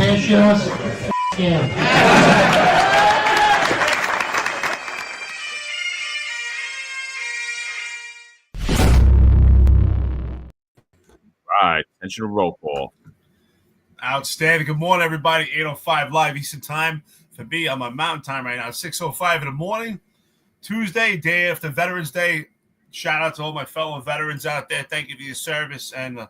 cash us? Yeah. All right, attention to roll call. Outstanding. Good morning, everybody. 8:05 live Eastern Time. For me, I'm on Mountain Time right now. 6:05 in the morning. Tuesday, day after Veterans Day. Shout out to all my fellow veterans out there. Thank you for your service. And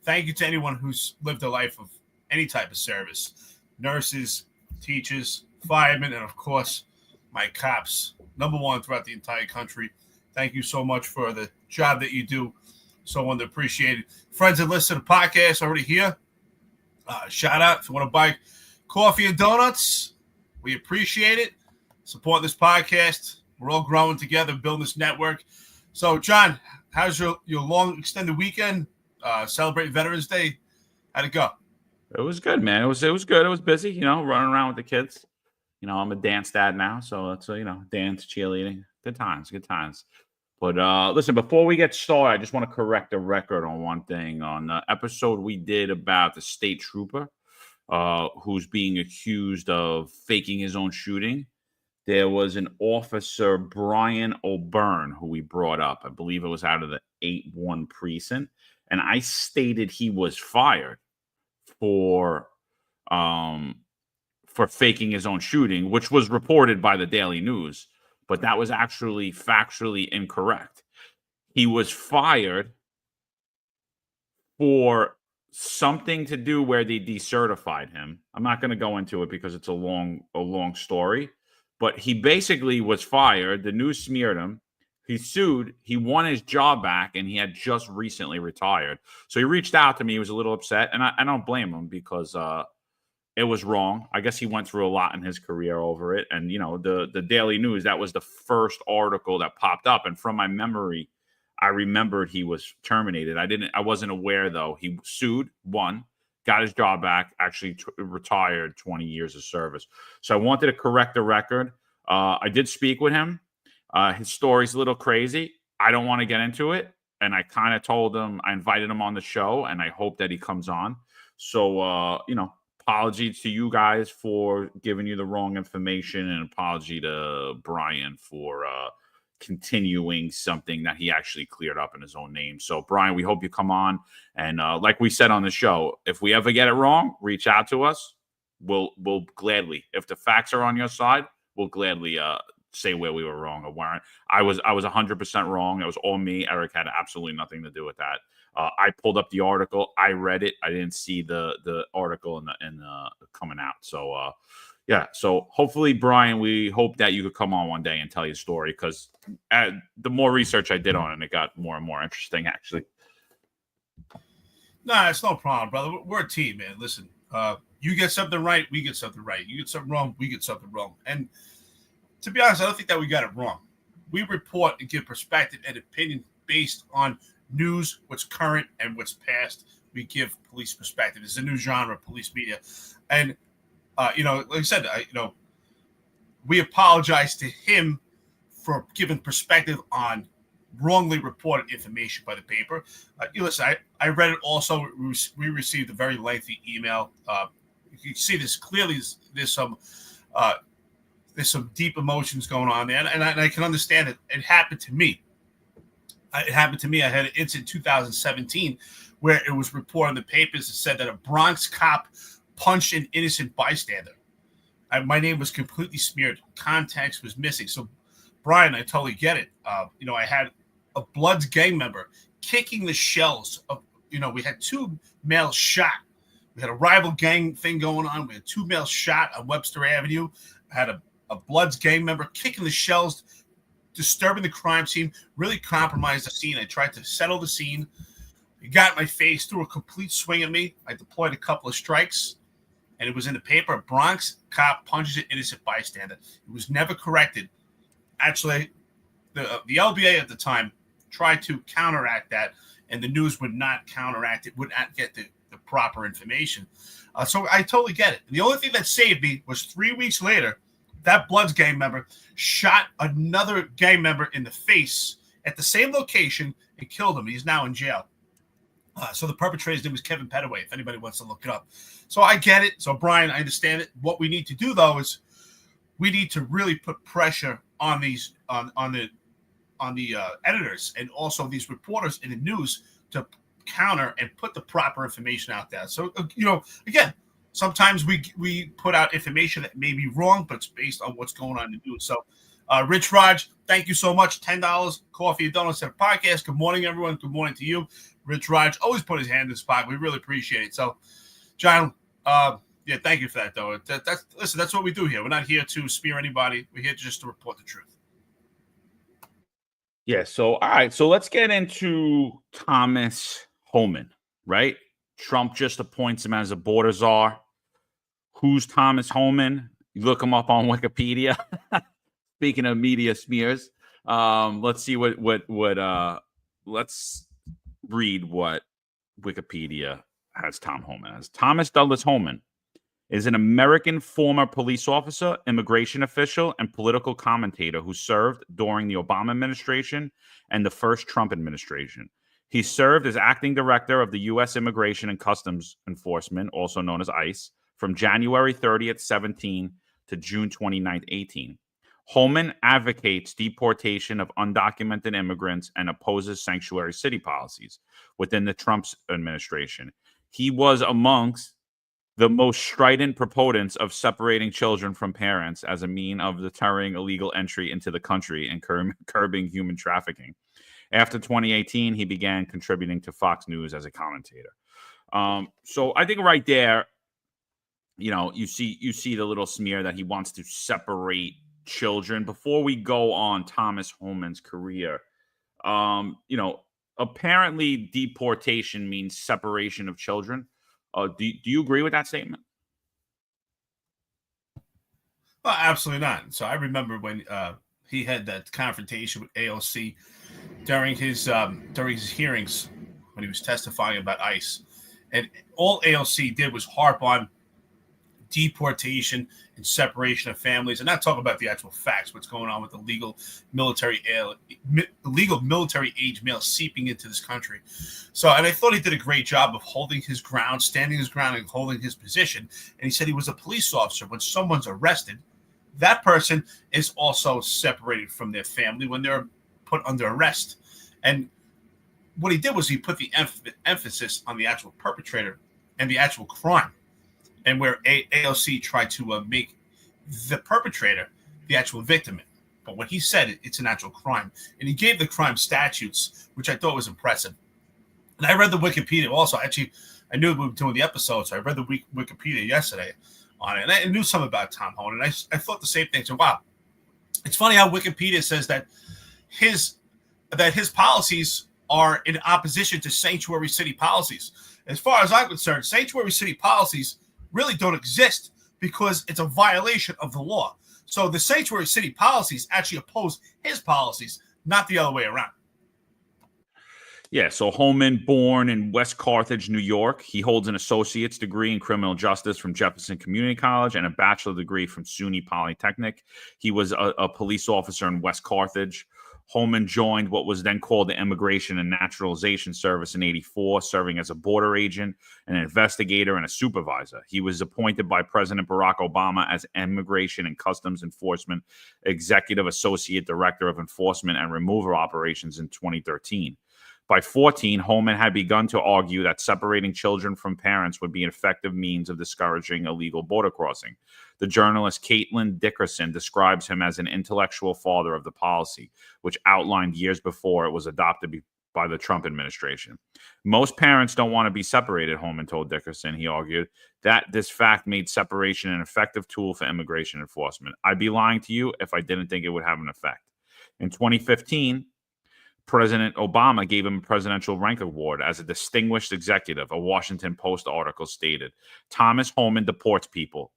thank you to anyone who's lived a life of any type of service. Nurses, teachers, firemen, and, of course, my cops. Number one throughout the entire country. Thank you so much for the job that you do. So underappreciated. Friends that listen to the podcast already here. Shout out if you want to buy coffee and donuts. We appreciate it. Support this podcast. We're all growing together, building this network. So, John, how's your long extended weekend? Celebrating Veterans Day. How'd it go? It was good, man. It was good. It was busy, running around with the kids. I'm a dance dad now, so it's dance, cheerleading. Good times. But listen, before we get started, I just want to correct a record on one thing. On the episode we did about the state trooper who's being accused of faking his own shooting, there was an officer, Brian O'Byrne, who we brought up. I believe it was out of the 8-1 precinct. And I stated he was fired for faking his own shooting, which was reported by the Daily News. But that was actually factually incorrect. He was fired for something to do where they decertified him. I'm not going to go into it because it's a long story. But he basically was fired. The news smeared him. He sued. He won his job back, and he had just recently retired. So he reached out to me. He was a little upset, and I don't blame him because it was wrong. I guess he went through a lot in his career over it. And, the Daily News, that was the first article that popped up. And from my memory, I remembered he was terminated. I wasn't aware, though. He sued, won, got his job back, actually retired 20 years of service. So I wanted to correct the record. I did speak with him. His story's a little crazy. I don't want to get into it. And I kind of told him, I invited him on the show, and I hope that he comes on. So, apology to you guys for giving you the wrong information, and apology to Brian for continuing something that he actually cleared up in his own name. So, Brian, we hope you come on. And like we said on the show, if we ever get it wrong, reach out to us. We'll gladly, if the facts are on your side, we'll gladly say where we were wrong or weren't. I was 100% wrong. It was all me. Eric had absolutely nothing to do with that. I pulled up the article. I read it. I didn't see the article in the coming out. So, yeah. So hopefully, Brian, we hope that you could come on one day and tell your story, because the more research I did on it, it got more and more interesting, actually. Nah, it's no problem, brother. We're a team, man. Listen, you get something right, we get something right. You get something wrong, we get something wrong. And to be honest, I don't think that we got it wrong. We report and give perspective and opinion based on news, what's current and what's past. We give police perspective. It's a new genre, police media. And, like I said, we apologize to him for giving perspective on wrongly reported information by the paper. Listen, I read it also. We received a very lengthy email. You can see this clearly. There's some deep emotions going on there, and I can understand it. It happened to me. I had an incident in 2017 where it was reported in the papers that said that a Bronx cop punched an innocent bystander. My name was completely smeared. Context was missing. So, Brian, I totally get it. I had a Bloods gang member kicking the shells of, we had 2 males shot. We had a rival gang thing going on. We had 2 males shot on Webster Avenue. I had a Bloods gang member kicking the shells, disturbing the crime scene, really compromised the scene. I tried to settle the scene. He got in my face, threw a complete swing at me. I deployed a couple of strikes, and it was in the paper. A Bronx cop punches an innocent bystander. It was never corrected. Actually, the LBA at the time tried to counteract that, and the news would not counteract it, would not get the proper information. So I totally get it. And the only thing that saved me was 3 weeks later, that Bloods gang member shot another gang member in the face at the same location and killed him. He's now in jail. So the perpetrator's name was Kevin Petaway, if anybody wants to look it up. So I get it. So, Brian, I understand it. What we need to do, though, is we need to really put pressure on these on the editors and also these reporters in the news to counter and put the proper information out there. So, again, sometimes we put out information that may be wrong, but it's based on what's going on in the news. So, Rich Raj, thank you so much. $10, coffee and donuts at a podcast. Good morning, everyone. Good morning to you. Rich Raj always put his hand in his pocket. We really appreciate it. So, John, thank you for that, though. That's what we do here. We're not here to spear anybody. We're here just to report the truth. Yeah. So, all right. So let's get into Thomas Homan, right? Trump just appoints him as a border czar. Who's Thomas Homan? You look him up on Wikipedia. Speaking of media smears, let's see let's read what Wikipedia has Tom Homan as. Thomas Douglas Homan is an American former police officer, immigration official, and political commentator who served during the Obama administration and the first Trump administration. He served as acting director of the U.S. Immigration and Customs Enforcement, also known as ICE, from January 30th, 17 to June 29th, 18. Homan advocates deportation of undocumented immigrants and opposes sanctuary city policies within the Trump administration. He was amongst the most strident proponents of separating children from parents as a mean of deterring illegal entry into the country and curbing human trafficking. After 2018, he began contributing to Fox News as a commentator. So I think right there, you see the little smear that he wants to separate children. Before we go on Thomas Homan's career, apparently deportation means separation of children. Do you agree with that statement? Well, absolutely not. So I remember when he had that confrontation with AOC during his hearings when he was testifying about ICE, and all AOC did was harp on deportation and separation of families, and not talk about the actual facts, what's going on with the legal military age male seeping into this country. So, and I thought he did a great job of holding his ground, standing his ground, and holding his position. And he said he was a police officer. When someone's arrested, that person is also separated from their family when they're put under arrest. And what he did was he put the emphasis on the actual perpetrator and the actual crime. And where AOC tried to make the perpetrator the actual victim. But when he said it's an actual crime. And he gave the crime statutes, which I thought was impressive. And I read the Wikipedia also. Actually, I knew we were doing the episode, so I read the Wikipedia yesterday on it. And I knew some about Tom Homan. And I thought the same thing. So, wow. It's funny how Wikipedia says that his policies are in opposition to sanctuary city policies. As far as I'm concerned, sanctuary city policies really don't exist because it's a violation of the law. So the sanctuary city policies actually oppose his policies, not the other way around. Yeah, so Homan, born in West Carthage, New York. He holds an associate's degree in criminal justice from Jefferson Community College and a bachelor's degree from SUNY Polytechnic. He was a police officer in West Carthage. Homan joined what was then called the Immigration and Naturalization Service in 1984, serving as a border agent, an investigator, and a supervisor. He was appointed by President Barack Obama as Immigration and Customs Enforcement Executive Associate Director of Enforcement and Removal Operations in 2013. By 2014, Homan had begun to argue that separating children from parents would be an effective means of discouraging illegal border crossing. The journalist Caitlin Dickerson describes him as an intellectual father of the policy, which outlined years before it was adopted by the Trump administration. Most parents don't want to be separated, Homan told Dickerson. He argued that this fact made separation an effective tool for immigration enforcement. I'd be lying to you if I didn't think it would have an effect. In 2015, President Obama gave him a Presidential Rank Award as a distinguished executive, a Washington Post article stated. Thomas Homan deports people,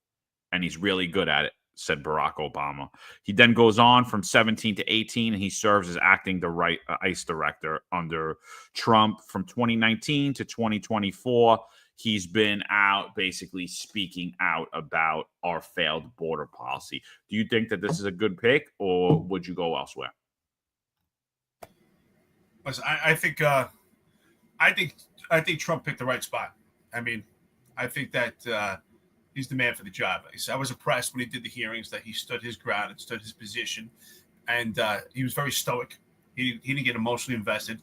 and he's really good at it, said Barack Obama. He then goes on from 17 to 18, and he serves as acting ICE director under Trump. From 2019 to 2024, he's been out basically speaking out about our failed border policy. Do you think that this is a good pick, or would you go elsewhere? I think I think Trump picked the right spot. I mean, I think that he's the man for the job. I was impressed when he did the hearings that he stood his ground and stood his position, and he was very stoic. He didn't get emotionally invested.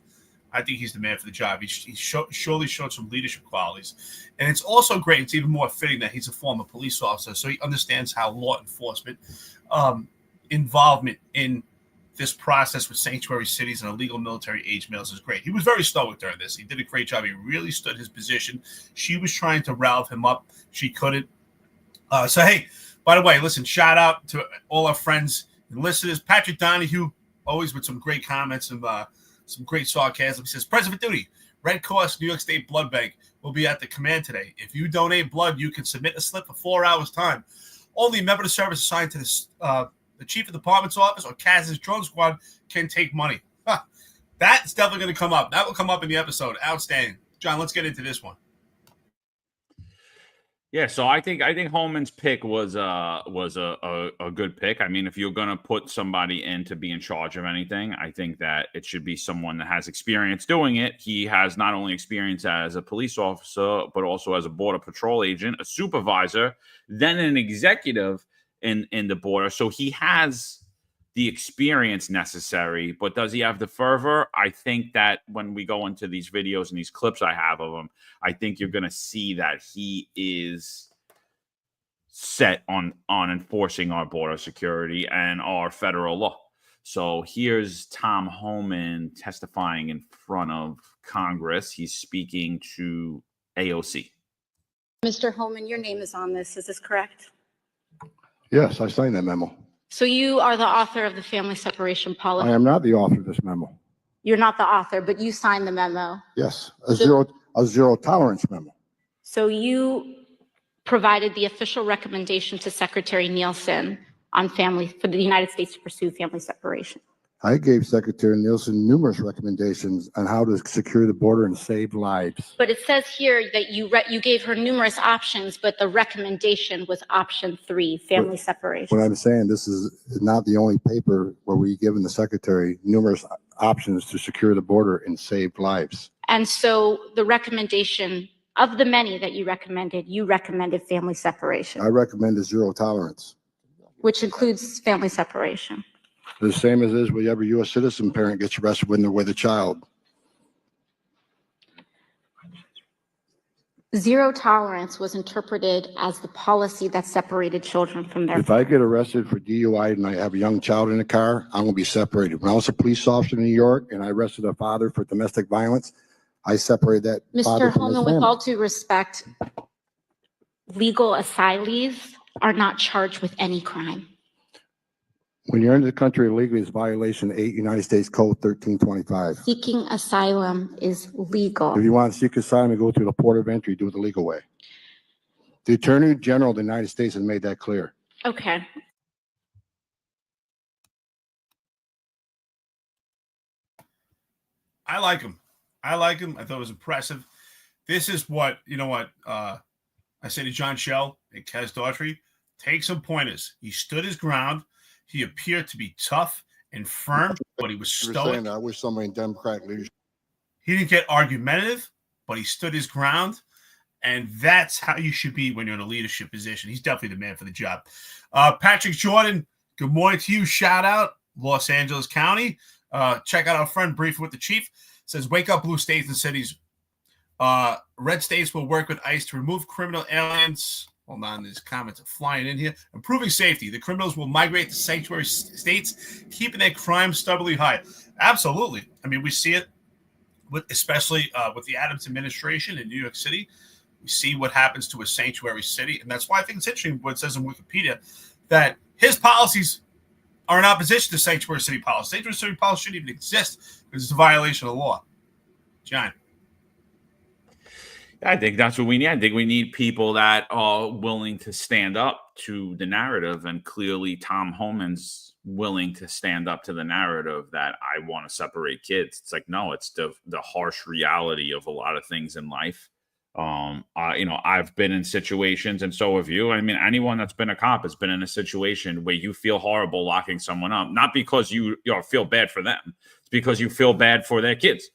I think he's the man for the job. He surely showed some leadership qualities. And it's also great. It's even more fitting that he's a former police officer, so he understands how law enforcement involvement in this process with sanctuary cities and illegal military age males is great. He was very stoic during this. He did a great job. He really stood his position. She was trying to rile him up. She couldn't. So, hey, by the way, listen, shout out to all our friends and listeners. Patrick Donahue, always with some great comments and some great sarcasm. He says, present for duty, Red Cross New York State Blood Bank will be at the command today. If you donate blood, you can submit a slip for 4 hours' time. Only a member of the service assigned to the chief of the department's office or Kaz's drone squad can take money. That's definitely going to come up. That will come up in the episode. Outstanding. John, let's get into this one. Yeah, so I think Homan's pick was a good pick. I mean, if you're gonna put somebody in to be in charge of anything, I think that it should be someone that has experience doing it. He has not only experience as a police officer, but also as a border patrol agent, a supervisor, then an executive in the border. So he has the experience necessary, but does he have the fervor? I think that when we go into these videos and these clips I have of him, I think you're going to see that he is set on enforcing our border security and our federal law. So here's Tom Homan testifying in front of Congress. He's speaking to AOC. Mr. Homan, your name is on this. Is this correct? Yes, I signed that memo. So you are the author of the family separation policy. I am not the author of this memo. You're not the author, but you signed the memo. Yes, a zero tolerance memo. So you provided the official recommendation to Secretary Nielsen on for the United States to pursue family separation. I gave Secretary Nielsen numerous recommendations on how to secure the border and save lives. But it says here that you gave her numerous options, but the recommendation was option 3, family separation. What I'm saying, this is not the only paper where we've given the Secretary numerous options to secure the border and save lives. And so the recommendation of the many that you recommended family separation. I recommended zero tolerance. Which includes family separation. The same as is with every U.S. citizen parent gets arrested when they're with a child. Zero tolerance was interpreted as the policy that separated children from their. If I get arrested for DUI and I have a young child in the car, I'm going to be separated. When I was a police officer in New York and I arrested a father for domestic violence, I separated that father Mr. from his Homan, family. with all due respect, legal asylees are not charged with any crime. When you're in the country illegally, it's violation 8 United States Code 1325. Seeking asylum is legal. If you want to seek asylum and go through the port of entry, do it the legal way. The Attorney General of the United States has made that clear. Okay. I like him. I thought it was impressive. This is what, I say to John Shell and Kaz Daughtry, take some pointers. He stood his ground. He appeared to be tough and firm, but he was stoic. I wish somebody in Democratic leadership. He didn't get argumentative, but he stood his ground. And that's how you should be when you're in a leadership position. He's definitely the man for the job. Patrick Jordan, good morning to you. Shout out, Los Angeles County. Check out our friend Briefing with the Chief. Says, wake up, blue states and cities. Red states will work with ICE to remove criminal aliens. Hold on, these comments are flying in here. Improving safety. The criminals will migrate to sanctuary states, keeping their crime stubbornly high. Absolutely. I mean, we see it, especially with the Adams administration in New York City. We see what happens to a sanctuary city. And that's why I think it's interesting what it says in Wikipedia, that his policies are in opposition to sanctuary city policy. Sanctuary city policy shouldn't even exist because it's a violation of the law. John. I think that's what we need. I think we need people that are willing to stand up to the narrative, and clearly Tom Homan's willing to stand up to the narrative that I want to separate kids. It's like, no, it's the harsh reality of a lot of things in life. I've been in situations, and so have you. I mean, anyone that's been a cop has been in a situation where you feel horrible locking someone up, not because you feel bad for them, it's because you feel bad for their kids.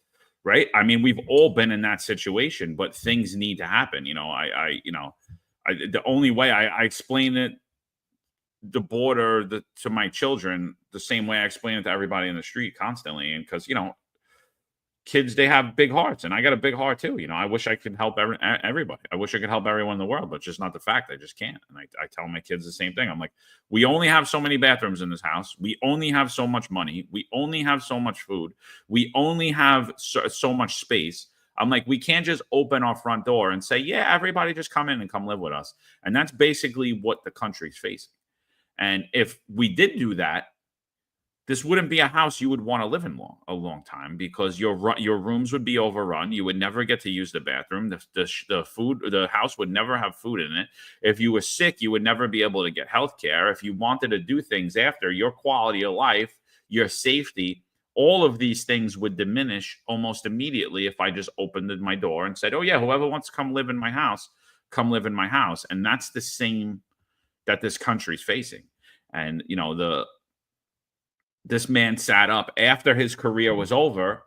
right? I mean, we've all been in that situation, but things need to happen. The only way I explain it, the border to my children, the same way I explain it to everybody in the street constantly. And because, kids, they have big hearts, and I got a big heart too. I wish I could help everybody. I wish I could help everyone in the world, but it's just not the fact. I just can't. And I tell my kids the same thing. I'm like, we only have so many bathrooms in this house. We only have so much money. We only have so much food. We only have so much space. I'm like, we can't just open our front door and say, yeah, everybody just come in and come live with us. And that's basically what the country's facing. And if we did do that, this wouldn't be a house you would want to live in a long time, because your rooms would be overrun. You would never get to use the bathroom. The house would never have food in it. If you were sick, you would never be able to get health care. If you wanted to do things after, your quality of life, your safety, all of these things would diminish almost immediately if I just opened my door and said, oh yeah, whoever wants to come live in my house, come live in my house. And that's the same that this country's facing. And, this man sat up after his career was over,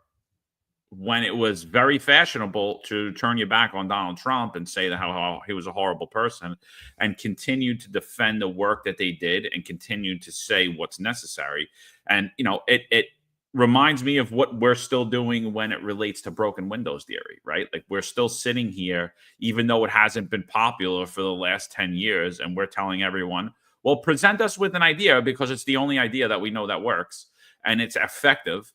when it was very fashionable to turn your back on Donald Trump and say that how he was a horrible person, and continued to defend the work that they did and continued to say what's necessary. And, it reminds me of what we're still doing when it relates to broken windows theory, right? Like, we're still sitting here, even though it hasn't been popular for the last 10 years. And we're telling everyone, well, present us with an idea, because it's the only idea that we know that works, and it's effective,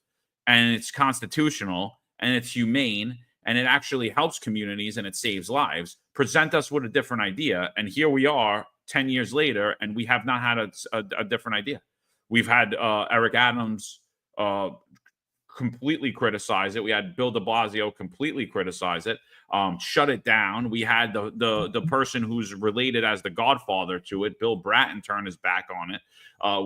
and it's constitutional, and it's humane, and it actually helps communities, and it saves lives. Present us with a different idea. And here we are 10 years later, and we have not had a different idea. We've had Eric Adams completely criticize it. We had Bill de Blasio completely criticize it, shut it down. We had the person who's related as the godfather to it, Bill Bratton, turn his back on it.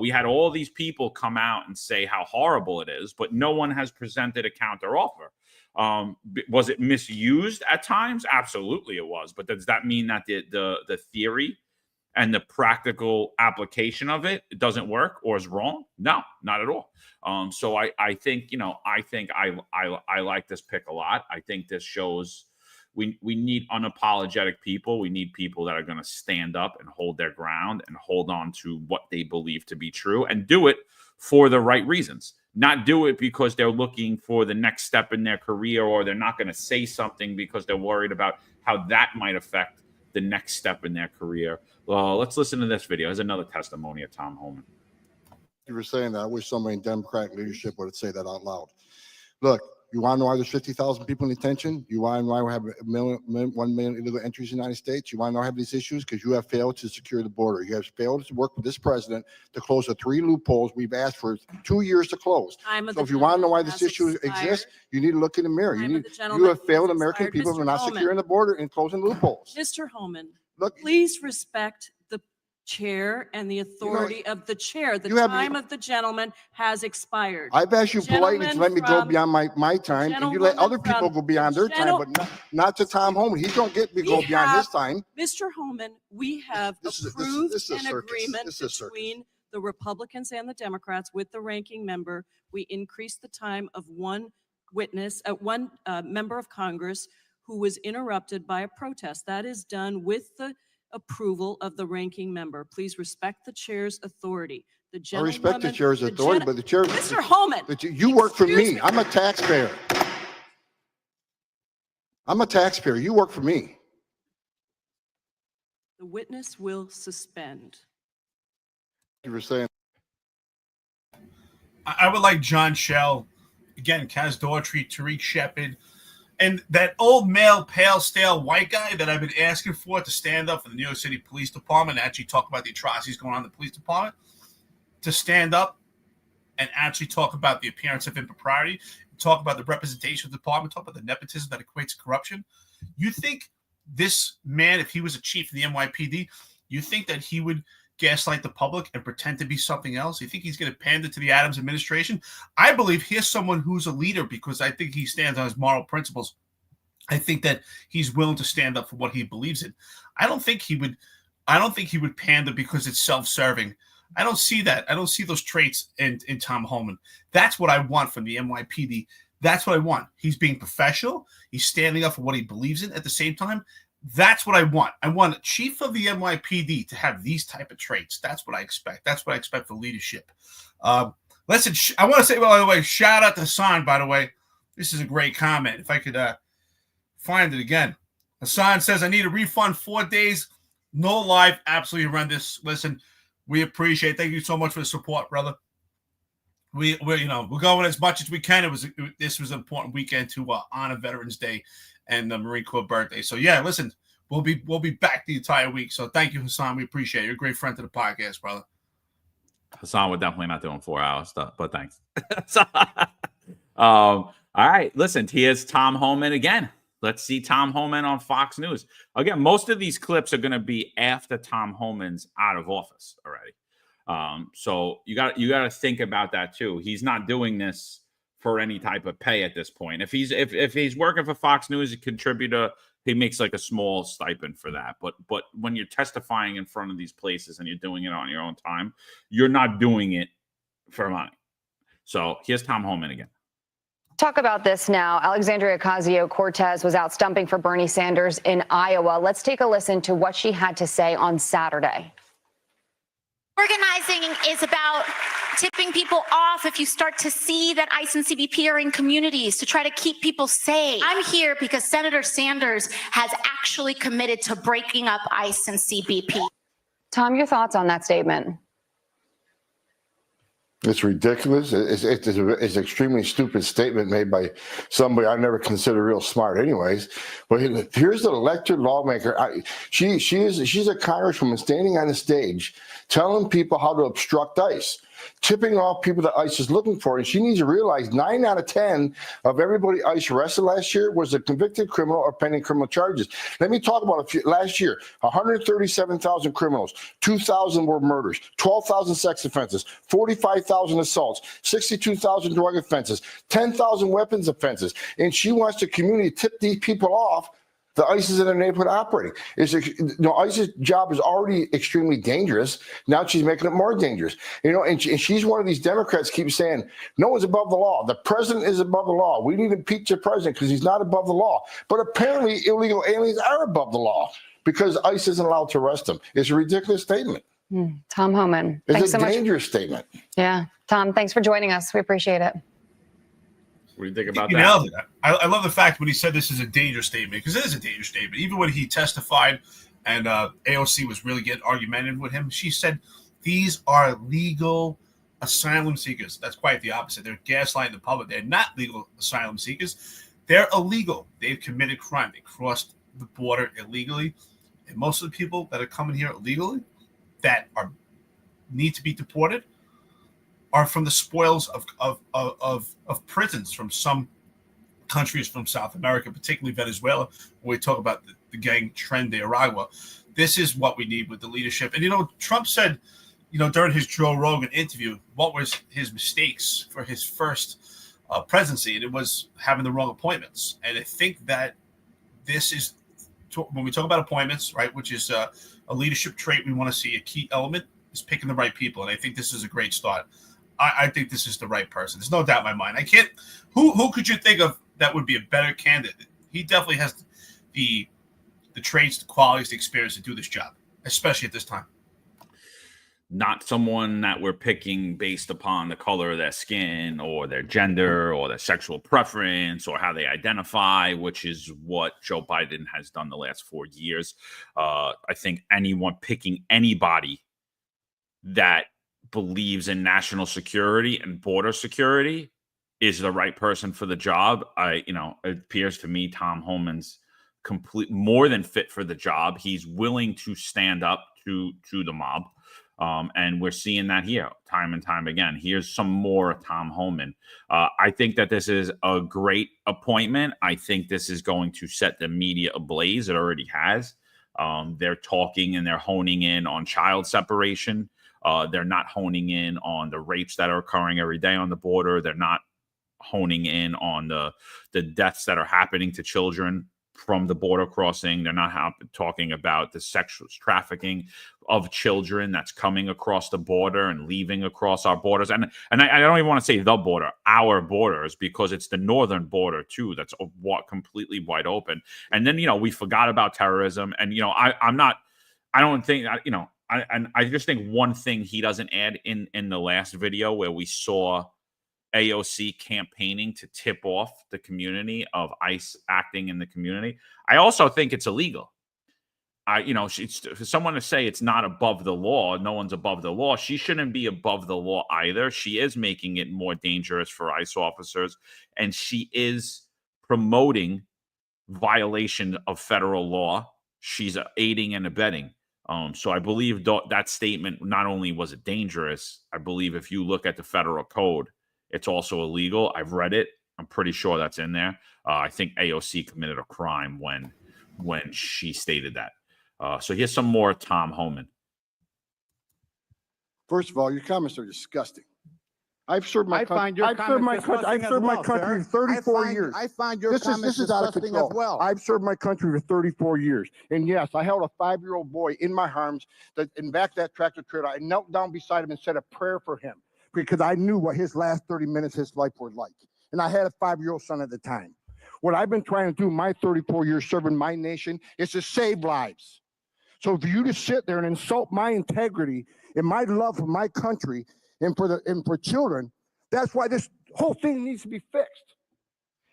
We had all these people come out and say how horrible it is, but no one has presented a counteroffer. Was it misused at times? Absolutely it was. But does that mean that the theory and the practical application of it doesn't work or is wrong? No, not at all. So I think I like this pick a lot. I think this shows we need unapologetic people. We need people that are going to stand up and hold their ground and hold on to what they believe to be true, and do it for the right reasons. Not do it because they're looking for the next step in their career, or they're not going to say something because they're worried about how that might affect the next step in their career. Well, let's listen to this video. There's another testimony of Tom Homan. You were saying that. I wish somebody in Democratic leadership would say that out loud. Look, you want to know why there's 50,000 people in detention? You want to know why we have 1 million illegal entries in the United States? You want to know why we have these issues? Because you have failed to secure the border. You have failed to work with this president to close the 3 loopholes we've asked for 2 years to close. So if you want to know why this issue exists, you need to look in the mirror. You have failed American people for not securing the border and closing loopholes. Mr. Homan, Look, please respect the chair and the authority of the chair. The time of the gentleman has expired. I've asked you politely to let me go beyond my time, and you let other people go beyond their time, but not to Tom Homan. He don't get to go beyond his time. Mr. Homan, we have approved an agreement between the Republicans and the Democrats with the ranking member. We increased the time of one member of Congress who was interrupted by a protest. That is done with the approval of the ranking member. Please respect the chair's authority. I respect the chair's authority, but the chair, Mr. Homan, you work for me. I'm a taxpayer. I'm a taxpayer. You work for me. The witness will suspend. You were saying. I would like John Shell, again, Kaz Daughtry, Tariq Shepard, and that old male, pale, stale white guy that I've been asking for to stand up for the New York City Police Department and actually talk about the atrocities going on in the police department, to stand up and actually talk about the appearance of impropriety, talk about the representation of the department, talk about the nepotism that equates to corruption. You think this man, if he was a chief of the NYPD, you think that he would gaslight the public and pretend to be something else? You think he's going to pander to the Adams administration? I believe here's someone who's a leader because I think he stands on his moral principles. I think that he's willing to stand up for what he believes in. I don't think he would pander because it's self-serving. I don't see that. I don't see those traits in Tom Homan. That's what I want from the NYPD. That's what I want. He's being professional. He's standing up for what he believes in at the same time. That's what I want. I want a chief of the NYPD to have these type of traits. That's what I expect. That's what I expect for leadership. Listen, I want to say, by the way, shout out to Hassan, by the way. This is a great comment. If I could find it again. Hassan says, I need a refund 4 days. No live. Absolutely horrendous. Listen, we appreciate it. Thank you so much for the support, brother. We're going as much as we can. This was an important weekend to honor Veterans Day and the Marine Corps birthday. So yeah, listen, we'll be back the entire week. So thank you, Hassan. We appreciate it. You're a great friend to the podcast, brother. Hassan, we're definitely not doing 4 hour stuff, but thanks. All right, listen, here's Tom Homan again. Let's see Tom Homan on Fox News. Again, most of these clips are going to be after Tom Homan's out of office already. So you got to think about that too. He's not doing this for any type of pay at this point. If he's working for Fox News, a contributor, he makes like a small stipend for that. But when you're testifying in front of these places and you're doing it on your own time, you're not doing it for money. So here's Tom Homan again. Talk about this now. Alexandria Ocasio-Cortez was out stumping for Bernie Sanders in Iowa. Let's take a listen to what she had to say on Saturday. Organizing is about tipping people off if you start to see that ICE and CBP are in communities to try to keep people safe. I'm here because Senator Sanders has actually committed to breaking up ICE and CBP. Tom, your thoughts on that statement? It's ridiculous. It's an extremely stupid statement made by somebody I never consider real smart anyways. But here's the elected lawmaker. She's a congresswoman standing on the stage telling people how to obstruct ICE, tipping off people that ICE is looking for. And she needs to realize 9 out of 10 of everybody ICE arrested last year was a convicted criminal or pending criminal charges. Let me talk about last year, 137,000 criminals, 2,000 were murders, 12,000 sex offenses, 45,000 assaults, 62,000 drug offenses, 10,000 weapons offenses. And she wants the community to tip these people off. The ICE is in their neighborhood operating. ICE's job is already extremely dangerous. Now she's making it more dangerous. And she's one of these Democrats keep saying, no one's above the law. The president is above the law. We need to impeach the president because he's not above the law. But apparently illegal aliens are above the law because ICE isn't allowed to arrest them. It's a ridiculous statement. Tom Homan. It's a dangerous statement. Yeah. Tom, thanks for joining us. We appreciate it. What do you think about that? Nailed it. I love the fact when he said this is a dangerous statement, because it is a dangerous statement. Even when he testified and AOC was really getting argumentative with him, she said, these are legal asylum seekers. That's quite the opposite. They're gaslighting the public. They're not legal asylum seekers. They're illegal. They've committed crime. They crossed the border illegally. And most of the people that are coming here illegally that need to be deported are from the spoils of prisons from some countries from South America, particularly Venezuela, when we talk about the gang trend de Aragua. This is what we need with the leadership. And, Trump said, during his Joe Rogan interview, what was his mistakes for his first presidency, and it was having the wrong appointments. And I think that this is, when we talk about appointments, right, which is a leadership trait we want to see, a key element is picking the right people. And I think this is a great start. I think this is the right person. There's no doubt in my mind. I can't. Who could you think of that would be a better candidate? He definitely has the traits, the qualities, the experience to do this job, especially at this time. Not someone that we're picking based upon the color of their skin or their gender or their sexual preference or how they identify, which is what Joe Biden has done the last 4 years. I think picking anybody that believes in national security and border security is the right person for the job. It appears to me Tom Homan's more than fit for the job. He's willing to stand up to the mob. And we're seeing that here time and time again. Here's some more Tom Homan. I think that this is a great appointment. I think this is going to set the media ablaze. It already has. They're talking and they're honing in on child separation. They're not honing in on the rapes that are occurring every day on the border. They're not honing in on the deaths that are happening to children from the border crossing. They're not talking about the sexual trafficking of children that's coming across the border and leaving across our borders. And I don't even want to say the border, our borders, because it's the northern border too that's completely wide open. And then, we forgot about terrorism. And, I just think one thing he doesn't add in the last video where we saw AOC campaigning to tip off the community of ICE acting in the community. I also think it's illegal. For someone to say it's not above the law, no one's above the law. She shouldn't be above the law either. She is making it more dangerous for ICE officers, and she is promoting violation of federal law. She's aiding and abetting. So I believe that statement, not only was it dangerous, I believe if you look at the federal code, it's also illegal. I've read it. I'm pretty sure that's in there. I think AOC committed a crime when she stated that. So here's some more Tom Homan. First of all, your comments are disgusting. I've served my country. I've served my country for 34 years. I find your comments this is out of control. As well. I've served my country for 34 years. And yes, I held a 5-year-old boy in my arms in back of that tractor trailer. I knelt down beside him and said a prayer for him because I knew what his last 30 minutes of his life were like. And I had a 5-year-old son at the time. What I've been trying to do my 34 years serving my nation is to save lives. So for you to sit there and insult my integrity and my love for my country and for children, that's why this whole thing needs to be fixed.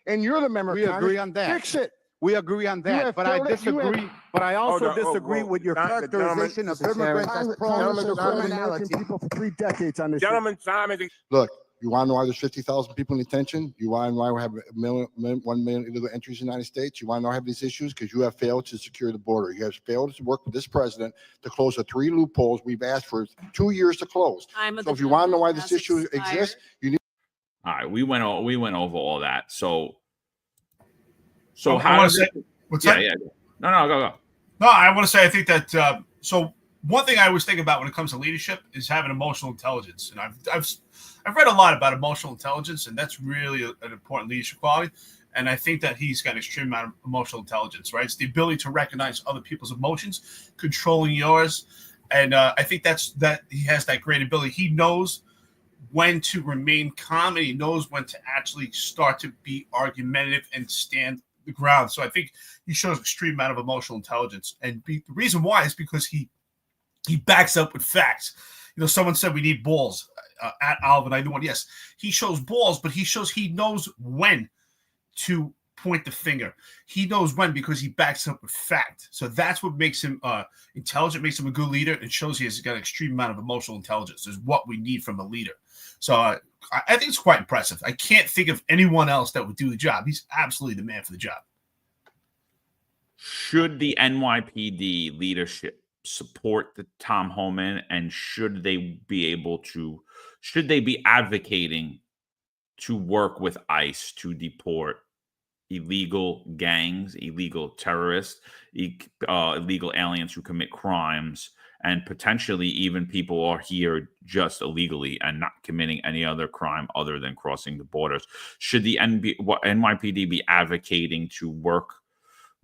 And you're the member. We agree on that. Fix it. We agree on that, but I disagree. But I also disagree with your characterization of immigrants as prone to criminality. People for 3 decades on this. Gentlemen, time is. Look, you want to know why there's 50,000 people in detention? You want to know why we have 1 million illegal entries in the United States? You want to know why I have these issues? Because you have failed to secure the border. You have failed to work with this president to close the 3 loopholes we've asked for 2 years to close. So if you want to know why this issue exists, you need. All right, we went over all that. So I how want does to say it? what's Yeah, that? yeah. No, go. No, I want to say I think that so one thing I always think about when it comes to leadership is having emotional intelligence, and I've read a lot about emotional intelligence, and that's really an important leadership quality. And I think that he's got an extreme amount of emotional intelligence, right? It's the ability to recognize other people's emotions, controlling yours, and I think that he has that great ability. He knows when to remain calm, and he knows when to actually start to be argumentative and stand the ground. So I think he shows extreme amount of emotional intelligence, and the reason why is because he backs up with facts. Someone said we need balls at Alvin. I know, yes, he shows balls, but he knows when to point the finger. He knows when because he backs up with fact. So that's what makes him intelligent, makes him a good leader, and shows he has got an extreme amount of emotional intelligence. Is what we need from a leader. So I think it's quite impressive. I can't think of anyone else that would do the job. He's absolutely the man for the job. Should the NYPD leadership support the Tom Homan, and should they be advocating to work with ICE to deport illegal gangs, illegal terrorists, illegal aliens who commit crimes, and potentially even people who are here just illegally and not committing any other crime other than crossing the borders? Should the NYPD be advocating to work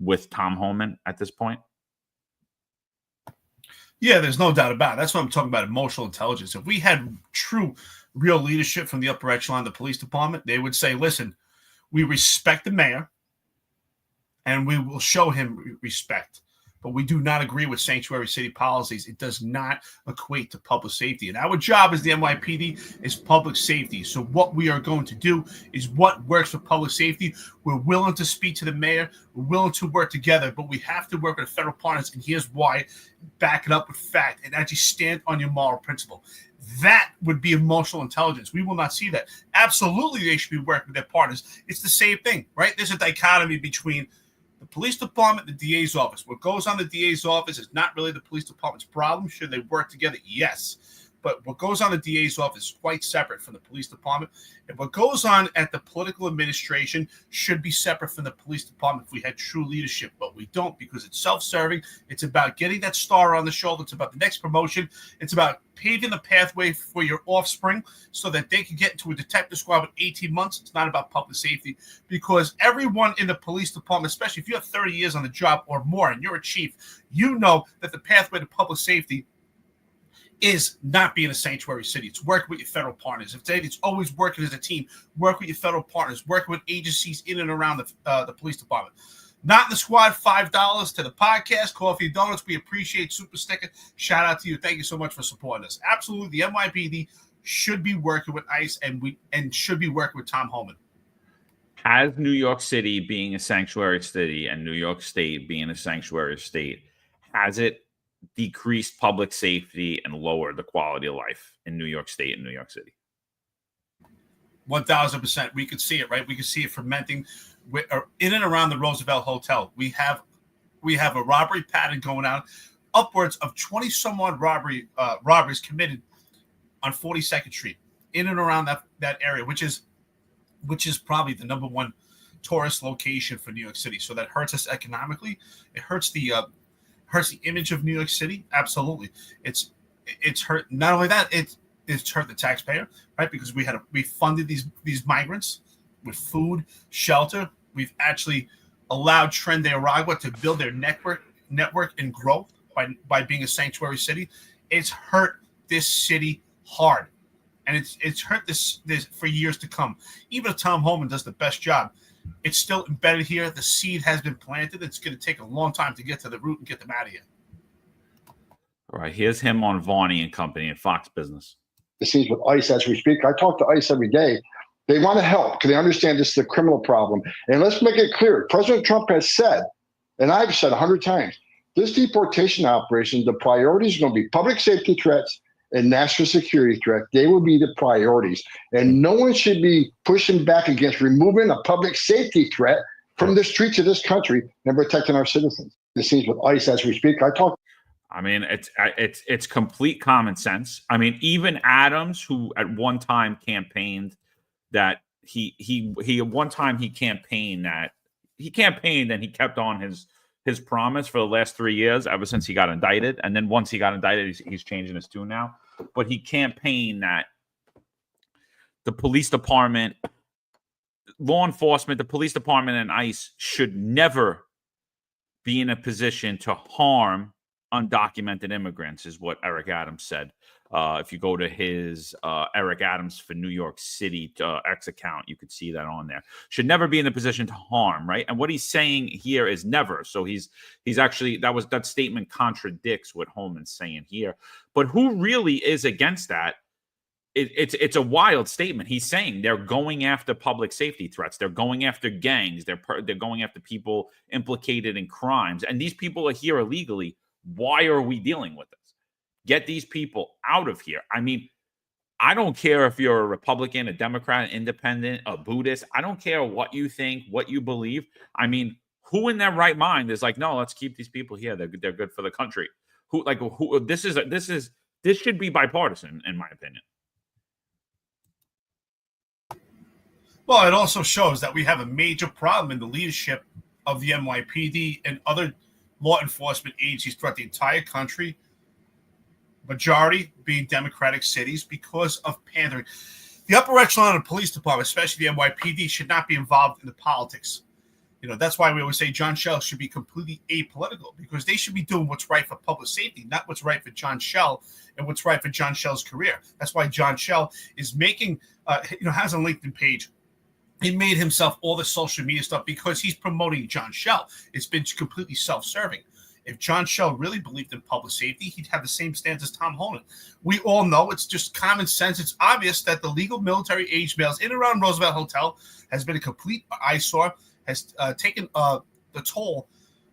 with Tom Homan at this point? Yeah, there's no doubt about it. That's what I'm talking about, emotional intelligence. If we had real leadership from the upper echelon of the police department, they would say, listen, we respect the mayor and we will show him respect, but we do not agree with sanctuary city policies. It does not equate to public safety. And our job as the NYPD is public safety. So what we are going to do is what works for public safety. We're willing to speak to the mayor. We're willing to work together, but we have to work with the federal partners. And here's why: back it up with fact and actually stand on your moral principle. That would be emotional intelligence. We will not see that. Absolutely, they should be working with their partners. It's the same thing, right? There's a dichotomy between the police department, the DA's office. What goes on the DA's office is not really the police department's problem. Should they work together? Yes. But what goes on the DA's office is quite separate from the police department. And what goes on at the political administration should be separate from the police department if we had true leadership. But we don't, because it's self-serving. It's about getting that star on the shoulder. It's about the next promotion. It's about paving the pathway for your offspring so that they can get into a detective squad with 18 months. It's not about public safety, because everyone in the police department, especially if you have 30 years on the job or more and you're a chief, you know that the pathway to public safety is not being a sanctuary city. It's working with your federal partners. It's always working as a team. Work with your federal partners. Working with agencies in and around the police department. Not in the squad, $5 to the podcast, coffee and donuts. We appreciate Super Sticker. Shout out to you. Thank you so much for supporting us. Absolutely, the NYPD should be working with ICE and should be working with Tom Homan. As New York City being a sanctuary city and New York State being a sanctuary state, has it decreased public safety and lowered the quality of life in New York State and New York City? 1,000%. We could see it, right? We could see it fermenting in and around the Roosevelt Hotel. We have a robbery pattern going on, upwards of 20 some odd robberies committed on 42nd Street, in and around that area, which is probably the number one tourist location for New York City. So that hurts us economically. It hurts the image of New York City. Absolutely. It's hurt. Not only that, it's hurt the taxpayer, right? Because we funded these migrants with food, shelter. We've actually allowed Tren de Aragua to build their network and growth by being a sanctuary city. It's hurt this city hard, and it's hurt this for years to come. Even if Tom Homan does the best job, it's still embedded here. The seed has been planted. It's going to take a long time to get to the root and get them out of here. All right, here's him on Varney and Company and Fox Business. The scenes with ICE as we speak. I talk to ICE every day. They want to help because they understand this is a criminal problem. And let's make it clear. President Trump has said, and I've said 100 times, this deportation operation, the priorities are going to be public safety threats and national security threat. They will be the priorities. And no one should be pushing back against removing a public safety threat from the streets of this country and protecting our citizens. The scenes with ICE as we speak. I mean, it's complete common sense. I mean, even Adams, who at one time campaigned that he campaigned and he kept on his promise for the last 3 years, ever since he got indicted. And then once he got indicted, he's changing his tune now. But he campaigned that the police department, law enforcement, the police department and ICE should never be in a position to harm undocumented immigrants, is what Eric Adams said. If you go to his Eric Adams for New York City X account, you could see that on there. Should never be in a position to harm, right? And what he's saying here is never. So he's actually, that statement contradicts what Homan's saying here. But who really is against that? It's a wild statement. He's saying they're going after public safety threats. They're going after gangs. They're going after people implicated in crimes. And these people are here illegally. Why are we dealing with this? Get these people out of here. I mean, I don't care if you're a Republican, a Democrat, an independent, a Buddhist. I don't care what you think, what you believe. I mean, who in their right mind is like, no, let's keep these people here. They're good for the country. This should be bipartisan, in my opinion. Well, it also shows that we have a major problem in the leadership of the NYPD and other law enforcement agencies throughout the entire country, majority being Democratic cities, because of pandering. The upper echelon of the police department, especially the NYPD, should not be involved in the politics. You know, that's why we always say John Schell should be completely apolitical, because they should be doing what's right for public safety, not what's right for John Schell and what's right for John Schell's career. That's why John Schell is making, has a LinkedIn page. He made himself all the social media stuff because he's promoting John Schell. It's been completely self-serving. If John Schell really believed in public safety, he'd have the same stance as Tom Homan. We all know, it's just common sense. It's obvious that the legal military age males in and around Roosevelt Hotel has been a complete eyesore, has taken the toll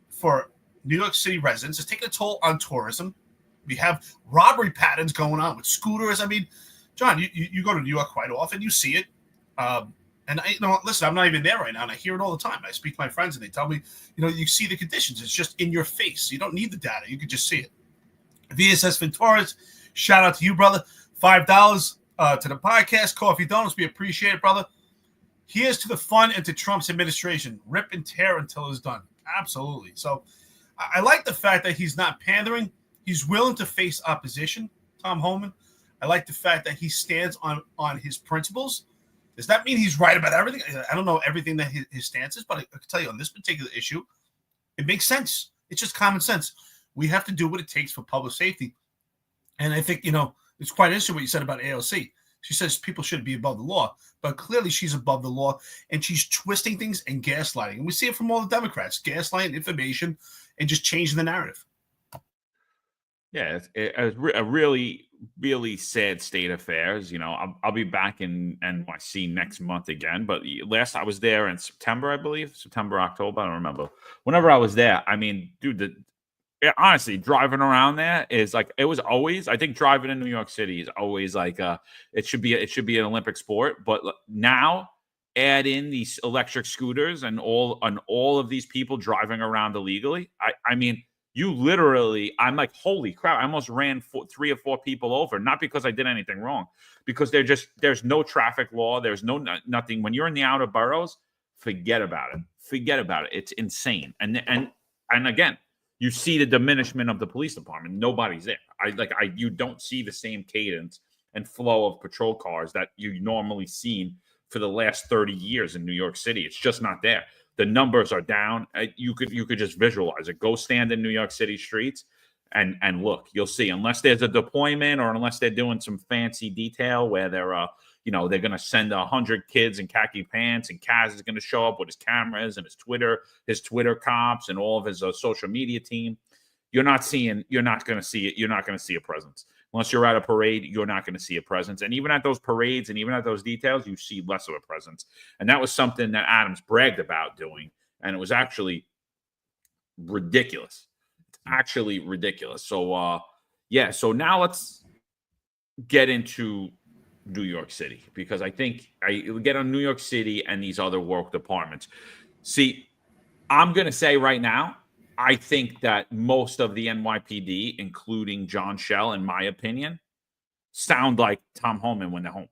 for New York City residents, has taken a toll on tourism. We have robbery patterns going on with scooters. I mean, John, you go to New York quite often. You see it. And listen, I'm not even there right now, and I hear it all the time. I speak to my friends, and they tell me, you see the conditions. It's just in your face. You don't need the data. You can just see it. VSS Ventores, shout out to you, brother. $5 to the podcast. Coffee Donuts, we appreciate it, brother. Here's to the fun and to Trump's administration. Rip and tear until it's done. Absolutely. So I like the fact that he's not pandering. He's willing to face opposition, Tom Homan. I like the fact that he stands on his principles. Does that mean he's right about everything? I don't know everything that his stance is, but I can tell you on this particular issue, it makes sense. It's just common sense. We have to do what it takes for public safety. And I think, it's quite interesting what you said about AOC. She says people should be above the law, but clearly she's above the law, and she's twisting things and gaslighting. And we see it from all the Democrats, gaslighting information and just changing the narrative. Yeah, it's a really, really sad state of affairs. I'll be back in NYC next month again, but last I was there in September, I believe, September, October, I don't remember. Whenever I was there, I mean, dude, honestly, driving around there is like, it was always, I think driving in New York City is always like it should be an Olympic sport. But now add in these electric scooters and all of these people driving around illegally. I mean, you literally, I'm like, holy crap, I almost ran 3 or 4 people over, not because I did anything wrong, because there's no traffic law, there's nothing. When you're in the outer boroughs, forget about it. It's insane. And again, you see the diminishment of the police department. Nobody's there. You don't see the same cadence and flow of patrol cars that you normally seen for the last 30 years in New York City. It's just not there. The numbers are down. You could just visualize it. Go stand in New York City streets and look. You'll see. Unless there's a deployment or unless they're doing some fancy detail where they're going to send 100 kids in khaki pants, and Kaz is going to show up with his cameras and his Twitter cops and all of his social media team. You're not going to see it. You're not going to see a presence. Unless you're at a parade, you're not going to see a presence. And even at those parades and even at those details, you see less of a presence. And that was something that Adams bragged about doing. And it was actually ridiculous. It's actually ridiculous. So, so now let's get into New York City, because I think I get on New York City and these other work departments. See, I'm going to say right now, I think that most of the NYPD, including John Schell, in my opinion, sound like Tom Homan when they're home.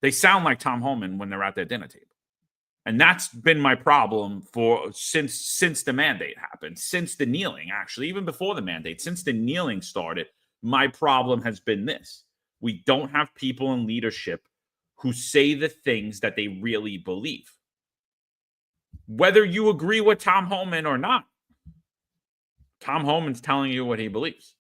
They sound like Tom Homan when they're at their dinner table. And that's been my problem since the mandate happened, since the kneeling, actually, even before the mandate, since the kneeling started. My problem has been this. We don't have people in leadership who say the things that they really believe. Whether you agree with Tom Homan or not, Tom Homan's telling you what he believes.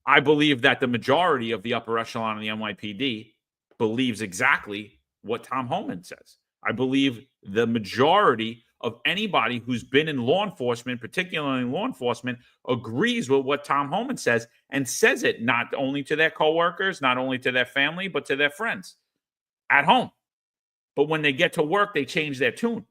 I believe that the majority of the upper echelon of the NYPD believes exactly what Tom Homan says. I believe the majority of anybody who's been in law enforcement, particularly in law enforcement, agrees with what Tom Homan says, and says it not only to their coworkers, not only to their family, but to their friends at home. But when they get to work, they change their tune.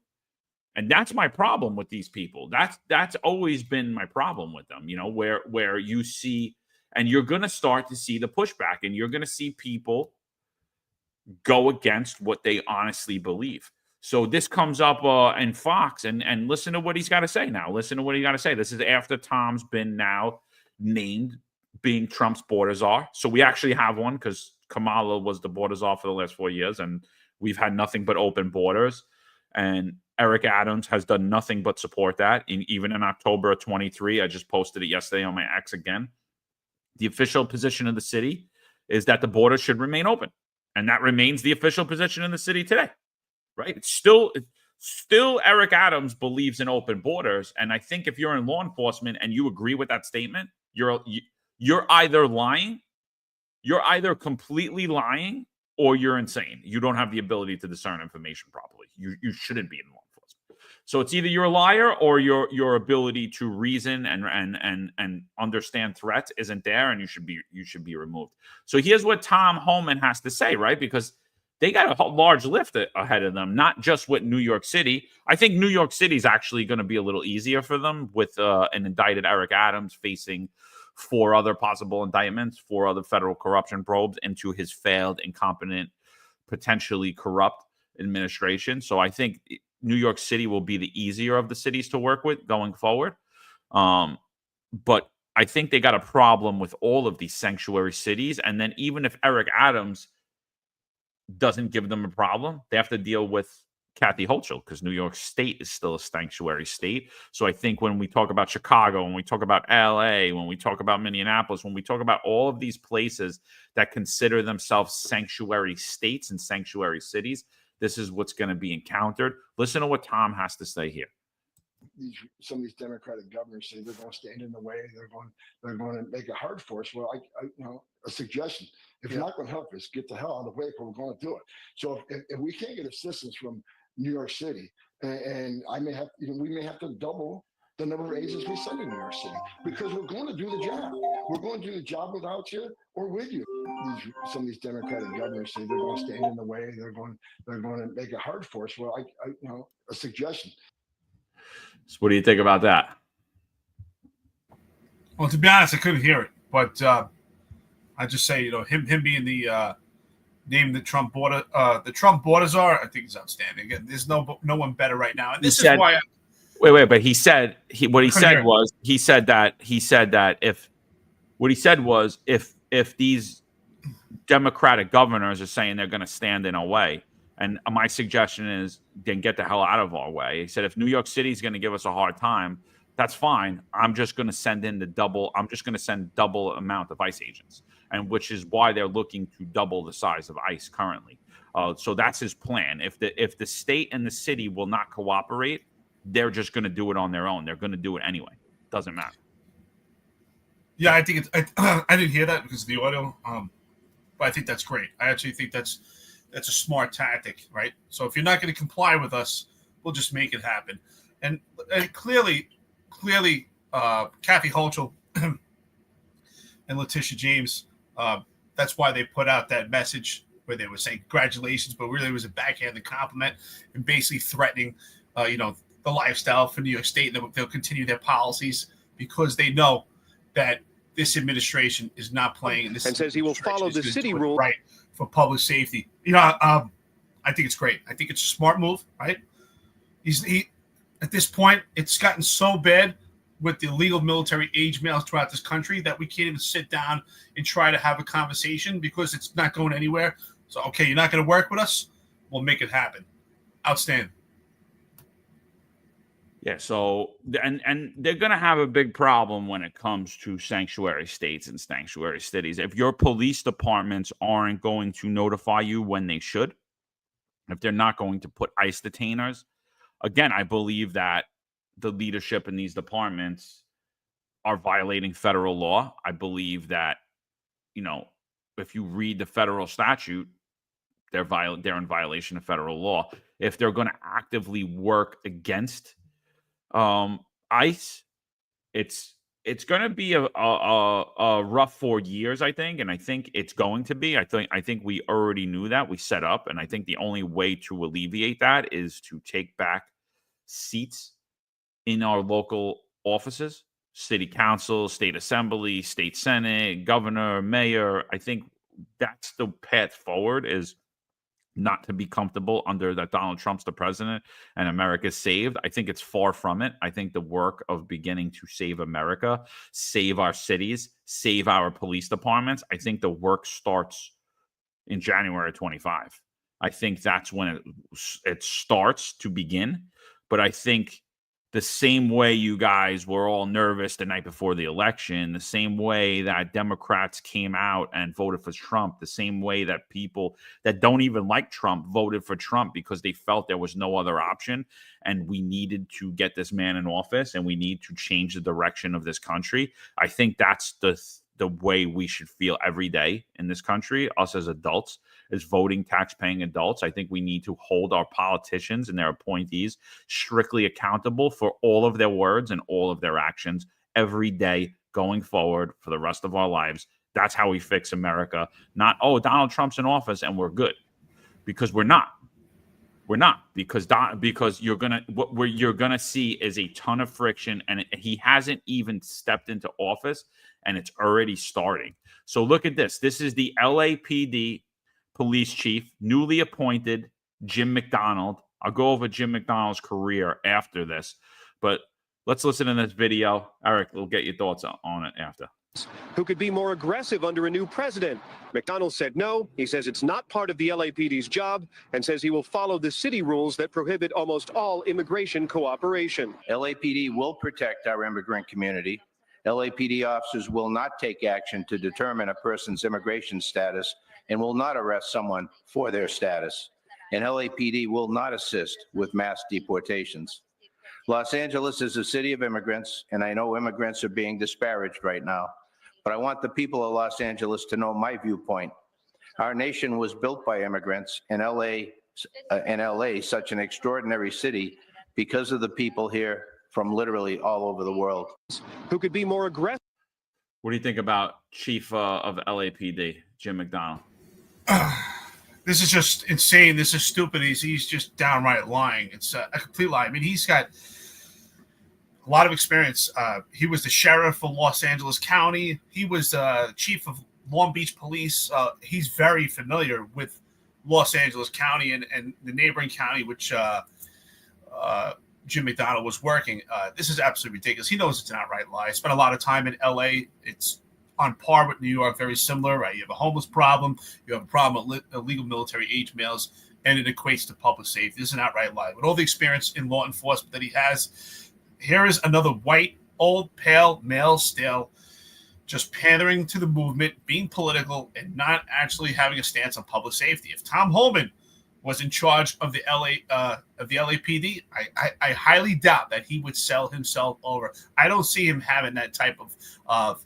And that's my problem with these people. That's always been my problem with them, where you see, and you're going to start to see the pushback, and you're going to see people go against what they honestly believe. So this comes up in Fox, and listen to what he's got to say now. Listen to what he got to say. This is after Tom's been now named being Trump's border czar. So we actually have one, because Kamala was the border czar for the last 4 years, and we've had nothing but open borders. And Eric Adams has done nothing but support that. Even in October of 23, I just posted it yesterday on my X again. The official position of the city is that the border should remain open. And that remains the official position in the city today, right? It's still Eric Adams believes in open borders. And I think if you're in law enforcement and you agree with that statement, you're either lying, you're either completely lying, or you're insane. You don't have the ability to discern information properly. You shouldn't be in law enforcement. So it's either you're a liar or your ability to reason and understand threats isn't there, and you should be removed. So here's what Tom Homan has to say, right? Because they got a large lift ahead of them, not just with New York City. I think New York City is actually going to be a little easier for them with an indicted Eric Adams facing 4 other possible indictments, 4 other federal corruption probes into his failed, incompetent, potentially corrupt administration. So I think New York City will be the easier of the cities to work with going forward. But I think they got a problem with all of these sanctuary cities. And then even if Eric Adams doesn't give them a problem, they have to deal with Kathy Hochul because New York State is still a sanctuary state. So I think when we talk about Chicago, when we talk about LA, when we talk about Minneapolis, when we talk about all of these places that consider themselves sanctuary states and sanctuary cities, this is what's going to be encountered. Listen to what Tom has to say here. Some of these Democratic governors say they're going to stand in the way. They're going to make it hard for us. Well, a suggestion. If you're not going to help us, get the hell out of the way, but we're going to do it. So if we can't get assistance from New York City, and we may have to double the number of agents we send in New York City because we're going to do the job. We're going to do the job without you or with you. Some of these Democratic governors say they're going to stand in the way. They're going to make it hard for us. Well, a suggestion. So what do you think about that? Well, to be honest, I couldn't hear it, but I just say, him being the name the Trump border czar, I think is outstanding. Again, there's no one better right now, and this is why. Wait, but he said if these Democratic governors are saying they're going to stand in our way. And my suggestion is then get the hell out of our way. He said, if New York City is going to give us a hard time, that's fine. I'm just going to send double amount of ICE agents, and which is why they're looking to double the size of ICE currently. So that's his plan. If the state and the city will not cooperate, they're just going to do it on their own. They're going to do it anyway. Doesn't matter. Yeah, I think I didn't hear that because of the audio, but I think that's great. I actually think that's a smart tactic, right? So if you're not going to comply with us, we'll just make it happen. And clearly, Kathy Hochul and Letitia James, that's why they put out that message where they were saying congratulations, but really it was a backhanded compliment and basically threatening, the lifestyle for New York State, and they'll continue their policies because they know that this administration is not playing. And says he will follow the city rule right for public safety. I think it's great. I think it's a smart move, right? He at this point, it's gotten so bad with the illegal military age males throughout this country that we can't even sit down and try to have a conversation because it's not going anywhere. So, okay, you're not going to work with us? We'll make it happen. Outstanding. Yeah, so and they're going to have a big problem when it comes to sanctuary states and sanctuary cities. If your police departments aren't going to notify you when they should, if they're not going to put ICE detainers, again, I believe that the leadership in these departments are violating federal law. I believe that, if you read the federal statute, they're in violation of federal law. If they're going to actively work against ICE, it's going to be a rough 4 years, I think, and I think it's going to be. I think we already knew that. We set up, and I think the only way to alleviate that is to take back seats in our local offices, city council, state assembly, state senate, governor, mayor. I think that's the path forward, is not to be comfortable under that Donald Trump's the president and America's saved. I think it's far from it. I think the work of beginning to save America, save our cities, save our police departments, I think the work starts in January 25. I think that's when it starts to begin. But I think the same way you guys were all nervous the night before the election, the same way that Democrats came out and voted for Trump, the same way that people that don't even like Trump voted for Trump because they felt there was no other option and we needed to get this man in office and we need to change the direction of this country. I think that's the way we should feel every day in this country, us as adults, as voting, tax-paying adults. I think we need to hold our politicians and their appointees strictly accountable for all of their words and all of their actions every day going forward for the rest of our lives. That's how we fix America. Not, Donald Trump's in office and we're good, because we're not. We're not, because what you're gonna see is a ton of friction, and he hasn't even stepped into office, and it's already starting. So look at this. This is the LAPD police chief, newly appointed, Jim McDonald. I'll go over Jim McDonald's career after this, but Let's listen to this video. Eric, we'll get your thoughts on it after. Who could be more aggressive under a new president. McDonald said no. He says it's not part of the LAPD's job and says he will follow the city rules that prohibit almost all immigration cooperation. LAPD will protect our immigrant community. LAPD officers will not take action to determine a person's immigration status and will not arrest someone for their status. And LAPD will not assist with mass deportations. Los Angeles is a city of immigrants, and I know immigrants are being disparaged right now. But I want the people of Los Angeles to know my viewpoint. Our nation was built by immigrants, and LA, such an extraordinary city, because of the people here from literally all over the world. Who could be more aggressive? What do you think about Chief of LAPD, Jim McDonald? This is just insane. This is stupid. He's just downright lying. It's a complete lie. I mean, he's got a lot of experience. He was the sheriff of Los Angeles County. He was the chief of Long Beach Police. He's very familiar with Los Angeles County and the neighboring county, which Jim McDonald was working. This is absolutely ridiculous. He knows it's an outright lie. I spent a lot of time in LA. It's on par with New York, very similar, right? You have a homeless problem. You have a problem with illegal military age males, and it equates to public safety. This is an outright lie. With all the experience in law enforcement that he has, here is another white, old, pale male still just pandering to the movement, being political, and not actually having a stance on public safety. If Tom Homan was in charge of the LAPD, I highly doubt that he would sell himself over. I don't see him having that type of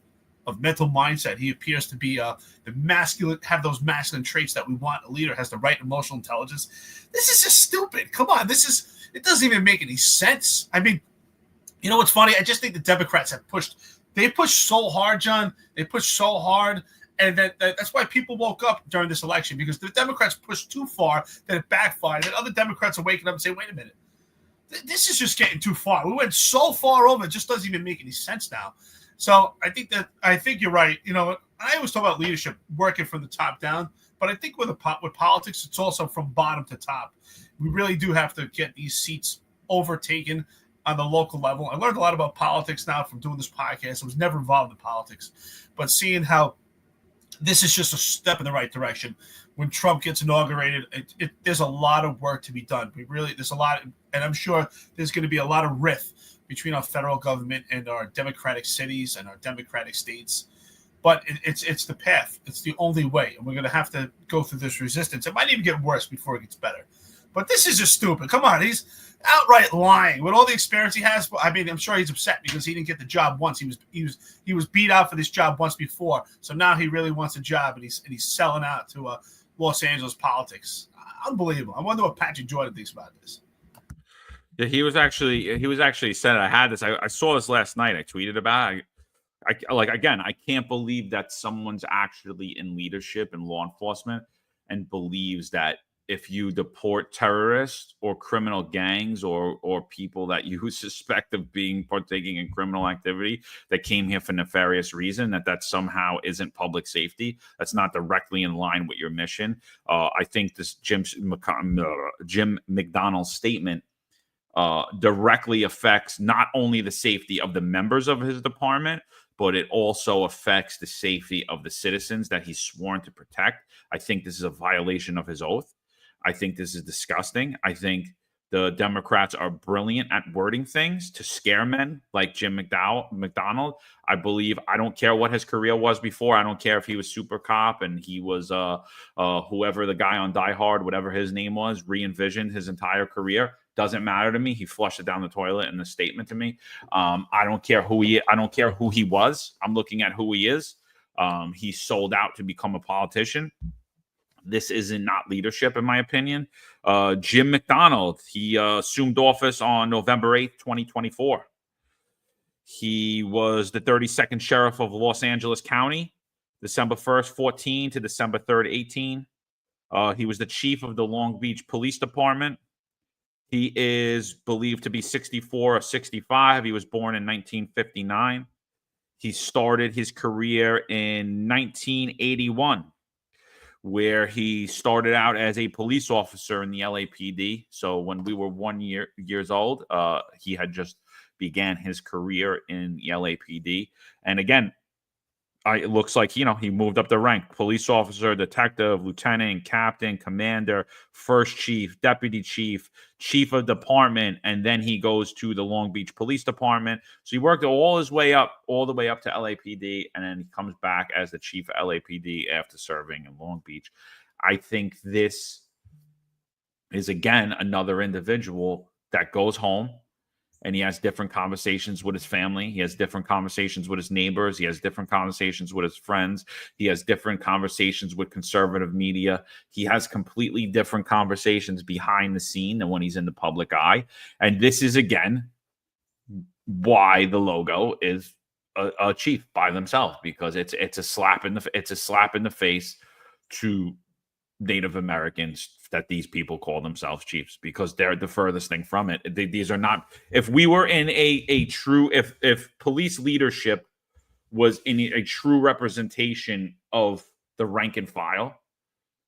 mental mindset. He appears to be the masculine, have those masculine traits that we want. A leader has the right emotional intelligence. This is just stupid. Come on, it doesn't even make any sense. I mean, you know what's funny? I just think the Democrats have pushed so hard, John. They pushed so hard, and that's why people woke up during this election, because the Democrats pushed too far that it backfired. And other Democrats are waking up and saying, wait a minute, this is just getting too far. We went so far over, it just doesn't even make any sense now. So I think you're right. You know, I always talk about leadership working from the top down, but I think with politics, it's also from bottom to top. We really do have to get these seats overtaken on the local level. I learned a lot about politics now from doing this podcast. I was never involved in politics, but seeing how this is just a step in the right direction. When Trump gets inaugurated, there's a lot of work to be done. There's a lot, and I'm sure there's going to be a lot of rift between our federal government and our democratic cities and our democratic states. But it's the path. It's the only way. And we're going to have to go through this resistance. It might even get worse before it gets better. But this is just stupid. Come on. He's outright lying with all the experience he has. I mean, I'm sure he's upset because he didn't get the job once. He was beat out for this job once before. So now he really wants a job, and he's selling out to Los Angeles politics. Unbelievable. I wonder what Patrick Jordan thinks about this. Yeah, he was actually said, I had this. I saw this last night. I tweeted about it. I can't believe that someone's actually in leadership in law enforcement and believes that if you deport terrorists or criminal gangs or people that you suspect of partaking in criminal activity that came here for nefarious reason, that somehow isn't public safety. That's not directly in line with your mission. I think this Jim McDonald's statement directly affects not only the safety of the members of his department, but it also affects the safety of the citizens that he's sworn to protect. I think this is a violation of his oath. I think this is disgusting. I think the Democrats are brilliant at wording things to scare men like Jim McDonald. I don't care what his career was before. I don't care if he was super cop and he was whoever the guy on Die Hard, whatever his name was, re-envisioned his entire career. Doesn't matter to me. He flushed it down the toilet in the statement to me. I don't care who he was. I'm looking at who he is. He sold out to become a politician. This isn't not leadership, in my opinion. Jim McDonald, he assumed office on November 8th, 2024. He was the 32nd sheriff of Los Angeles County, December 1st, 14 to December 3rd, 18. He was the chief of the Long Beach Police Department. He is believed to be 64 or 65. He was born in 1959. He started his career in 1981, where he started out as a police officer in the LAPD. So when we were 1 years old, he had just began his career in the LAPD. And again, it looks like, he moved up the rank: police officer, detective, lieutenant, captain, commander, first chief, deputy chief, chief of department, and then he goes to the Long Beach Police Department. So he worked all the way up to LAPD, and then he comes back as the chief of LAPD after serving in Long Beach. I think this is, again, another individual that goes home and he has different conversations with his family. He has different conversations with his neighbors. He has different conversations with his friends. He has different conversations with conservative media. He has completely different conversations behind the scene than when he's in the public eye. And this is, again, why the logo is a chief by themselves, because it's a slap in the face to Native Americans that these people call themselves chiefs, because they're the furthest thing from it. These are not. If we were in a true, if police leadership was in a true representation of the rank and file,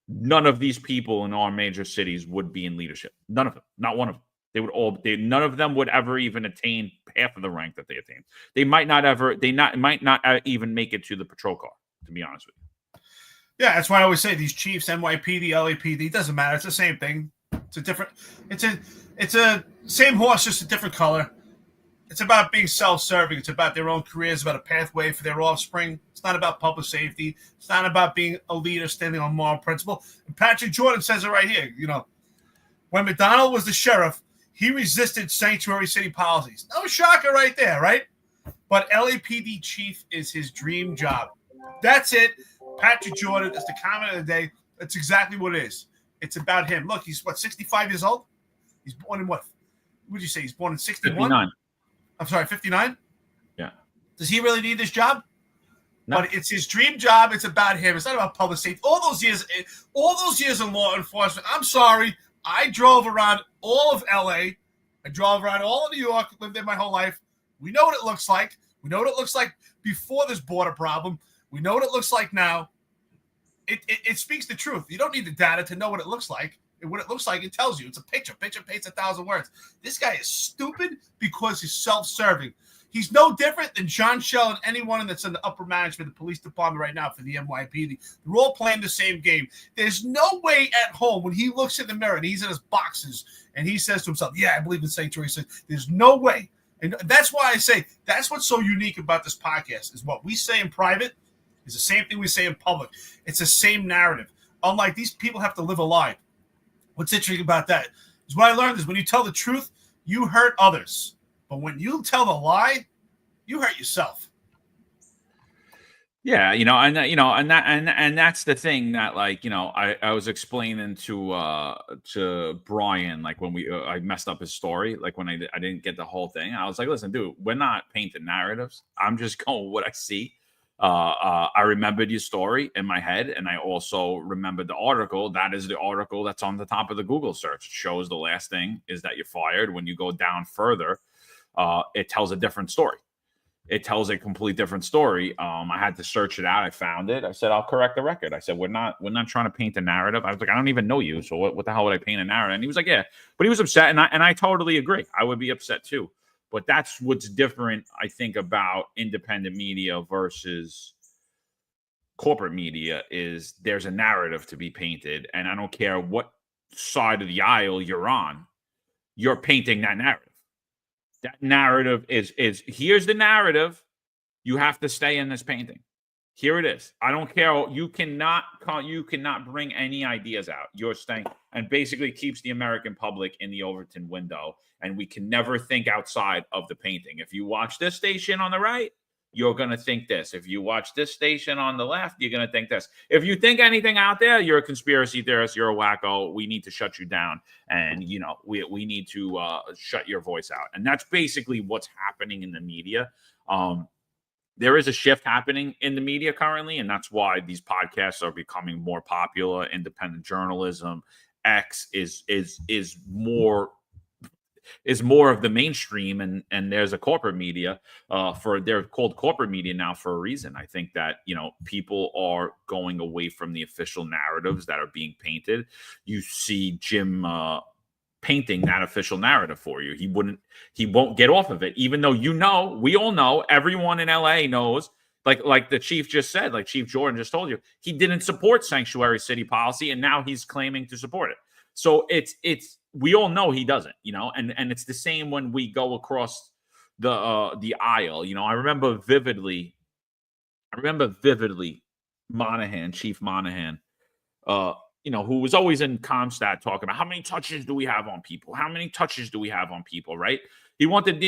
none of these people in our major cities would be in leadership. None of them. Not one of them. None of them would ever even attain half of the rank that they attained. They might not even make it to the patrol car, to be honest with you. Yeah, that's why I always say these chiefs, NYPD, LAPD, doesn't matter. It's the same thing. It's a same horse, just a different color. It's about being self-serving. It's about their own careers, about a pathway for their offspring. It's not about public safety. It's not about being a leader standing on moral principle. And Patrick Jordan says it right here. When McDonald was the sheriff, he resisted sanctuary city policies. No shocker right there, right? But LAPD chief is his dream job. That's it. Patrick Jordan is the comment of the day. That's exactly what it is. It's about him. Look, he's 65 years old? He's born in what? What did you say? He's born in 61? 59. I'm sorry, 59? Yeah. Does he really need this job? No. But it's his dream job. It's about him. It's not about public safety. All those years in law enforcement, I'm sorry. I drove around all of LA. I drove around all of New York, lived there my whole life. We know what it looks like. We know what it looks like before this border problem. We know what it looks like now. It speaks the truth. You don't need the data to know what it looks like. And what it looks like, it tells you. It's a picture. Picture paints 1,000 words. This guy is stupid because he's self-serving. He's no different than John Shell and anyone that's in the upper management of the police department right now for the NYPD. They're all playing the same game. There's no way at home when he looks in the mirror and he's in his boxes and he says to himself, yeah, I believe in sanctuary. There's no way. And that's why I say that's what's so unique about this podcast is what we say in private is the same thing we say in public. It's the same narrative. Unlike these people have to live a lie. What's interesting about that is what I learned is when you tell the truth, you hurt others. But when you tell the lie, you hurt yourself. Yeah, and that's the thing that, like, I was explaining to Brian, like, when I messed up his story, like when I didn't get the whole thing. I was like, listen, dude, we're not painting narratives. I'm just going with what I see. I remembered your story in my head, and I also remembered the article. That is the article that's on the top of the Google search. It shows the last thing is that you're fired. When you go down further, it tells a different story. It tells a complete different story. I had to search it out. I found it. I said, I'll correct the record. I said, we're not trying to paint a narrative. I was like, I don't even know you. So what the hell would I paint a narrative? And he was like, yeah, but he was upset. And I totally agree. I would be upset too. But that's what's different, I think, about independent media versus corporate media is there's a narrative to be painted. And I don't care what side of the aisle you're on, you're painting that narrative. That narrative is here's the narrative. You have to stay in this painting. Here it is. I don't care. You cannot bring any ideas out. You're staying, and basically keeps the American public in the Overton window. And we can never think outside of the painting. If you watch this station on the right, you're going to think this. If you watch this station on the left, you're going to think this. If you think anything out there, you're a conspiracy theorist, you're a wacko. We need to shut you down. And, we need to shut your voice out. And that's basically what's happening in the media. There is a shift happening in the media currently, and that's why these podcasts are becoming more popular. Independent journalism, X is more of the mainstream, and there's a corporate media they're called corporate media now for a reason. I think that people are going away from the official narratives that are being painted. You see Jim painting that official narrative for you. He won't get off of it, even though we all know, everyone in LA knows, like the chief just said, like Chief Jordan just told you, he didn't support sanctuary city policy, and now he's claiming to support it. So it's we all know he doesn't, and it's the same when we go across the aisle. I remember vividly Monahan, Chief Monahan, who was always in Comstat talking about how many touches do we have on people? How many touches do we have on people, right? He wanted,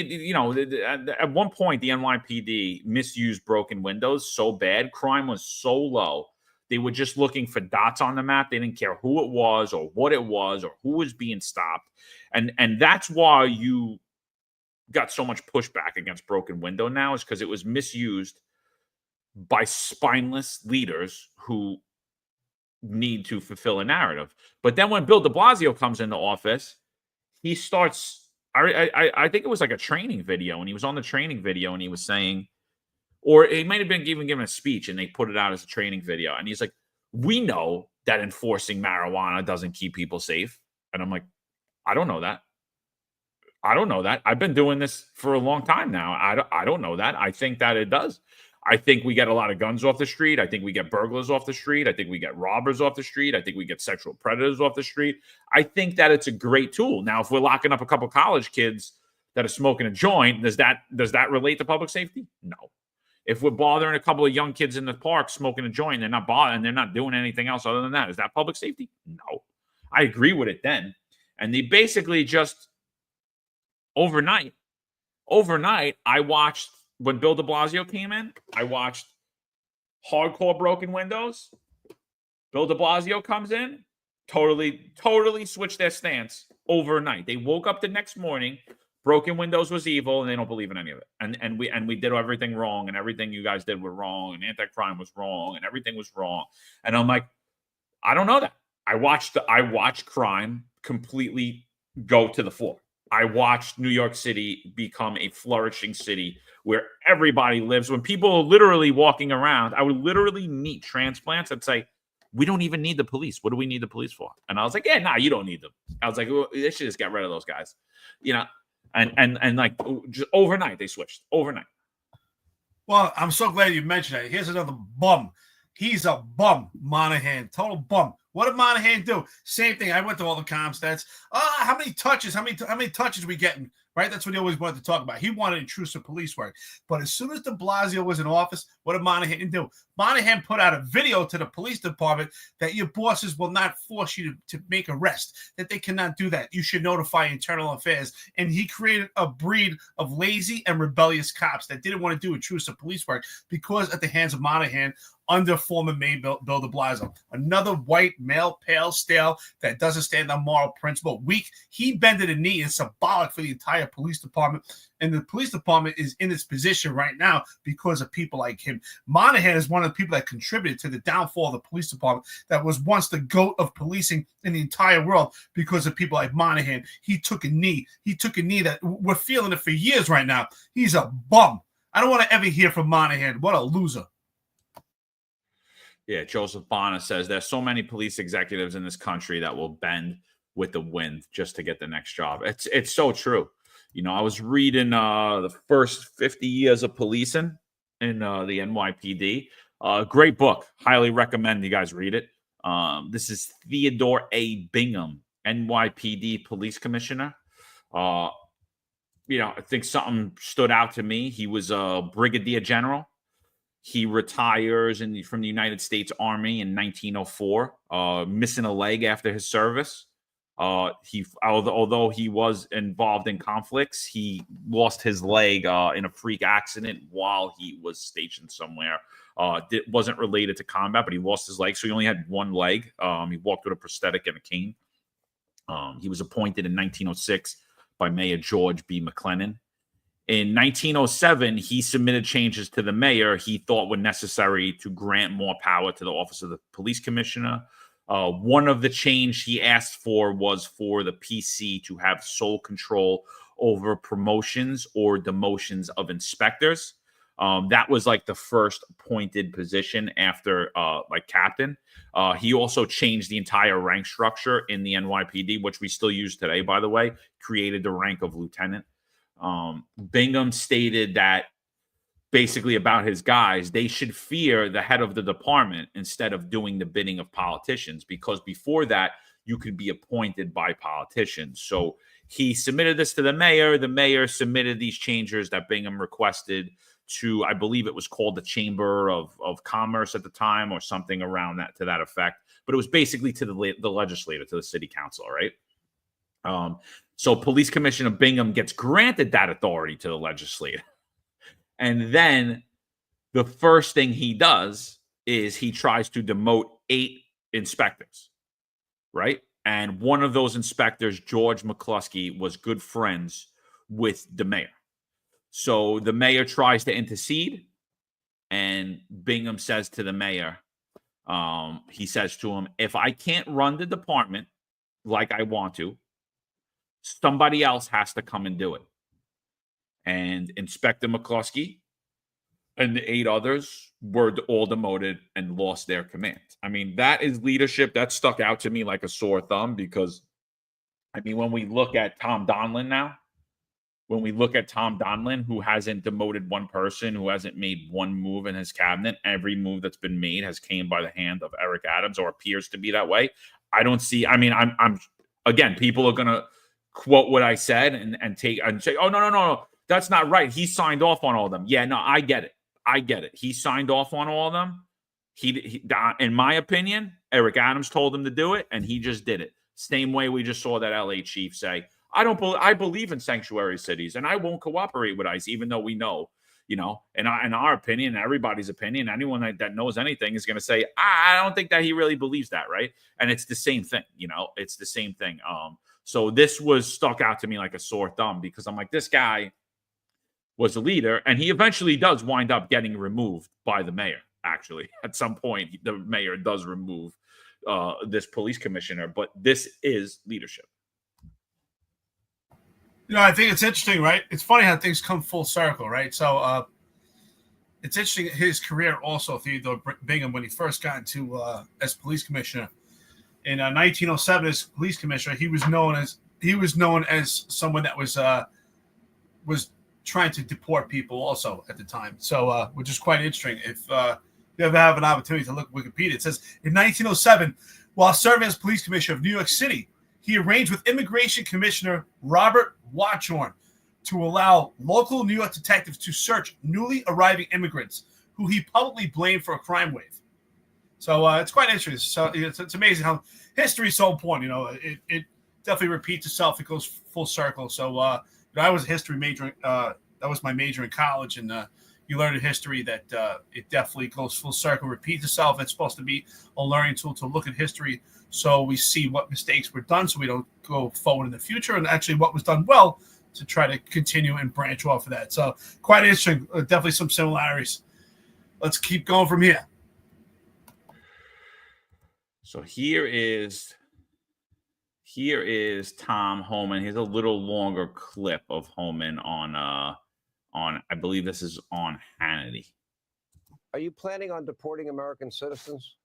at one point, the NYPD misused broken windows so bad. Crime was so low. They were just looking for dots on the map. They didn't care who it was or what it was or who was being stopped. And that's why you got so much pushback against broken window now, is because it was misused by spineless leaders who need to fulfill a narrative. But then when Bill de Blasio comes into office, he starts, I think it was like a training video, and he was on the training video and he was saying, or he might have been even given a speech and they put it out as a training video. And he's like, we know that enforcing marijuana doesn't keep people safe. And I'm like, I don't know that. I've been doing this for a long time now. I don't know that. I think that it does. I think we get a lot of guns off the street. I think we get burglars off the street. I think we get robbers off the street. I think we get sexual predators off the street. I think that it's a great tool. Now, if we're locking up a couple college kids that are smoking a joint, does that relate to public safety? No. If we're bothering a couple of young kids in the park smoking a joint, they're not bothering, they're not doing anything else other than that, is that public safety? No. I agree with it then. And they basically just overnight, I watched, when Bill de Blasio came in, I watched hardcore broken windows. Bill de Blasio comes in, totally switched their stance overnight. They woke up the next morning, broken windows was evil, and they don't believe in any of it. And we did everything wrong, and everything you guys did were wrong, and anti-crime was wrong, and everything was wrong. And I'm like, I don't know that. I watched crime completely go to the floor. I watched New York City become a flourishing city where everybody lives. When people are literally walking around, I would literally meet transplants that say, we don't even need the police. What do we need the police for? And I was like, yeah, nah, you don't need them. I was like, well, they should just get rid of those guys. And like just overnight, they switched overnight. Well, I'm so glad you mentioned that. Here's another bum. He's a bum, Monahan, total bum. What did Monahan do? Same thing. I went to all the Comstats. How many touches? How many touches are we getting? Right? That's what he always wanted to talk about. He wanted intrusive police work. But as soon as de Blasio was in office, what did Monahan do? Monahan put out a video to the police department that your bosses will not force you to make arrest, that they cannot do that. You should notify internal affairs. And he created a breed of lazy and rebellious cops that didn't want to do intrusive police work because at the hands of Monahan, under former Mayor Bill de Blasio. Another white, male, pale, stale that doesn't stand on moral principle. Weak. He bended a knee is symbolic for the entire police department. And the police department is in its position right now because of people like him. Monahan is one of the people that contributed to the downfall of the police department that was once the GOAT of policing in the entire world because of people like Monahan. He took a knee. He took a knee that we're feeling it for years right now. He's a bum. I don't want to ever hear from Monahan. What a loser. Yeah, Joseph Bonner says there's so many police executives in this country that will bend with the wind just to get the next job. It's so true. I was reading the first 50 years of policing in the NYPD. Great book. Highly recommend you guys read it. This is Theodore A. Bingham, NYPD police commissioner. I think something stood out to me. He was a brigadier general. He retires from the United States Army in 1904, missing a leg after his service. Although he was involved in conflicts, he lost his leg in a freak accident while he was stationed somewhere. It wasn't related to combat, but he lost his leg, so he only had one leg. He walked with a prosthetic and a cane. He was appointed in 1906 by Mayor George B. McClellan. In 1907, he submitted changes to the mayor he thought were necessary to grant more power to the office of the police commissioner. One of the change he asked for was for the PC to have sole control over promotions or demotions of inspectors. That was like the first appointed position after like captain. He also changed the entire rank structure in the NYPD, which we still use today, by the way, created the rank of lieutenant. Bingham stated that basically about his guys, they should fear the head of the department instead of doing the bidding of politicians, because before that, you could be appointed by politicians. So he submitted this to the mayor. The mayor submitted these changes that Bingham requested to, I believe it was called the Chamber of Commerce at the time, or something around that, to that effect. But it was basically to the legislature, to the city council, right? So Police Commissioner Bingham gets granted that authority to the legislature. And then the first thing he does is he tries to demote 8 inspectors, right? And one of those inspectors, George McCluskey, was good friends with the mayor. So the mayor tries to intercede, and Bingham says to the mayor, he says to him, if I can't run the department like I want to, somebody else has to come and do it. And Inspector McCluskey and the 8 others were all demoted and lost their command. I mean, that is leadership. That stuck out to me like a sore thumb, because, I mean, when we look at Tom Donlin now, who hasn't demoted one person, who hasn't made one move in his cabinet, every move that's been made has came by the hand of Eric Adams, or appears to be that way. I don't see, I mean, I'm again, people are going to quote what I said and take and say, oh, no, that's not right. He signed off on all of them. Yeah, no, I get it. He signed off on all of them. He, in my opinion, Eric Adams told him to do it, and he just did it. Same way we just saw that LA chief say, I believe in sanctuary cities, and I won't cooperate with ICE, even though we know, in our opinion, everybody's opinion, anyone that knows anything is going to say, I don't think that he really believes that, right? And it's the same thing, it's the same thing. So this was stuck out to me like a sore thumb, because I'm like, this guy was a leader, and he eventually does wind up getting removed by the mayor. Actually, at some point, the mayor does remove this police commissioner, but this is leadership. I think it's interesting, right? It's funny how things come full circle, right? So it's interesting, his career also, Theodore Bingham, when he first got into as police commissioner in 1907 as police commissioner, he was known as someone that was trying to deport people also at the time. So which is quite interesting. If you ever have an opportunity to look at Wikipedia, it says in 1907, while serving as police commissioner of New York City, he arranged with Immigration Commissioner Robert Watchorn to allow local New York detectives to search newly arriving immigrants who he publicly blamed for a crime wave. So it's quite interesting. So it's amazing how history is so important. It definitely repeats itself. It goes full circle. So I was a history major. That was my major in college, and you learn in history that it definitely goes full circle, repeats itself. It's supposed to be a learning tool to look at history, so we see what mistakes were done, so we don't go forward in the future, and actually what was done well to try to continue and branch off of that. So quite interesting. Definitely some similarities. Let's keep going from here. So here is Tom Homan. Here's a little longer clip of Homan on I believe this is on Hannity. Are you planning on deporting American citizens?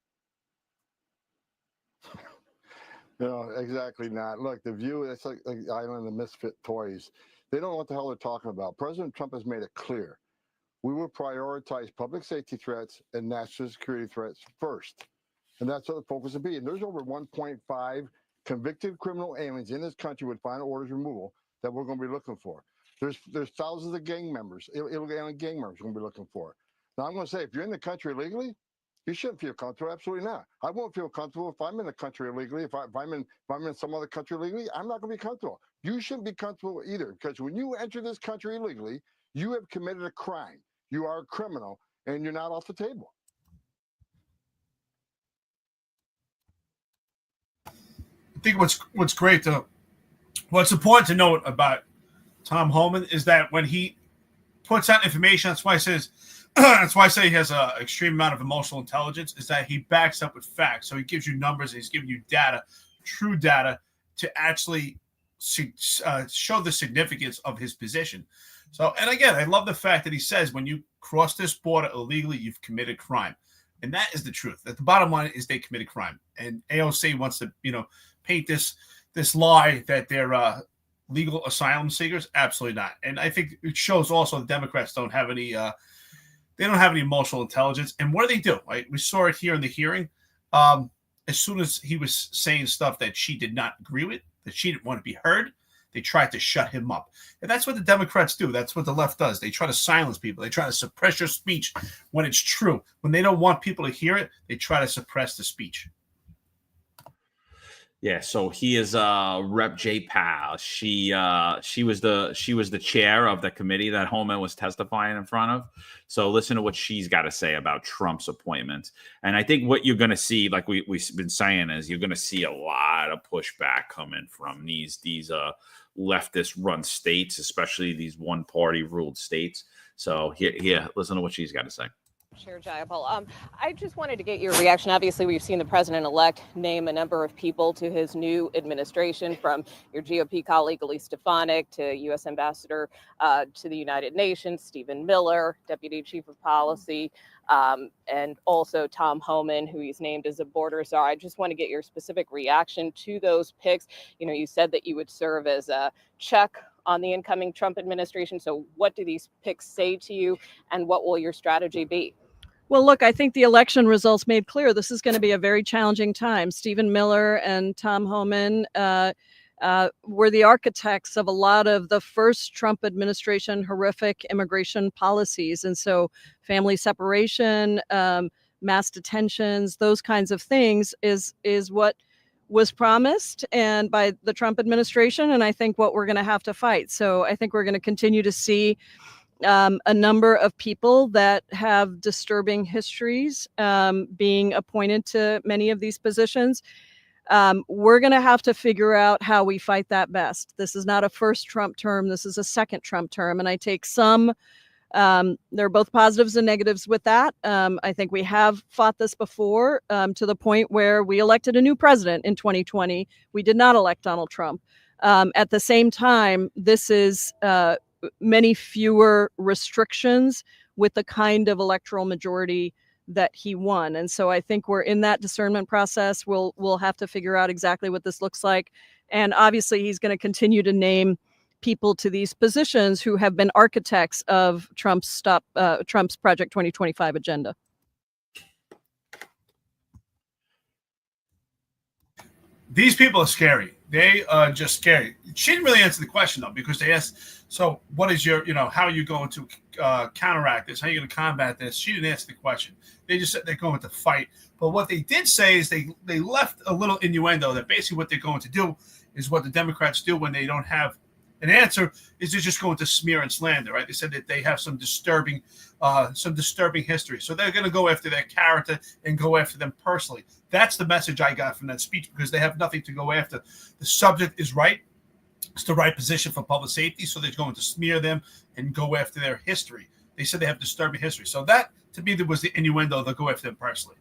No, exactly not. Look, the view, it's like the island of misfit toys. They don't know what the hell they're talking about. President Trump has made it clear. We will prioritize public safety threats and national security threats first. And that's what the focus will be. And there's over 1.5 convicted criminal aliens in this country with final orders removal that we're going to be looking for. There's thousands of gang members, illegal alien gang members we're going to be looking for. Now, I'm going to say, if you're in the country illegally, you shouldn't feel comfortable. Absolutely not. I won't feel comfortable if I'm in the country illegally. If I'm in some other country illegally, I'm not going to be comfortable. You shouldn't be comfortable either, because when you enter this country illegally, you have committed a crime. You are a criminal, and you're not off the table. I think what's great though, what's important to note about Tom Homan is that when he puts out information, that's why I say he has an extreme amount of emotional intelligence, is that he backs up with facts. So he gives you numbers, and he's giving you data, true data, to actually show the significance of his position. So, and again, I love the fact that he says when you cross this border illegally, you've committed crime. And that is the truth. That the bottom line is they committed crime. And AOC wants to, paint this lie that they're legal asylum seekers. Absolutely not. And I think it shows also the Democrats don't have any emotional intelligence. And what do? Right? We saw it here in the hearing. As soon as he was saying stuff that she did not agree with, that she didn't want to be heard, they tried to shut him up. And that's what the Democrats do. That's what the left does. They try to silence people. They try to suppress your speech when it's true. When they don't want people to hear it, they try to suppress the speech. Yeah, so he is Rep. J. Powell. She was the chair of the committee that Homan was testifying in front of. So listen to what she's got to say about Trump's appointment. And I think what you're going to see, like we've been saying, is you're going to see a lot of pushback coming from these leftist-run states, especially these one-party ruled states. So here, listen to what she's got to say. Chair Jayapal, I just wanted to get your reaction. Obviously, we've seen the president-elect name a number of people to his new administration, from your GOP colleague Elise Stefanik to U.S. Ambassador to the United Nations, Stephen Miller, Deputy Chief of Policy, and also Tom Homan, who he's named as a border czar. I just want to get your specific reaction to those picks. You said that you would serve as a check on the incoming Trump administration. So what do these picks say to you, and what will your strategy be? Well, look, I think the election results made clear this is going to be a very challenging time. Stephen Miller and Tom Homan were the architects of a lot of the first Trump administration horrific immigration policies. And so family separation, mass detentions, those kinds of things is what was promised and by the Trump administration. And I think what we're going to have to fight. So I think we're going to continue to see a number of people that have disturbing histories being appointed to many of these positions. We're going to have to figure out how we fight that best. This is not a first Trump term. This is a second Trump term. And I take there are both positives and negatives with that. I think we have fought this before to the point where we elected a new president in 2020. We did not elect Donald Trump. At the same time, this is many fewer restrictions with the kind of electoral majority that he won. And so I think we're in that discernment process. We'll have to figure out exactly what this looks like. And obviously he's going to continue to name people to these positions who have been architects of Trump's Project 2025 agenda. These people are scary. They are just scary. She didn't really answer the question, though, because they asked, so what is your, how are you going to counteract this? How are you going to combat this? She didn't answer the question. They just said they're going to fight. But what they did say is they left a little innuendo that basically what they're going to do is what the Democrats do when they don't have an answer, is they're just going to smear and slander, right? They said that they have some disturbing history. So they're going to go after their character and go after them personally. That's the message I got from that speech, because they have nothing to go after. The subject is right. It's the right position for public safety. So they're going to smear them and go after their history. They said they have disturbing history. So that, to me, was the innuendo. They'll go after them personally.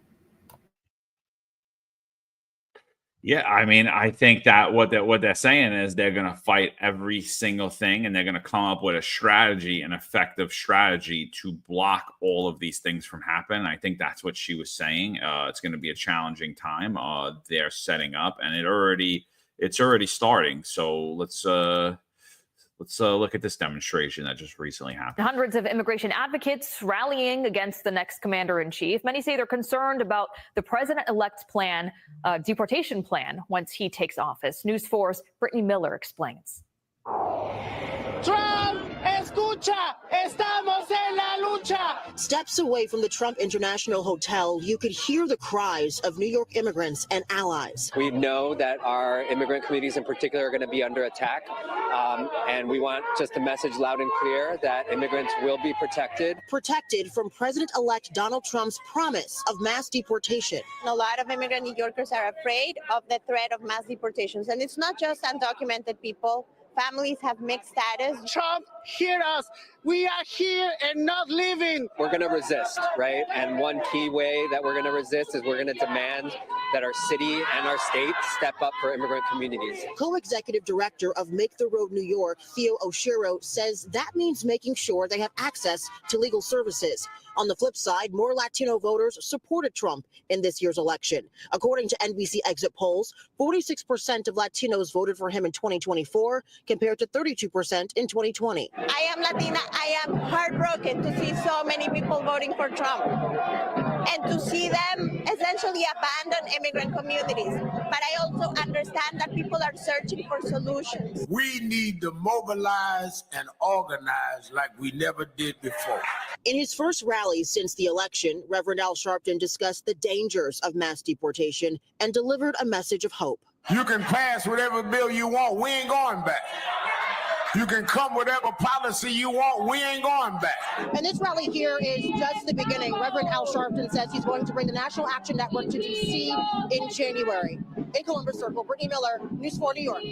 Yeah, I mean, I think that what they're saying is they're going to fight every single thing, and they're going to come up with a strategy, an effective strategy to block all of these things from happening. I think that's what she was saying. It's going to be a challenging time. They're setting up, and it's already starting. So let's look at this demonstration that just recently happened. Hundreds of immigration advocates rallying against the next commander-in-chief. Many say they're concerned about the president-elect's deportation plan once he takes office. News 4's Brittany Miller explains. Trump, escucha, estamos en la lucha. Steps away from the Trump International Hotel, you could hear the cries of New York immigrants and allies. We know that our immigrant communities in particular are going to be under attack, and we want just a message loud and clear that immigrants will be protected. Protected from President-elect Donald Trump's promise of mass deportation. A lot of immigrant New Yorkers are afraid of the threat of mass deportations, and it's not just undocumented people families have mixed status. Trump, hear us. We are here and not leaving. We're going to resist, right? And one key way that we're going to resist is we're going to demand that our city and our state step up for immigrant communities. Co-executive director of Make the Road New York, Theo Oshiro, says that means making sure they have access to legal services. On the flip side, more Latino voters supported Trump in this year's election. According to NBC exit polls, 46% of Latinos voted for him in 2024 compared to 32% in 2020. I am Latina. I am heartbroken to see so many people voting for Trump and to see them essentially abandon immigrant communities. But I also understand that people are searching for solutions. We need to mobilize and organize like we never did before. In his first rally since the election, Reverend Al Sharpton discussed the dangers of mass deportation and delivered a message of hope. You can pass whatever bill you want. We ain't going back. You can come whatever policy you want. We ain't going back. And this rally here is just the beginning. Reverend Al Sharpton says he's going to bring the National Action Network to D.C. in January. In Columbus Circle, Brittany Miller, News 4 New York.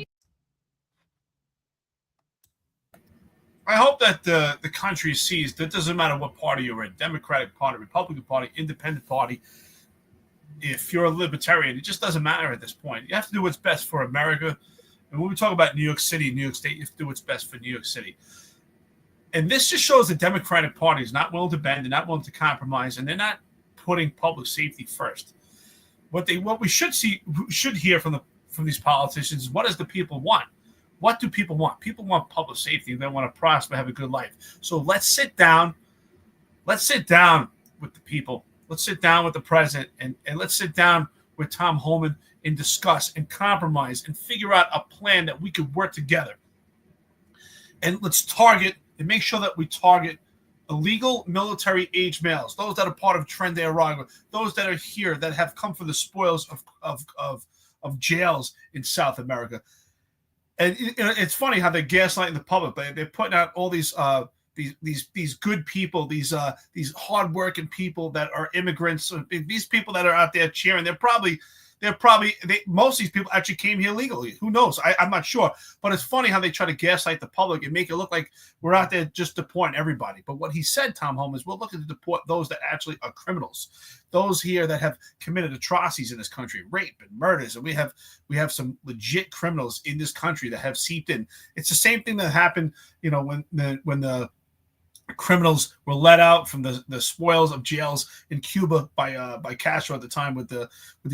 I hope that the country sees that it doesn't matter what party you're in, Democratic Party, Republican Party, Independent Party. If you're a libertarian, it just doesn't matter at this point. You have to do what's best for America. And when we talk about New York City, New York State, you have to do what's best for New York City. And this just shows the Democratic Party is not willing to bend, they're not willing to compromise, and they're not putting public safety first. What we should hear from these politicians is, what does the people want? What do people want? People want public safety. They want to prosper, have a good life. So let's sit down. Let's sit down with the people. Let's sit down with the president, and let's sit down with Tom Homan and discuss and compromise and figure out a plan that we could work together. And let's target and make sure that we target illegal military age males, those that are part of Tren de Aragua, those that are here that have come from the spoils of jails in South America. And it's funny how they're gaslighting the public. They're putting out all these good people, these hardworking people that are immigrants. These people that are out there cheering, most of these people actually came here legally. Who knows? I'm not sure. But it's funny how they try to gaslight the public and make it look like we're out there just deporting everybody. But what he said, Tom Homan, is we're looking to deport those that actually are criminals, those here that have committed atrocities in this country, rape and murders. And we have some legit criminals in this country that have seeped in. It's the same thing that happened, when the criminals were let out from the spoils of jails in Cuba by Castro at the time with the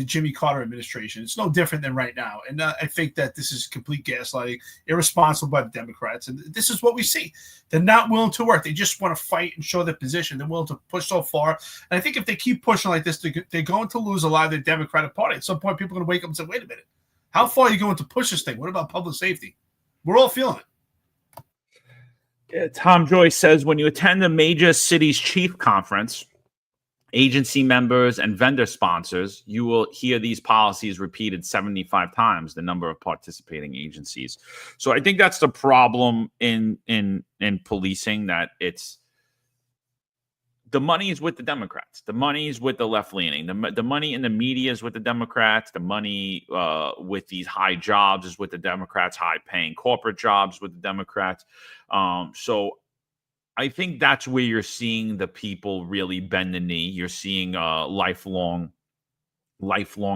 Jimmy Carter administration. It's no different than right now. And I think that this is complete gaslighting, irresponsible by the Democrats. And this is what we see. They're not willing to work. They just want to fight and show their position. They're willing to push so far. And I think if they keep pushing like this, they're going to lose a lot of their Democratic Party. At some point, people are going to wake up and say, wait a minute, how far are you going to push this thing? What about public safety? We're all feeling it. Tom Joyce says, when you attend a major city's chief conference, agency members and vendor sponsors, you will hear these policies repeated 75 times the number of participating agencies. So I think that's the problem in policing, that it's the money is with the Democrats. The money is with the left-leaning. The money in the media is with the Democrats. The money with these high jobs is with the Democrats, high-paying corporate jobs with the Democrats. So I think that's where you're seeing the people really bend the knee. You're seeing lifelong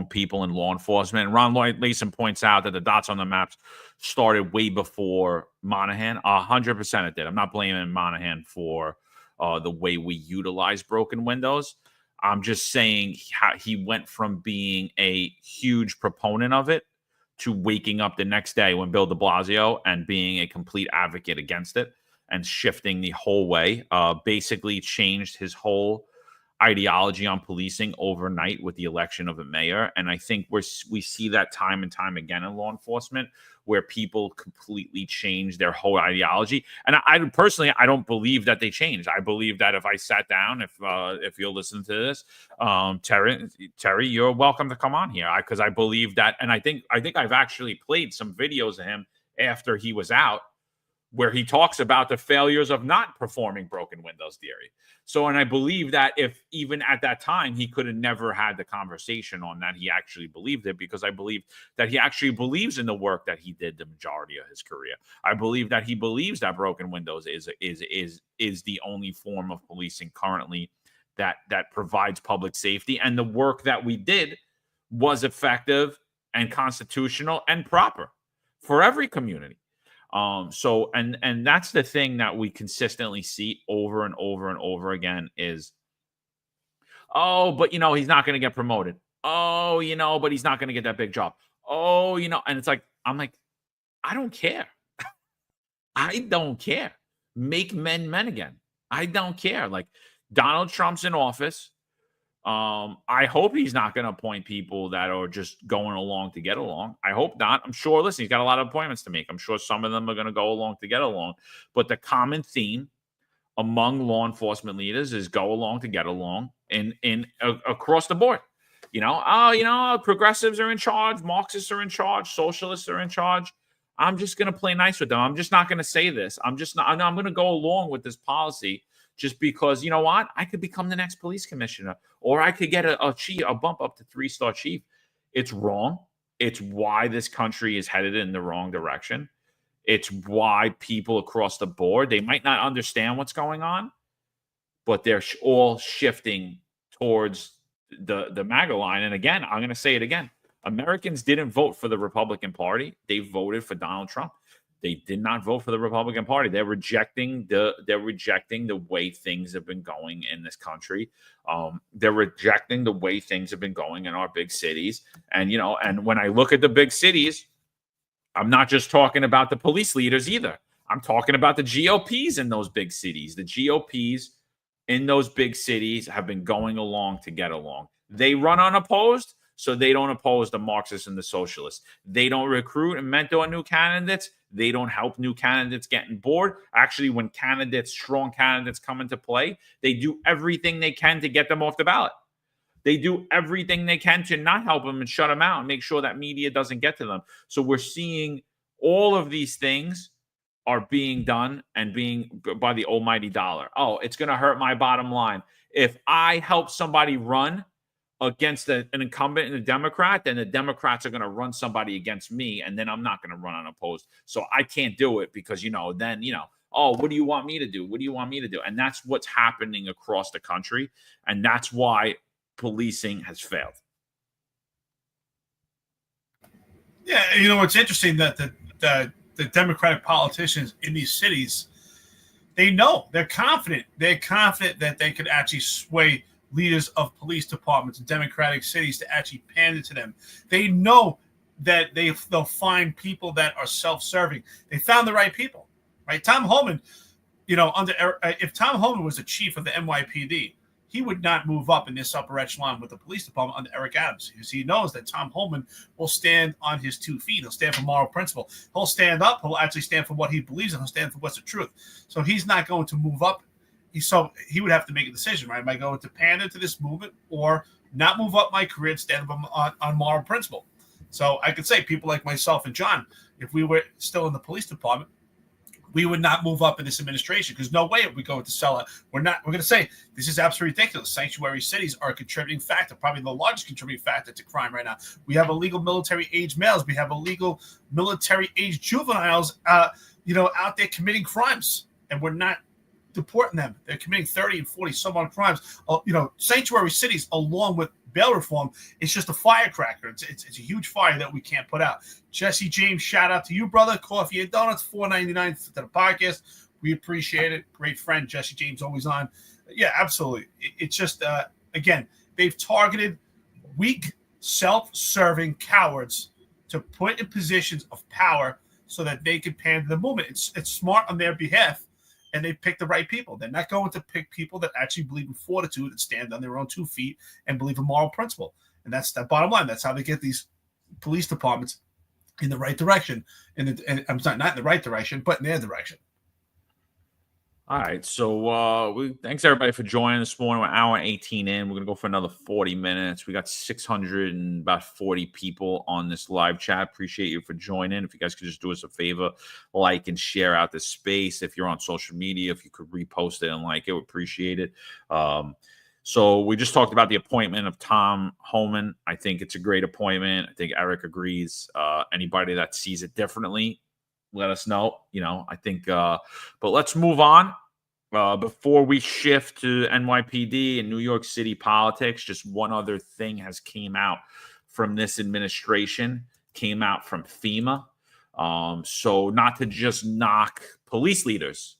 people in law enforcement. And Ron Layson points out that the dots on the maps started way before Monahan. 100% it did. I'm not blaming Monahan for the way we utilize broken windows. I'm just saying how he went from being a huge proponent of it to waking up the next day when Bill de Blasio and being a complete advocate against it and shifting the whole way, basically changed his whole ideology on policing overnight with the election of a mayor. And I think we see that time and time again in law enforcement, where people completely change their whole ideology. And I personally, I don't believe that they changed. I believe that if I sat down, if you'll listen to this, Terry, you're welcome to come on here, because I believe that. And I think I've actually played some videos of him after he was out, where he talks about the failures of not performing broken windows theory. So, and I believe that if even at that time, he could have never had the conversation on that, he actually believed it, because I believe that he actually believes in the work that he did the majority of his career. I believe that he believes that broken windows is the only form of policing currently that provides public safety, and the work that we did was effective and constitutional and proper for every community. So that's the thing that we consistently see over and over and over again is, oh, but he's not going to get promoted. Oh, but he's not going to get that big job. Oh, and it's like, I'm like, I don't care. I don't care. Make men men again. I don't care. Like, Donald Trump's in office. I hope he's not going to appoint people that are just going along to get along. I hope not. I'm sure, listen, he's got a lot of appointments to make. I'm sure some of them are going to go along to get along. But the common theme among law enforcement leaders is go along to get along across the board. Progressives are in charge, Marxists are in charge, socialists are in charge. I'm just going to play nice with them. I'm just not going to say this. I'm going to go along with this policy. Just because, you know what? I could become the next police commissioner, or I could get a bump up to 3-star chief. It's wrong. It's why this country is headed in the wrong direction. It's why people across the board, they might not understand what's going on, but they're all shifting towards the MAGA line. And again, I'm going to say it again. Americans didn't vote for the Republican Party. They voted for Donald Trump. They did not vote for the Republican Party. They're rejecting the way things have been going in this country. They're rejecting the way things have been going in our big cities. And when I look at the big cities, I'm not just talking about the police leaders either. I'm talking about the GOPs in those big cities. The GOPs in those big cities have been going along to get along. They run unopposed, so they don't oppose the Marxists and the socialists. They don't recruit and mentor new candidates. They don't help new candidates getting bored. Actually, when strong candidates come into play, they do everything they can to get them off the ballot. They do everything they can to not help them and shut them out and make sure that media doesn't get to them. So we're seeing all of these things are being done and being by the almighty dollar. Oh, it's going to hurt my bottom line. If I help somebody run against an incumbent and a Democrat, then the Democrats are going to run somebody against me, and then I'm not going to run unopposed. So I can't do it because, oh, what do you want me to do? What do you want me to do? And that's what's happening across the country. And that's why policing has failed. Yeah, it's interesting that the Democratic politicians in these cities, they're confident that they could actually sway leaders of police departments in Democratic cities to actually pander to them. They know that they'll find people that are self-serving. They found the right people, right? Tom Homan, if Tom Homan was the chief of the NYPD, he would not move up in this upper echelon with the police department under Eric Adams, because he knows that Tom Homan will stand on his 2 feet. He'll stand for moral principle. He'll stand up. He'll actually stand for what he believes in. He'll stand for what's the truth. So he's not going to move up. So he would have to make a decision, right? Am I going to pander to this movement or not move up my career and stand up on moral principle? So I could say people like myself and John, if we were still in the police department, we would not move up in this administration, because no way are we going to sell it. We're going to say this is absolutely ridiculous. Sanctuary cities are a contributing factor, probably the largest contributing factor to crime right now. We have illegal military age males. We have illegal military age juveniles, out there committing crimes, and we're not deporting them. They're committing 30 and 40 some odd crimes. Sanctuary cities, along with bail reform, it's just a firecracker. It's a huge fire that we can't put out. Jesse James, shout out to you, brother. Coffee and donuts, $4.99 to the podcast. We appreciate it. Great friend, Jesse James, always on. Yeah, absolutely. It's just, again, they've targeted weak, self-serving cowards to put in positions of power so that they can pander the movement. It's smart on their behalf. And they pick the right people. They're not going to pick people that actually believe in fortitude and stand on their own 2 feet and believe in moral principle. And that's the bottom line. That's how they get these police departments in the right direction. And I'm sorry, not in the right direction, but in their direction. All right, so thanks everybody for joining this morning. We're hour 18 in. We're gonna go for another 40 minutes. We got 640 people on this live chat. Appreciate you for joining. If you guys could just do us a favor, like and share out this space. If you're on social media, if you could repost it and like it, we appreciate it. So we just talked about the appointment of Tom Homan. I think it's a great appointment. I think Eric agrees. Anybody that sees it differently, let us know. I think, but let's move on. Before we shift to NYPD and New York City politics, just one other thing has came out from this administration, came out from FEMA. So not to just knock police leaders,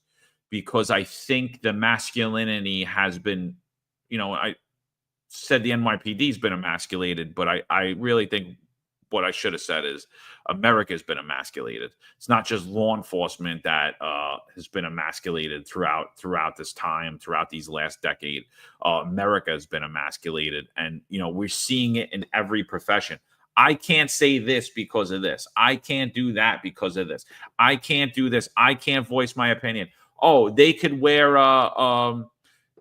because I think the masculinity has been, I said the NYPD has been emasculated, but I really think what I should have said is America's been emasculated. It's not just law enforcement that has been emasculated throughout this time, throughout these last decade. America has been emasculated, and we're seeing it in every profession. I can't say this because of this. I can't do that because of this. I can't do this. I can't voice my opinion. Oh, they could wear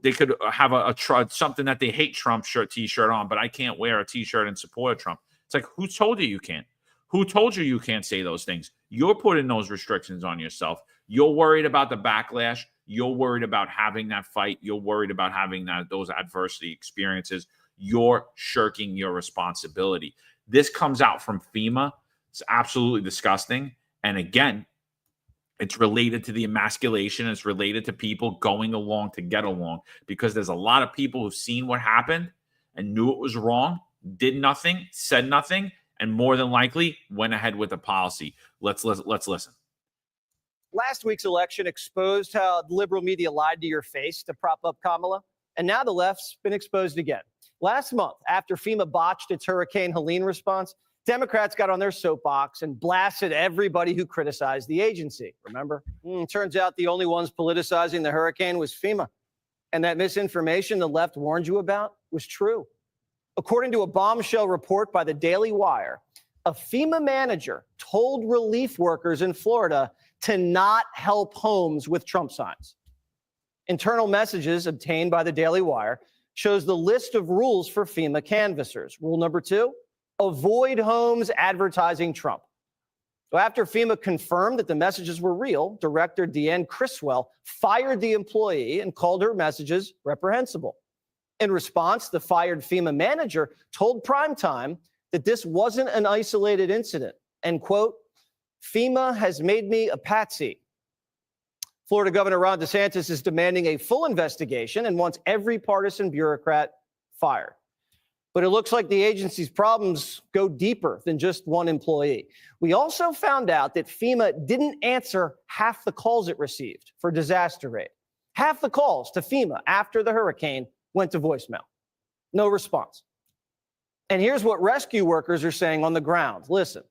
they could have something that they hate Trump T-shirt on, but I can't wear a T-shirt in support of Trump. It's like, who told you can't? Who told you can't say those things? You're putting those restrictions on yourself. You're worried about the backlash. You're worried about having that fight. You're worried about having those adversity experiences. You're shirking your responsibility. This comes out from FEMA. It's absolutely disgusting. And again, it's related to the emasculation. It's related to people going along to get along, because there's a lot of people who've seen what happened and knew it was wrong, did nothing, said nothing, and more than likely went ahead with the policy. Let's listen. Last week's election exposed how the liberal media lied to your face to prop up Kamala, and now the left's been exposed again. Last month, after FEMA botched its Hurricane Helene response, Democrats got on their soapbox and blasted everybody who criticized the agency. Remember? Turns out the only ones politicizing the hurricane was FEMA. And that misinformation the left warned you about was true. According to a bombshell report by the Daily Wire, a FEMA manager told relief workers in Florida to not help homes with Trump signs. Internal messages obtained by the Daily Wire shows the list of rules for FEMA canvassers. Rule number 2, avoid homes advertising Trump. So after FEMA confirmed that the messages were real, Director Deanne Criswell fired the employee and called her messages reprehensible. In response, the fired FEMA manager told Primetime that this wasn't an isolated incident, and quote, FEMA has made me a patsy. Florida Governor Ron DeSantis is demanding a full investigation and wants every partisan bureaucrat fired. But it looks like the agency's problems go deeper than just one employee. We also found out that FEMA didn't answer half the calls it received for disaster aid. Half the calls to FEMA after the hurricane went to voicemail. No response. And here's what rescue workers are saying on the ground. Listen.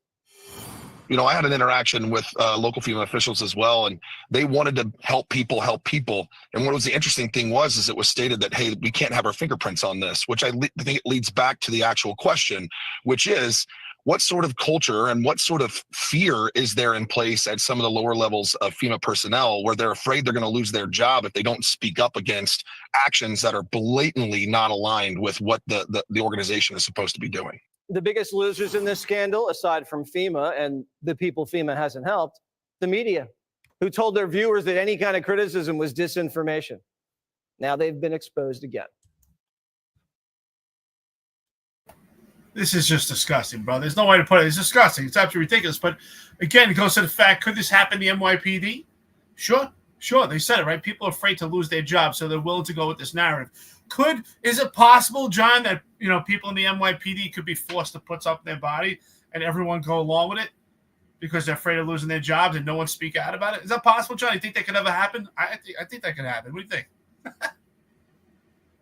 I had an interaction with local FEMA officials as well, and they wanted to help people. And what was the interesting thing is it was stated that, hey, we can't have our fingerprints on this, which I think it leads back to the actual question, which is, what sort of culture and what sort of fear is there in place at some of the lower levels of FEMA personnel where they're afraid they're going to lose their job if they don't speak up against actions that are blatantly not aligned with what the organization is supposed to be doing? The biggest losers in this scandal, aside from FEMA and the people FEMA hasn't helped, the media, who told their viewers that any kind of criticism was disinformation. Now they've been exposed again. This is just disgusting, bro. There's no way to put it. It's disgusting. It's absolutely ridiculous. But again, it goes to the fact, could this happen to the NYPD? Sure. They said it, right? People are afraid to lose their jobs, so they're willing to go with this narrative. Is it possible, John, that people in the NYPD could be forced to put something in their body and everyone go along with it because they're afraid of losing their jobs and no one speak out about it? Is that possible, John? You think that could ever happen? I think that could happen. What do you think?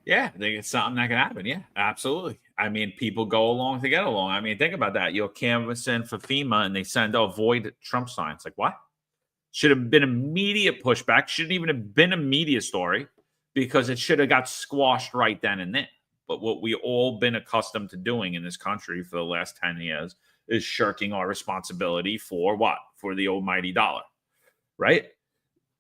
Yeah, I think it's something that can happen. Yeah, absolutely. I mean, people go along to get along. I mean, think about that. You're canvassing for FEMA and they send avoid Trump signs. Like, what? Should have been immediate pushback. Shouldn't even have been a media story, because it should have got squashed right then and there. But what we've all been accustomed to doing in this country for the last 10 years is shirking our responsibility for what? For the almighty dollar, right?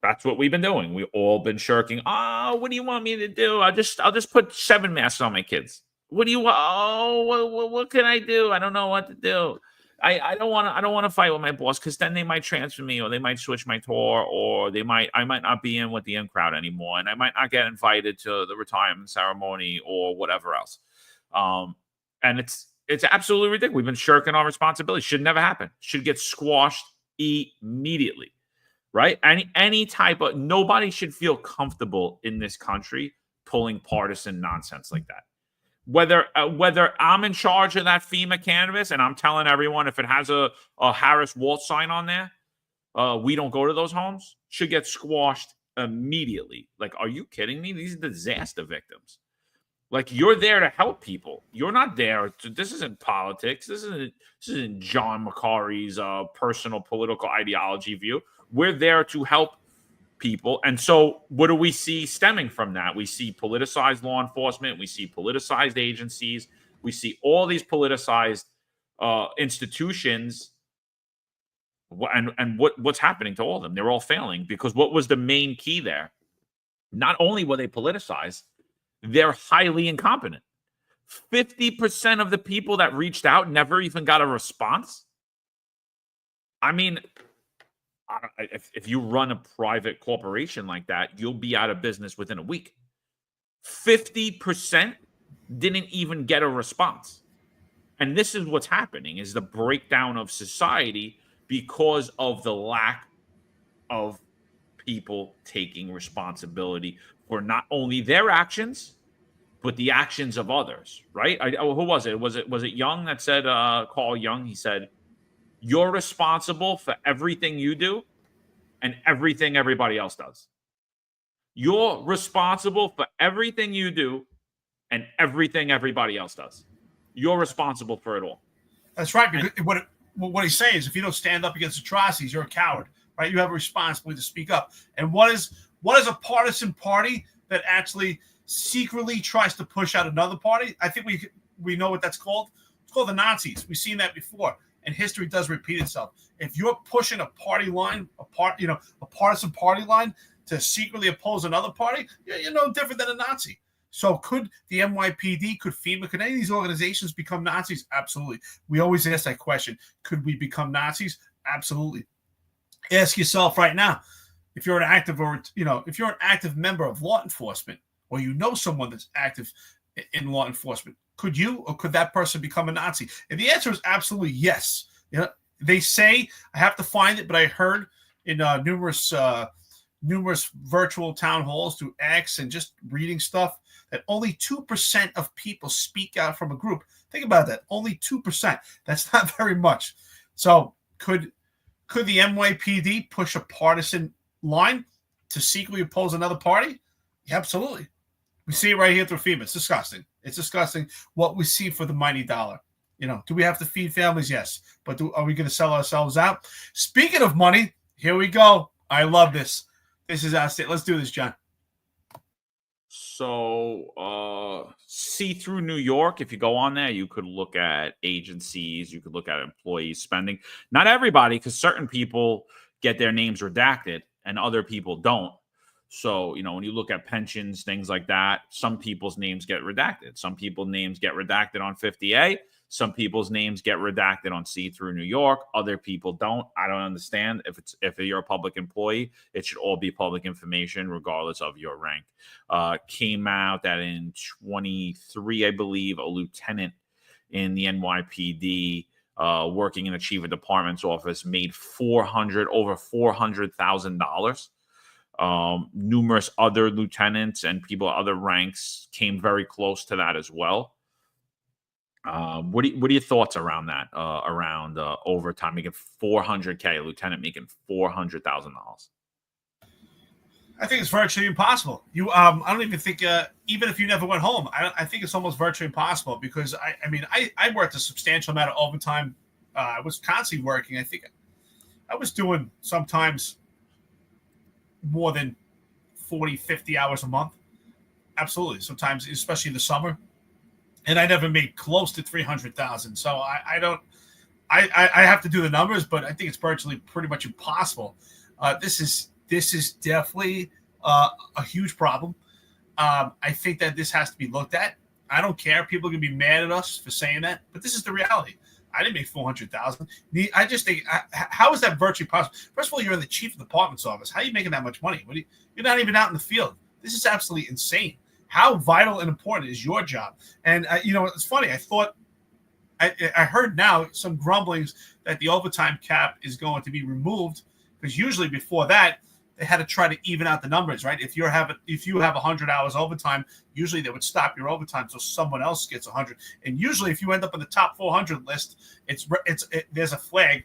That's what we've been doing. We've all been shirking. Oh, what do you want me to do? I'll just put 7 masks on my kids. What do you want? Oh, what can I do? I don't know what to do. I don't want to fight with my boss because then they might transfer me, or they might switch my tour, or I might not be in with the in crowd anymore, and I might not get invited to the retirement ceremony or whatever else. And it's absolutely ridiculous. We've been shirking our responsibility. Should never happen. Should get squashed immediately. Right? Any type of, nobody should feel comfortable in this country pulling partisan nonsense like that. Whether I'm in charge of that FEMA canvas and I'm telling everyone if it has a Harris Walt sign on there, we don't go to those homes, should get squashed immediately. Like, are you kidding me? These are disaster victims. Like, you're there to help people. You're not there to, this isn't politics. This isn't John McCarthy's personal political ideology view. We're there to help people. And so what do we see stemming from that? We see politicized law enforcement. We see politicized agencies. We see all these politicized institutions. And what's happening to all of them? They're all failing because what was the main key there? Not only were they politicized, they're highly incompetent. 50% of the people that reached out never even got a response. I mean, if you run a private corporation like that, you'll be out of business within a week. 50% didn't even get a response. And this is what's happening, is the breakdown of society because of the lack of people taking responsibility for not only their actions, but the actions of others, right? Who was it? Was it Young that said, Carl Young, he said, you're responsible for everything you do and everything everybody else does. You're responsible for everything you do and everything everybody else does. You're responsible for it all. That's right. Because what he's saying is if you don't stand up against atrocities, you're a coward, right? You have a responsibility to speak up. And what is a partisan party that actually secretly tries to push out another party? I think we know what that's called. It's called the Nazis. We've seen that before. And history does repeat itself. If you're pushing a party line, a partisan party line to secretly oppose another party, you're no different than a Nazi. So could the NYPD, could FEMA, could any of these organizations become Nazis? Absolutely. We always ask that question. Could we become Nazis? Absolutely. Ask yourself right now, if you're an active member of law enforcement, or you know someone that's active in law enforcement, could you or could that person become a Nazi? And the answer is absolutely yes. They say, I have to find it, but I heard in numerous virtual town halls through X and just reading stuff that only 2% of people speak out from a group. Think about that. Only 2%. That's not very much. So could the NYPD push a partisan line to secretly oppose another party? Yeah, absolutely. We see it right here through FEMA. It's disgusting. It's disgusting what we see for the mighty dollar. Do we have to feed families? Yes. But are we going to sell ourselves out? Speaking of money, here we go. I love this. This is outstanding. Let's do this, John. So, see through New York, if you go on there, you could look at agencies, you could look at employee spending. Not everybody, because certain people get their names redacted and other people don't. So, when you look at pensions, things like that, some people's names get redacted. Some people's names get redacted on 50A. Some people's names get redacted on See Through New York. Other people don't. I don't understand. If you're a public employee, it should all be public information, regardless of your rank. Came out that in 23, I believe, a lieutenant in the NYPD working in the chief of department's office made over $400,000. Numerous other lieutenants and people at other ranks came very close to that as well. What are your thoughts around that? Around overtime, making $400K, a lieutenant making $400,000. I think it's virtually impossible. I don't even think, even if you never went home, I think it's almost virtually impossible because I worked a substantial amount of overtime. I was constantly working. I think I was doing sometimes more than 40, 50 hours a month. Absolutely. Sometimes, especially in the summer. And I never made close to 300,000. So I have to do the numbers, but I think it's virtually pretty much impossible. This this is definitely a huge problem. I think that this has to be looked at. I don't care. People are going to be mad at us for saying that, but this is the reality. I didn't make $400,000. I just think, how is that virtually possible? First of all, you're in the chief of the department's office. How are you making that much money? You're not even out in the field. This is absolutely insane. How vital and important is your job? And it's funny. I thought I heard now some grumblings that the overtime cap is going to be removed, because usually before that they had to try to even out the numbers, right? If you have 100 hours overtime, usually they would stop your overtime so someone else gets 100. And usually, if you end up on the top 400 list, there's a flag.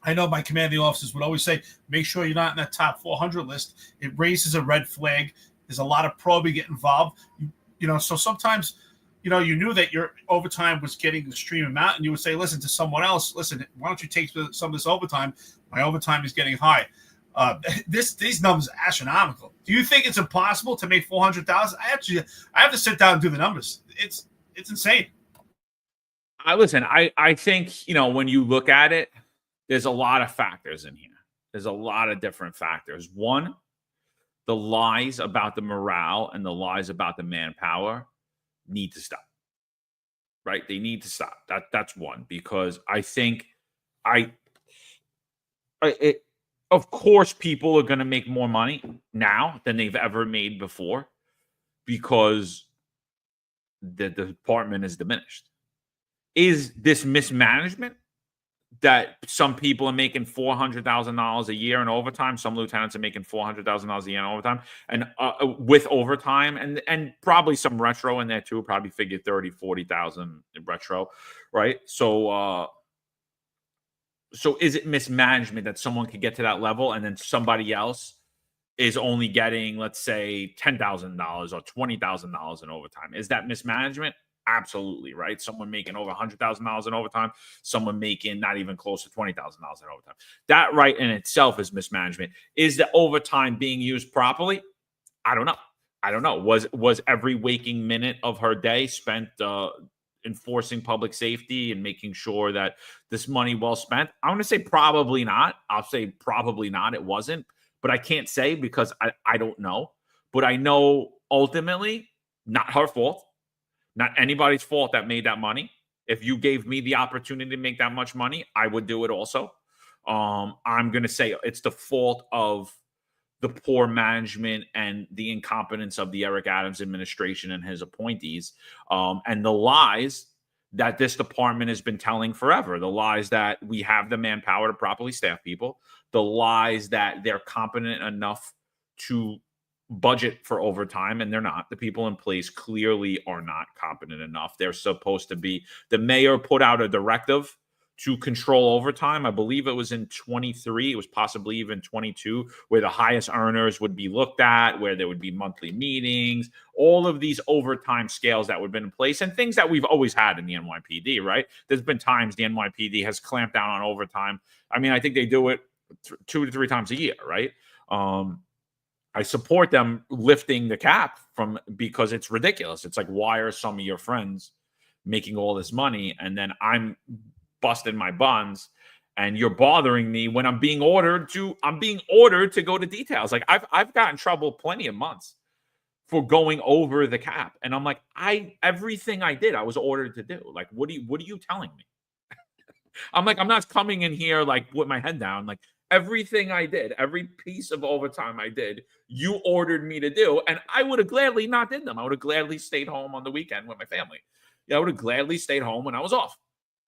I know my commanding officers would always say, make sure you're not in that top 400 list. It raises a red flag. There's a lot of probing get involved. So sometimes, you knew that your overtime was getting an extreme amount, and you would say, listen to someone else, listen, why don't you take some of this overtime? My overtime is getting high. These numbers are astronomical. Do you think it's impossible to make 400,000? I have to sit down and do the numbers. It's insane. I think, when you look at it, there's a lot of factors in here. There's a lot of different factors. One, the lies about the morale and the lies about the manpower need to stop. Right? They need to stop. That's one, because I think of course, people are going to make more money now than they've ever made before, because the department is diminished. Is this mismanagement that some people are making $400,000 a year in overtime? Some lieutenants are making $400,000 a year in overtime, and with overtime, and probably some retro in there too. Probably figure 30, 40,000 in retro, right? So is it mismanagement that someone could get to that level and then somebody else is only getting, let's say, $10,000 or $20,000 in overtime? Is that mismanagement? Absolutely, right? Someone making over $100,000 in overtime, someone making not even close to $20,000 in overtime. That right in itself is mismanagement. Is the overtime being used properly? I don't know. Was every waking minute of her day spent enforcing public safety and making sure that this money well spent? I'm going to say probably not. I'll say probably not. It wasn't, but I can't say because I don't know. But I know ultimately not her fault, not anybody's fault that made that money. If you gave me the opportunity to make that much money, I would do it also. I'm going to say it's the fault of the poor management and the incompetence of the Eric Adams administration and his appointees, and the lies that this department has been telling forever. The lies that we have the manpower to properly staff people, the lies that they're competent enough to budget for overtime, and they're not. The people in place clearly are not competent enough. They're supposed to be. The mayor put out a directive to control overtime. I believe it was in 23. It was possibly even 22, where the highest earners would be looked at, where there would be monthly meetings, all of these overtime scales that would have been in place, and things that we've always had in the NYPD, right? There's been times the NYPD has clamped down on overtime. I mean, I think they do it 2 to 3 times a year, right? I support them lifting the cap because it's ridiculous. It's like, why are some of your friends making all this money, and then I'm busting my buns and you're bothering me when I'm being ordered to go to details. Like I've gotten in trouble plenty of months for going over the cap, and I'm like, everything I did I was ordered to do. Like, what are you telling me? I'm like, I'm not coming in here like with my head down. Like, everything I did, every piece of overtime I did, you ordered me to do, and I would have gladly not did them. I would have gladly stayed home on the weekend with my family. I would have gladly stayed home when I was off.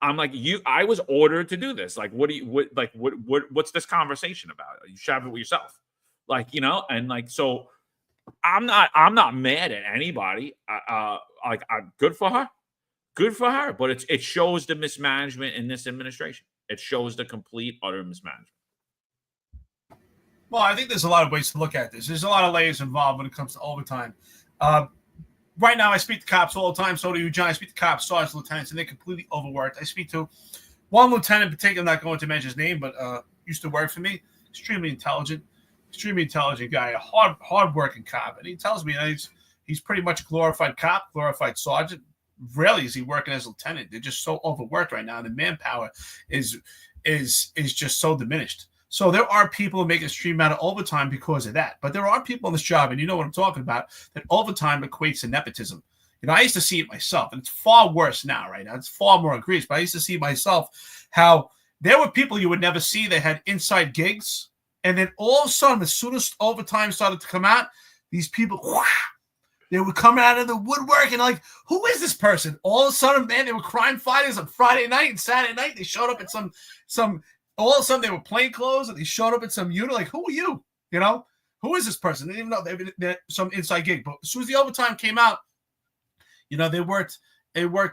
I'm like, I was ordered to do this. Like, what's this conversation about? You should have it with yourself. Like, and like, so I'm not mad at anybody. Good for her. Good for her. But it shows the mismanagement in this administration. It shows the complete, utter mismanagement. Well, I think there's a lot of ways to look at this. There's a lot of layers involved when it comes to overtime. Right now, I speak to cops all the time. So do you, John. I speak to cops, sergeants, lieutenants, and they're completely overworked. I speak to one lieutenant in particular, I'm not going to mention his name, but used to work for me. Extremely intelligent guy, a hard-working cop. And he tells me he's pretty much a glorified cop, glorified sergeant. Rarely is he working as lieutenant. They're just so overworked right now. The manpower is just so diminished. So there are people who make a stream out of overtime because of that. But there are people on this job, and you know what I'm talking about, that overtime equates to nepotism. You know, I used to see it myself, and it's far worse now, right now. It's far more egregious, but I used to see myself how there were people you would never see that had inside gigs. And then all of a sudden, as soon as overtime started to come out, these people, they were coming out of the woodwork and like, who is this person? All of a sudden, man, they were crime fighters on Friday night and Saturday night. They showed up at some all of a sudden they were plain clothes and they showed up at some unit. Like, who are you? You know, who is this person? They didn't even know they're some inside gig. But as soon as the overtime came out, you know, they worked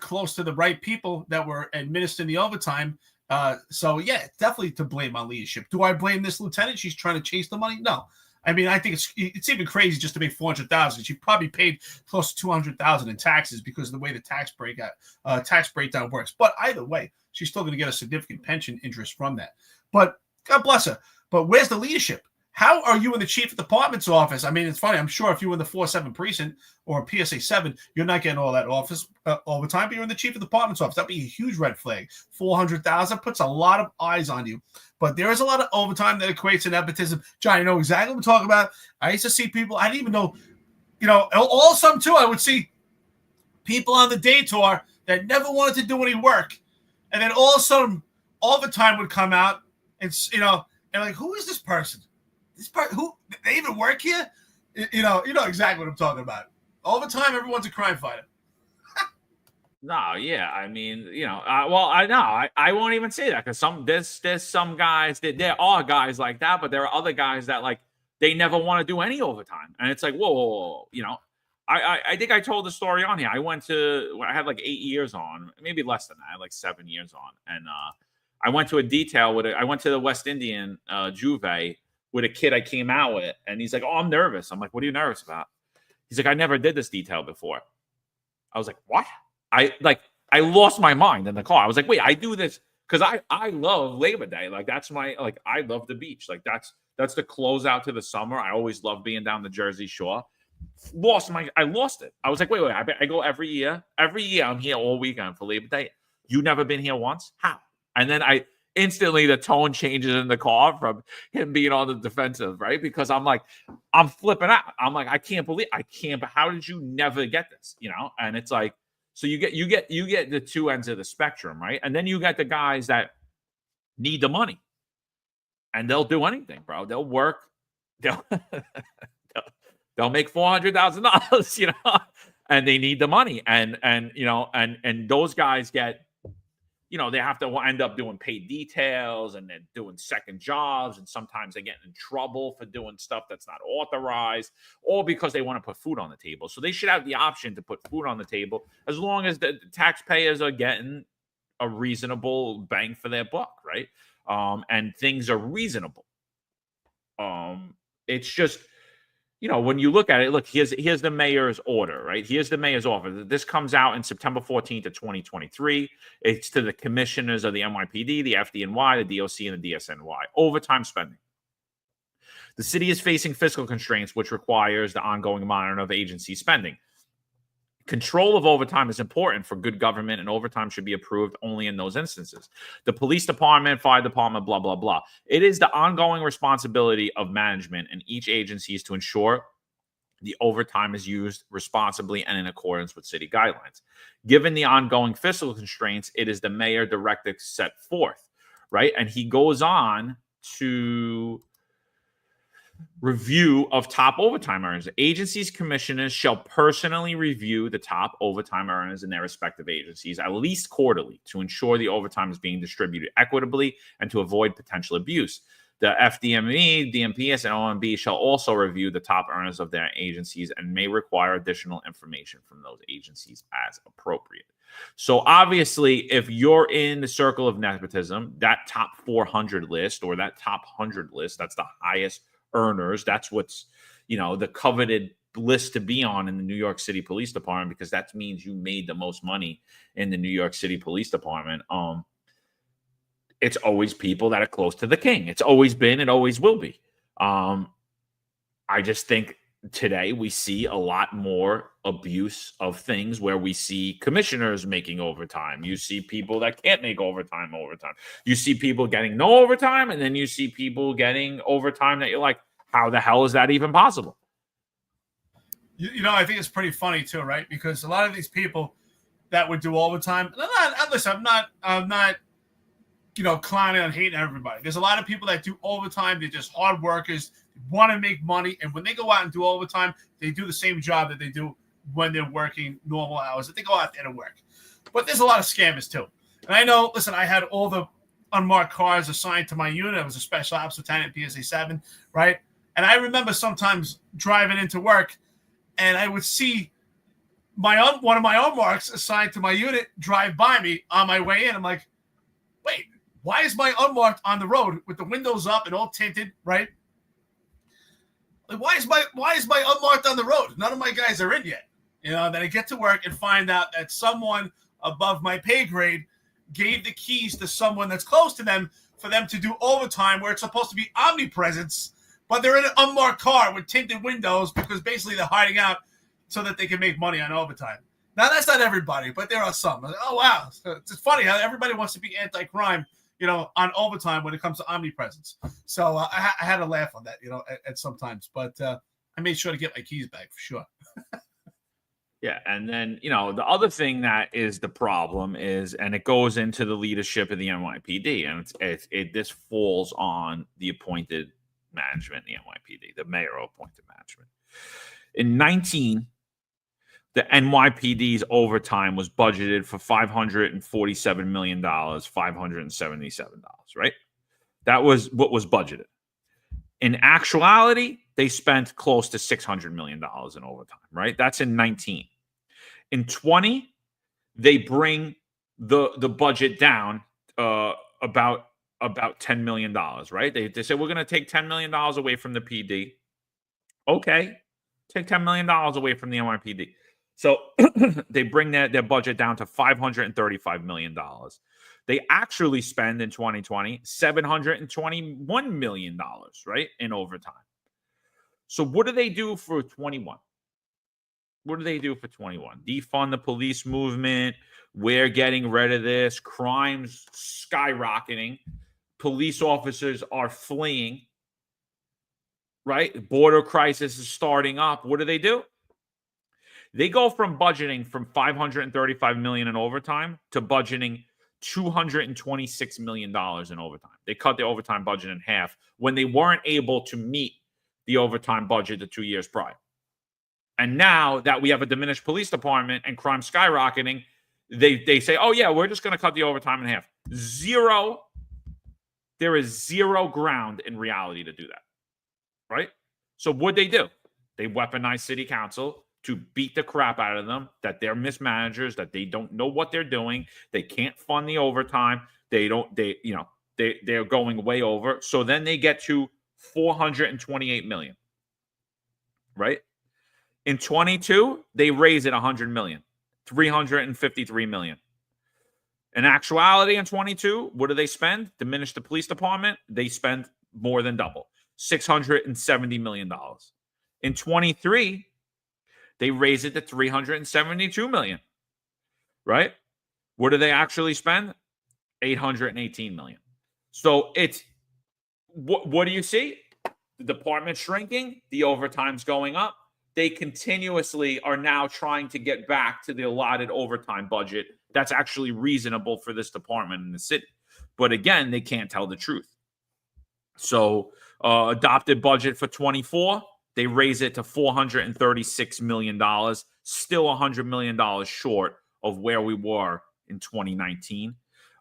close to the right people that were administering the overtime. So yeah, definitely to blame on leadership. Do I blame this lieutenant? She's trying to chase the money? No. I mean, I think it's even crazy just to make $400,000. She probably paid close to $200,000 in taxes because of the way the tax breakdown works. But either way, she's still going to get a significant pension interest from that. But God bless her. But where's the leadership? How are you in the chief of department's office? I mean, it's funny. I'm sure if you're in the 4-7 precinct or PSA 7, you're not getting all that office overtime, but you're in the chief of department's office. That'd be a huge red flag. $400,000 puts a lot of eyes on you. But there is a lot of overtime that equates to nepotism. John, you know exactly what I'm talking about. I used to see people, I didn't even know, you know, all some too. I would see people on the day tour that never wanted to do any work. And then all of a sudden, overtime would come out and, you know, and like, who is this person? Who they even work here? You know exactly what I'm talking about. All the time, everyone's a crime fighter. No, yeah, I mean, you know, well, I know, I won't even say that because there's some guys that there are guys like that, but there are other guys that like they never want to do any overtime, and it's like, whoa, you know, I think I told the story on here. I had like 8 years on, maybe less than that, I had like 7 years on, and I went to a detail with it. I went to the West Indian Juve with a kid I came out with, and he's like, "Oh, I'm nervous." I'm like, "What are you nervous about?" He's like, "I never did this detail before." I was like, "What?" I lost my mind in the car. I was like, "Wait, I do this because I love Labor Day. Like that's my I love the beach. Like that's the closeout to the summer. I always love being down the Jersey Shore." I lost it. I was like, wait, I go every year. Every year I'm here all weekend for Labor Day. You never been here once? How? And then instantly the tone changes in the car from him being on the defensive, right? Because I'm flipping out. I'm like, but how did you never get this? You know? And it's like, so you get the two ends of the spectrum, right? And then you get the guys that need the money. And they'll do anything, bro. They'll work, they'll make $400,000, you know, and they need the money. And you know, and those guys get, you know, they have to end up doing paid details and then doing second jobs. And sometimes they get in trouble for doing stuff that's not authorized, all because they want to put food on the table. So they should have the option to put food on the table as long as the taxpayers are getting a reasonable bang for their buck, right? And things are reasonable. It's just, you know, when you look at it, look, here's the mayor's order, right? Here's the mayor's order. This comes out in September 14th of 2023. It's to the commissioners of the NYPD, the FDNY, the DOC, and the DSNY. Overtime spending. The city is facing fiscal constraints, which requires the ongoing monitoring of agency spending. Control of overtime is important for good government, and overtime should be approved only in those instances. The police department, fire department, blah, blah, blah. It is the ongoing responsibility of management and each agency is to ensure the overtime is used responsibly and in accordance with city guidelines. Given the ongoing fiscal constraints, it is the mayor directive set forth, right? And he goes on to review of top overtime earners. Agencies commissioners shall personally review the top overtime earners in their respective agencies at least quarterly to ensure the overtime is being distributed equitably and to avoid potential abuse. The FDME, DMPS, and OMB shall also review the top earners of their agencies and may require additional information from those agencies as appropriate. So obviously, if you're in the circle of nepotism, that top 400 list or that top 100 list, that's the highest earners. That's what's, you know, the coveted list to be on in the New York City Police Department, because that means you made the most money in the New York City Police Department. It's always people that are close to the king. It's always been, it always will be. I just think today we see a lot more abuse of things where we see commissioners making overtime. You see people that can't make overtime. You see people getting no overtime, and then you see people getting overtime that you're like, how the hell is that even possible? You know, I think it's pretty funny too, right? Because a lot of these people that would do overtime, I'm not, you know, clowning and hating everybody. There's a lot of people that do overtime. They're just hard workers, want to make money, and when they go out and do overtime, they do the same job that they do when they're working normal hours. That they go out there to work. But there's a lot of scammers too. And I know, listen, I had all the unmarked cars assigned to my unit. I was a special ops lieutenant, PSA 7, right? And I remember sometimes driving into work, and I would see one of my unmarks assigned to my unit drive by me on my way in. I'm like, wait, why is my unmarked on the road with the windows up and all tinted, right? Like, why is my unmarked on the road? None of my guys are in yet. You know, then I get to work and find out that someone above my pay grade gave the keys to someone that's close to them for them to do overtime where it's supposed to be omnipresence, but they're in an unmarked car with tinted windows because basically they're hiding out so that they can make money on overtime. Now, that's not everybody, but there are some. Oh, wow. It's funny how everybody wants to be anti-crime, you know, on overtime when it comes to omnipresence. So I had to laugh on that, you know, at sometimes. But I made sure to get my keys back for sure. Yeah, and then, you know, the other thing that is the problem is, and it goes into the leadership of the NYPD, and this falls on the appointed management in the NYPD, the mayor appointed management. In 19, the NYPD's overtime was budgeted for $547 million, $577, right? That was what was budgeted. In actuality, they spent close to $600 million in overtime, right? That's in 19. In 20, they bring the budget down about $10 million, right? They say, we're going to take $10 million away from the PD. Okay, take $10 million away from the NYPD. So they bring their budget down to $535 million. They actually spend in 2020 $721 million, right, in overtime. So what do they do for 21? What do they do for 21? Defund the police movement. We're getting rid of this. Crime's skyrocketing. Police officers are fleeing, right? Border crisis is starting up. What do? They go from budgeting from $535 million in overtime to budgeting $226 million in overtime. They cut the overtime budget in half when they weren't able to meet the overtime budget the 2 years prior. And now that we have a diminished police department and crime skyrocketing, they say, oh, yeah, we're just going to cut the overtime in half. Zero. There is zero ground in reality to do that, right? So what'd they do? They weaponized city council to beat the crap out of them, that they're mismanagers, that they don't know what they're doing. They can't fund the overtime. They're going way over. So then they get to $428 million, right? In 22, they raise it $100 million, $353 million. In actuality, in 22, what do they spend? Diminish the police department. They spend more than double, $670 million. In 23, they raise it to $372 million, right? What do they actually spend? $818 million. So it's, what do you see? The department shrinking, the overtime's going up. They continuously are now trying to get back to the allotted overtime budget that's actually reasonable for this department in the city. But again, they can't tell the truth. So adopted budget for 24, they raise it to $436 million, still $100 million short of where we were in 2019.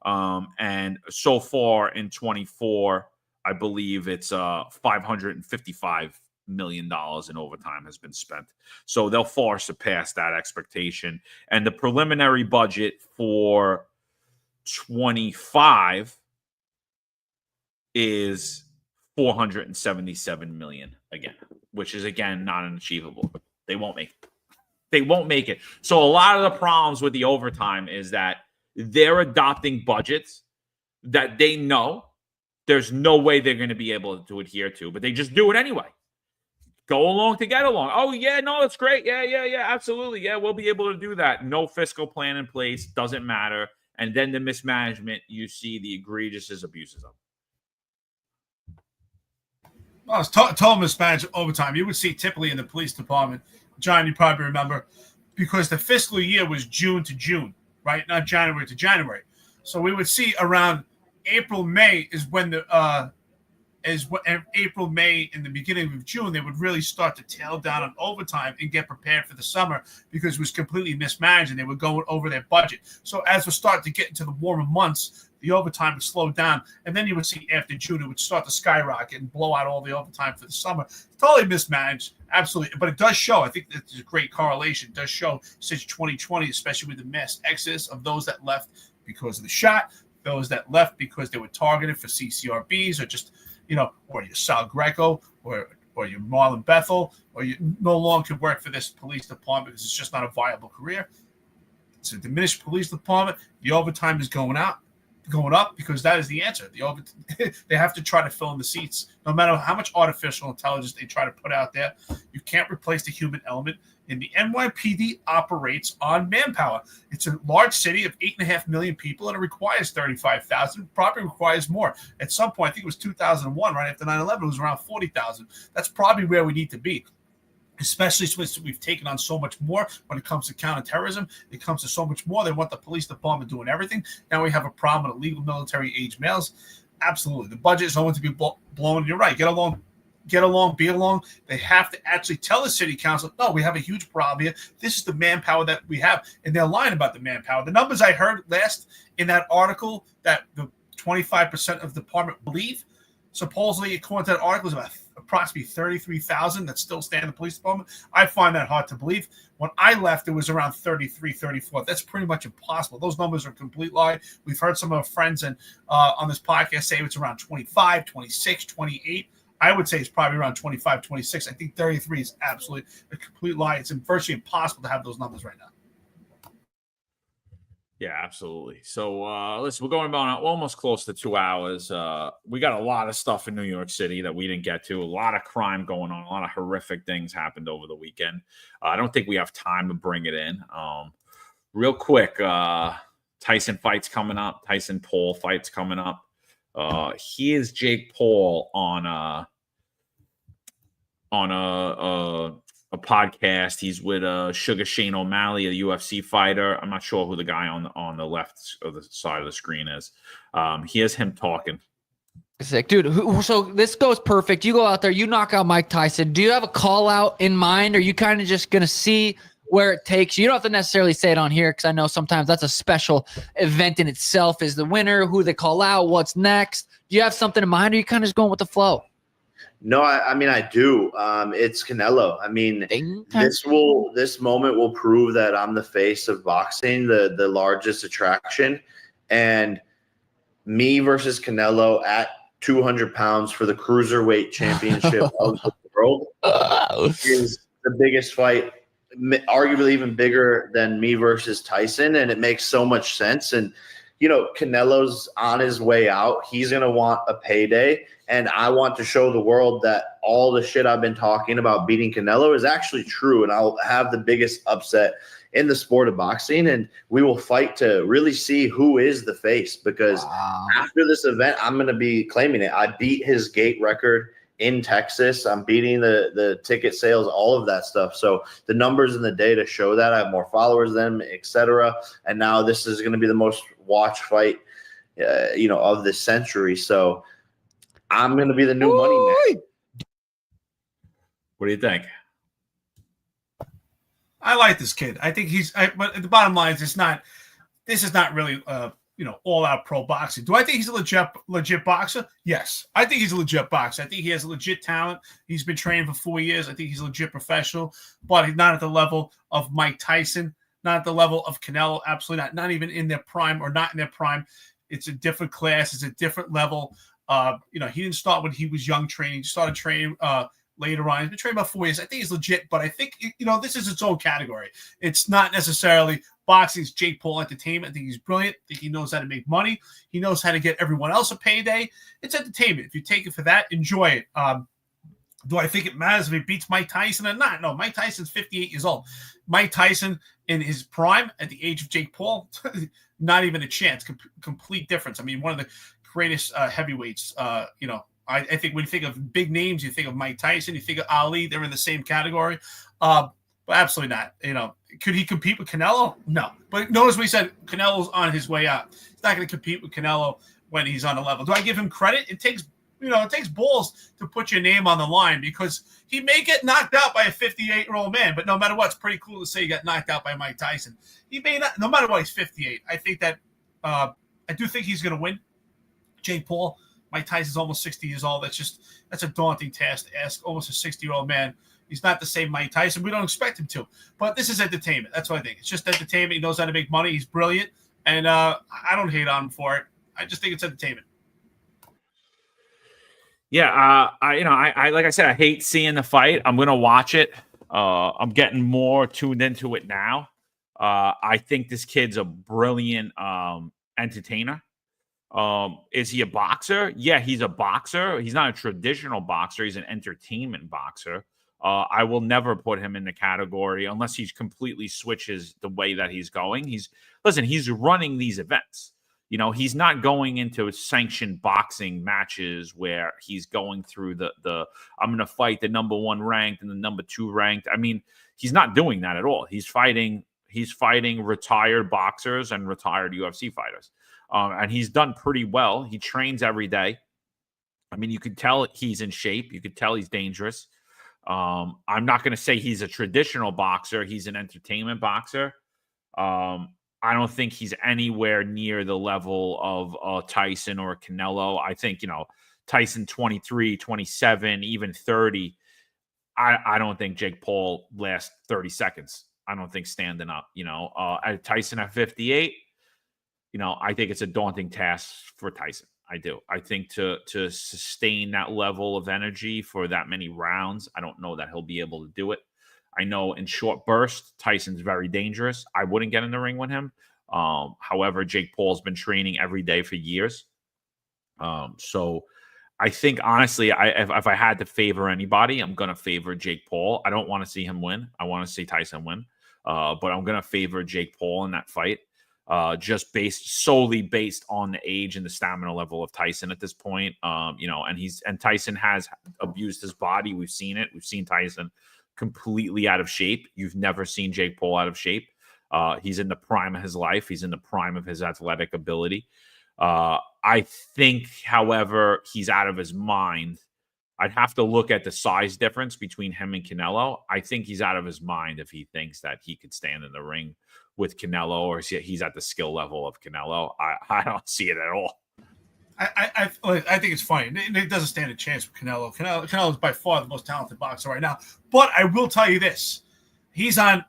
And so far in 24, I believe it's $555 million in overtime has been spent. So they'll far surpass that expectation. And the preliminary budget for 25 is $477 million again, which is again not unachievable. They won't make it. They won't make it. So a lot of the problems with the overtime is that they're adopting budgets that they know there's no way they're going to be able to adhere to, but they just do it anyway. go along to get along. Oh, yeah, no, it's great. Yeah, absolutely. Yeah, we'll be able to do that. No fiscal plan in place. Doesn't matter. And then the mismanagement, you see the egregious abuses of. Well, it's total mismanagement over time. You would see typically in the police department, John, you probably remember, because the fiscal year was June to June, right? Not January to January. So we would see around April, May is when April, May, in the beginning of June, they would really start to tail down on overtime and get prepared for the summer because it was completely mismanaged and they were going over their budget. So as we start to get into the warmer months, the overtime would slow down. And then you would see after June, it would start to skyrocket and blow out all the overtime for the summer. Totally mismanaged. Absolutely. But it does show, I think it's a great correlation. It does show since 2020, especially with the mass exodus of those that left because of the shot, those that left because they were targeted for CCRBs or just, or your Sal Greco or your Marlon Bethel, or you no longer could work for this police department because it's just not a viable career. It's a diminished police department. The overtime is going up because that is the answer. They have to try to fill in the seats. No matter how much artificial intelligence they try to put out there, you can't replace the human element. And the NYPD operates on manpower. It's a large city of 8.5 million people, and it requires 35,000. Probably requires more. At some point, I think it was 2001, right after 9/11, it was around 40,000. That's probably where we need to be, especially since we've taken on so much more when it comes to counterterrorism. It comes to so much more. They want the police department doing everything. Now we have a problem with illegal military age males. Absolutely. The budget is going to be blown. You're right. Get along, be along. They have to actually tell the city council, no, we have a huge problem here. This is the manpower that we have. And they're lying about the manpower. The numbers I heard last in that article that the 25% of the department believe, supposedly, according to that article, is about approximately 33,000 that still stay in the police department. I find that hard to believe. When I left, it was around 33, 34. That's pretty much impossible. Those numbers are a complete lie. We've heard some of our friends on this podcast say it's around 25, 26, 28. I would say it's probably around 25, 26. I think 33 is absolutely a complete lie. It's virtually impossible to have those numbers right now. Yeah, absolutely. So listen, we're going about almost close to 2 hours. We got a lot of stuff in New York City that we didn't get to. A lot of crime going on. A lot of horrific things happened over the weekend. I don't think we have time to bring it in. Real quick, Tyson fight's coming up. Tyson Paul fight's coming up. Here's Jake Paul on a podcast. He's with Sugar Shane O'Malley, a UFC fighter. I'm not sure who the guy on the left of the side of the screen is. Here's him talking. Sick, dude. So this goes perfect. You go out there, you knock out Mike Tyson. Do you have a call out in mind, or are you kind of just gonna see where it takes you? You don't have to necessarily say it on here, because I know sometimes that's a special event in itself. Is the winner, who they call out, what's next? Do you have something in mind, or are you kind of just going with the flow? No, I mean, I do. It's Canelo. I mean, this moment will prove that I'm the face of boxing, the largest attraction. And me versus Canelo at 200 pounds for the cruiserweight championship of the world is the biggest fight, arguably even bigger than me versus Tyson. And it makes so much sense. And, Canelo's on his way out. He's going to want a payday. And I want to show the world that all the shit I've been talking about beating Canelo is actually true. And I'll have the biggest upset in the sport of boxing. And we will fight to really see who is the face, because after this event, I'm going to be claiming it. I beat his gate record in Texas. I'm beating the ticket sales, all of that stuff. So the numbers and the data show that I have more followers than him, etc. And now this is going to be the most watched fight, of this century. So I'm going to be the new money man. What do you think? I like this kid. I think but the bottom line is this is not really, all out pro boxing. Do I think he's a legit boxer? Yes. I think he's a legit boxer. I think he has a legit talent. He's been training for 4 years. I think he's a legit professional, but he's not at the level of Mike Tyson, not at the level of Canelo. Absolutely not even in their prime or not in their prime. It's a different class. It's a different level. He didn't start when he was young training. He started training later on. He's been training about 4 years. I think he's legit, but I think, this is its own category. It's not necessarily boxing's Jake Paul entertainment. I think he's brilliant. I think he knows how to make money. He knows how to get everyone else a payday. It's entertainment. If you take it for that, enjoy it. Do I think it matters if he beats Mike Tyson or not? No, Mike Tyson's 58 years old. Mike Tyson in his prime at the age of Jake Paul, not even a chance. Complete difference. I mean, one of the greatest heavyweights. I think when you think of big names, you think of Mike Tyson, you think of Ali. They're in the same category. But absolutely not. Could he compete with Canelo? No. But notice we said Canelo's on his way out. He's not going to compete with Canelo when he's on a level. Do I give him credit? It takes balls to put your name on the line, because he may get knocked out by a 58-year-old man, but no matter what, it's pretty cool to say he got knocked out by Mike Tyson. He may not, no matter what, he's 58. I think that I do think he's going to win. Jake Paul, Mike Tyson's almost 60 years old. That's a daunting task to ask almost a 60-year-old man. He's not the same Mike Tyson. We don't expect him to. But this is entertainment. That's what I think. It's just entertainment. He knows how to make money. He's brilliant. And I don't hate on him for it. I just think it's entertainment. Yeah, I like I said, I hate seeing the fight. I'm gonna watch it. I'm getting more tuned into it now. I think this kid's a brilliant entertainer. Is he a boxer? Yeah, he's a boxer. He's not a traditional boxer. He's an entertainment boxer. I will never put him in the category unless he completely switches the way that he's going. He's running these events. He's not going into sanctioned boxing matches where he's going through the I'm going to fight the number 1 ranked and the number 2 ranked. I mean, he's not doing that at all. He's fighting retired boxers and retired UFC fighters. And he's done pretty well. He trains every day. I mean, you could tell he's in shape. You could tell he's dangerous. I'm not going to say he's a traditional boxer. He's an entertainment boxer. I don't think he's anywhere near the level of Tyson or Canelo. I think, Tyson 23, 27, even 30. I don't think Jake Paul lasts 30 seconds. I don't think standing up, at Tyson at 58, I think it's a daunting task for Tyson. I do. I think to sustain that level of energy for that many rounds, I don't know that he'll be able to do it. I know in short bursts, Tyson's very dangerous. I wouldn't get in the ring with him. However, Jake Paul's been training every day for years. So I think, honestly, if I had to favor anybody, I'm going to favor Jake Paul. I don't want to see him win. I want to see Tyson win. But I'm going to favor Jake Paul in that fight. Just solely based on the age and the stamina level of Tyson at this point. And Tyson has abused his body. We've seen it. We've seen Tyson completely out of shape. You've never seen Jake Paul out of shape. He's in the prime of his life. He's in the prime of his athletic ability. I think, however, he's out of his mind. I'd have to look at the size difference between him and Canelo. I think he's out of his mind if he thinks that he could stand in the ring with Canelo, or he's at the skill level of Canelo. I don't see it at all. I think it's funny. It doesn't stand a chance with Canelo. Canelo is by far the most talented boxer right now. But I will tell you this: I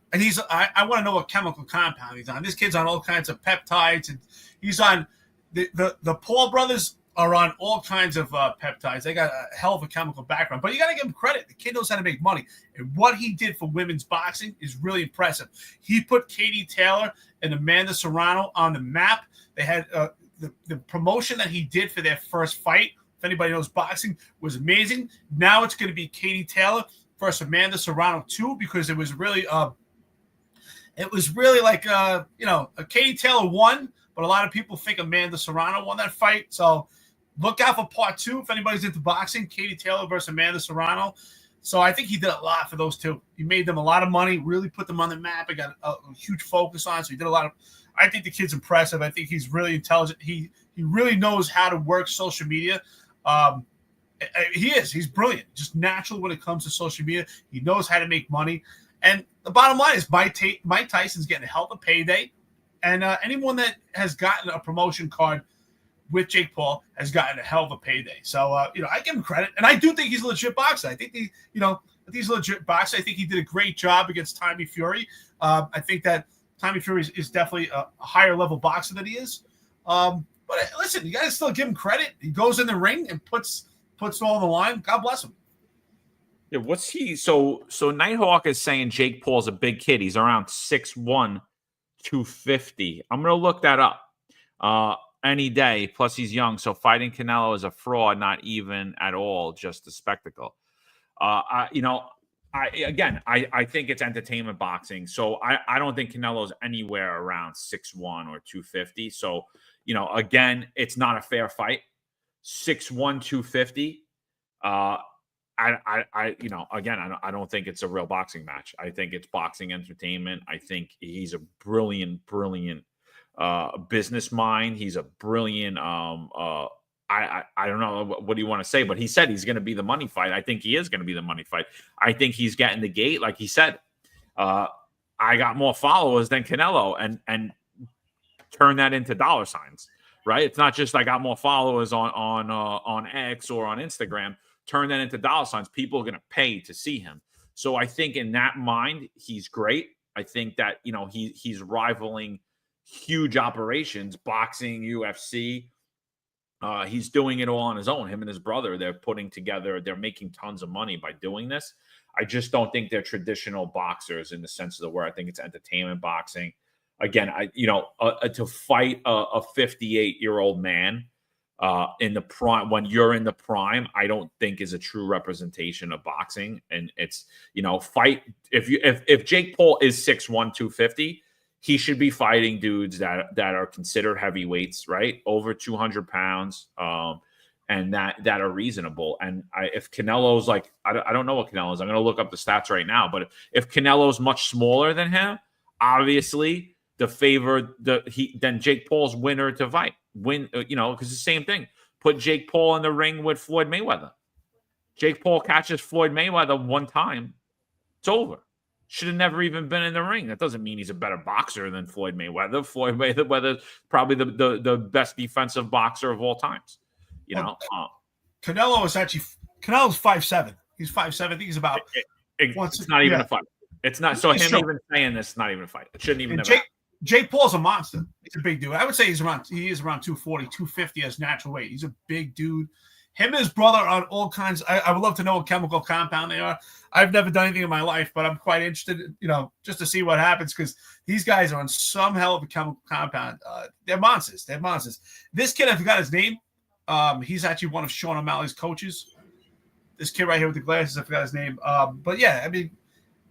want to know what chemical compound he's on. This kid's on all kinds of peptides, and he's on the Paul brothers are on all kinds of peptides. They got a hell of a chemical background. But you got to give him credit. The kid knows how to make money, and what he did for women's boxing is really impressive. He put Katie Taylor and Amanda Serrano on the map. They had the promotion that he did for their first fight, if anybody knows boxing, was amazing. Now it's going to be Katie Taylor versus Amanda Serrano too, because it was really like Katie Taylor won, but a lot of people think Amanda Serrano won that fight. So look out for part 2 if anybody's into boxing. Katie Taylor versus Amanda Serrano. So I think he did a lot for those two. He made them a lot of money, really put them on the map. I got a huge focus on. So he did a lot of. I think the kid's impressive. I think he's really intelligent. He really knows how to work social media. He is. He's brilliant. Just natural when it comes to social media. He knows how to make money. And the bottom line is Mike Tyson's getting a hell of a payday. And anyone that has gotten a promotion card with Jake Paul has gotten a hell of a payday. So, I give him credit. And I do think he's a legit boxer. I think he's a legit boxer. I think he did a great job against Tommy Fury. I think that Tommy Fury is definitely a higher level boxer than he is. But listen, you got to still give him credit. He goes in the ring and puts it all on the line. God bless him. Yeah, what's he? So Nighthawk is saying Jake Paul's a big kid. He's around 6'1", 250. I'm going to look that up any day. Plus, he's young. So fighting Canelo is a fraud, not even at all, just a spectacle. I think it's entertainment boxing. So I don't think Canelo's anywhere around 6'1" or 250. So, again, it's not a fair fight. 6'1", 250. I don't think it's a real boxing match. I think it's boxing entertainment. I think he's a brilliant business mind. He's a brilliant I don't know what do you want to say, but he said he's going to be the money fight. I think he is going to be the money fight. I think he's getting the gate, like he said. I got more followers than Canelo, and turn that into dollar signs, right? It's not just I got more followers on X or on Instagram. Turn that into dollar signs. People are going to pay to see him. So I think in that mind, he's great. I think that he's rivaling huge operations, boxing, UFC. He's doing it all on his own. Him and his brother, they're making tons of money by doing this. I just don't think they're traditional boxers in the sense of the word. I think it's entertainment boxing. Again, to fight a 58-year-old man in the prime, when you're in the prime, I don't think is a true representation of boxing. And it's, fight. If Jake Paul is 6'1", 250, he should be fighting dudes that are considered heavyweights, right? Over 200 pounds, and that are reasonable. And if Canelo's like, I don't know what Canelo's. I'm going to look up the stats right now. But if Canelo's much smaller than him, obviously then Jake Paul's winner to fight. Because the same thing. Put Jake Paul in the ring with Floyd Mayweather. Jake Paul catches Floyd Mayweather one time, it's over. Should have never even been in the ring. That doesn't mean he's a better boxer than Floyd Mayweather. Floyd Mayweather probably the best defensive boxer of all times. Canelo's 5'7". He's 5'7". I think he's about. It's not even a fight. It's not. So him even saying this, not even a fight. It shouldn't even. Jake Paul's a monster. He's a big dude. I would say he is around 240, 250 as natural weight. He's a big dude. Him and his brother are all kinds. I would love to know what chemical compound they are. I've never done anything in my life, but I'm quite interested, just to see what happens, because these guys are on some hell of a chemical compound. They're monsters. This kid, I forgot his name. He's actually one of Sean O'Malley's coaches. This kid right here with the glasses, I forgot his name. But yeah, I mean,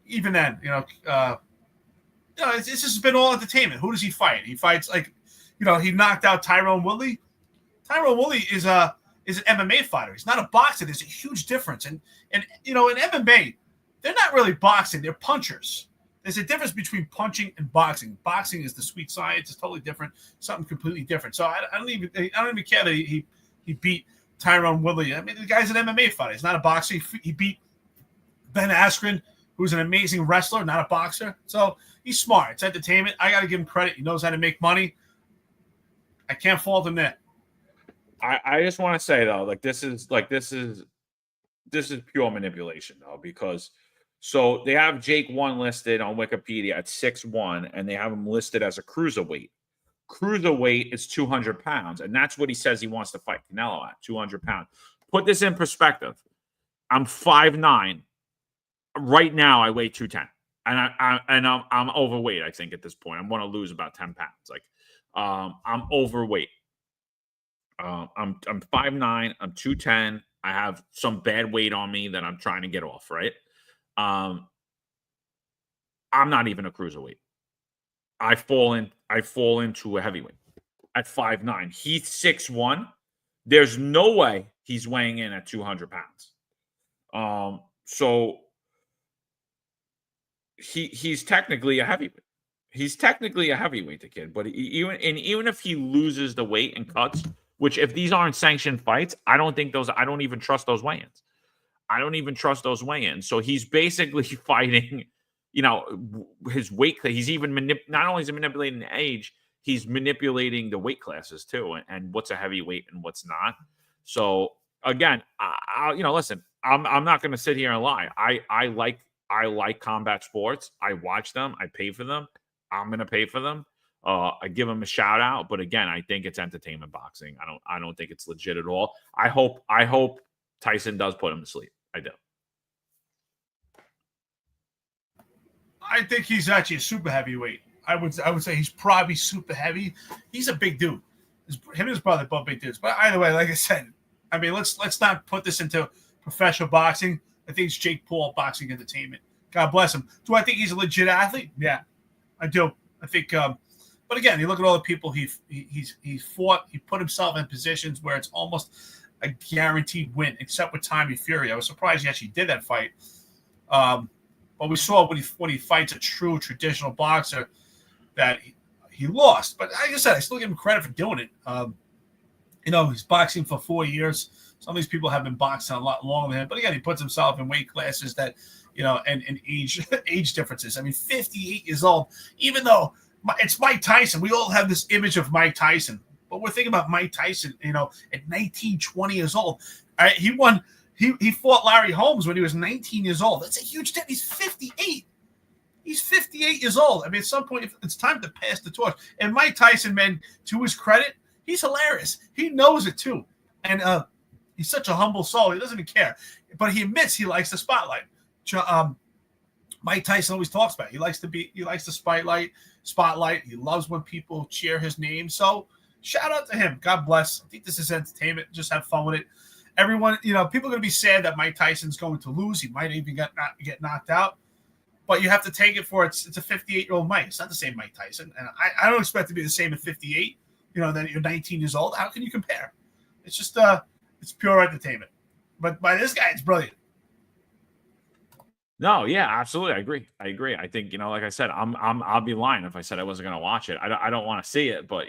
even then, it's just been all entertainment. Who does he fight? He fights he knocked out Tyrone Woodley. Tyrone Woodley is an MMA fighter. He's not a boxer. There's a huge difference. And in MMA, they're not really boxing. They're punchers. There's a difference between punching and boxing. Boxing is the sweet science. It's totally different, something completely different. So I don't even care that he beat Tyrone Woodley. I mean, the guy's an MMA fighter. He's not a boxer. He beat Ben Askren, who's an amazing wrestler, not a boxer. So he's smart. It's entertainment. I got to give him credit. He knows how to make money. I can't fault him there. I just want to say though, this is pure manipulation though, because so they have Jake 1 listed on Wikipedia at 6'1", and they have him listed as a cruiserweight. Cruiserweight is 200 pounds, and that's what he says he wants to fight Canelo at, 200 pounds. Put this in perspective. I'm 5'9". Right now, I weigh 210, and I'm overweight. I think at this point, I want to lose about 10 pounds. I'm overweight. I'm 5'9". I'm 210. I have some bad weight on me that I'm trying to get off. Right. I'm not even a cruiserweight. I fall into a heavyweight at 5'9". He's 6'1". There's no way he's weighing in at 200 pounds. So he's technically a heavyweight. He's technically a heavyweight, the kid. But even if he loses the weight and cuts, which if these aren't sanctioned fights, I don't even trust those weigh-ins. So he's basically fighting, his weight. He's even not only is he manipulating the age, he's manipulating the weight classes too, and what's a heavyweight and what's not. So again, listen, I'm not going to sit here and lie. I like combat sports. I watch them. I pay for them. I'm going to pay for them. I give him a shout out, but again, I think it's entertainment boxing. I don't think it's legit at all. I hope Tyson does put him to sleep. I do. I think he's actually a super heavyweight. I would say he's probably super heavy. He's a big dude. Him and his brother both big dudes. But either way, like I said, I mean, let's not put this into professional boxing. I think it's Jake Paul, Boxing Entertainment. God bless him. Do I think he's a legit athlete? Yeah, I do. I think, but again, you look at all the people he's fought. He put himself in positions where it's almost a guaranteed win, except with Tommy Fury. I was surprised he actually did that fight. But we saw when he fights a true traditional boxer that he lost. But like I said, I still give him credit for doing it. He's boxing for 4 years. Some of these people have been boxing a lot longer than him. But again, he puts himself in weight classes that, and age differences. I mean, 58 years old, even though it's Mike Tyson. We all have this image of Mike Tyson. But we're thinking about Mike Tyson, at 19, 20 years old. He won. He fought Larry Holmes when he was 19 years old. That's a huge step. He's 58. He's 58 years old. I mean, at some point, it's time to pass the torch. And Mike Tyson, man, to his credit, he's hilarious. He knows it too. And he's such a humble soul. He doesn't even care. But he admits he likes the spotlight. Mike Tyson always talks about it. He likes the spotlight. He loves when people cheer his name. So shout out to him. God bless. I think this is entertainment. Just have fun with it. Everyone, people are going to be sad that Mike Tyson's going to lose. He might even get knocked out. But you have to take it for it's a 58-year-old Mike. It's not the same Mike Tyson. And I don't expect to be the same at 58, that you're 19 years old. How can you compare? It's just it's pure entertainment. But by this guy, it's brilliant. No, yeah, absolutely. I agree. I think, like I said, I'll be lying if I said I wasn't going to watch it. I don't want to see it, but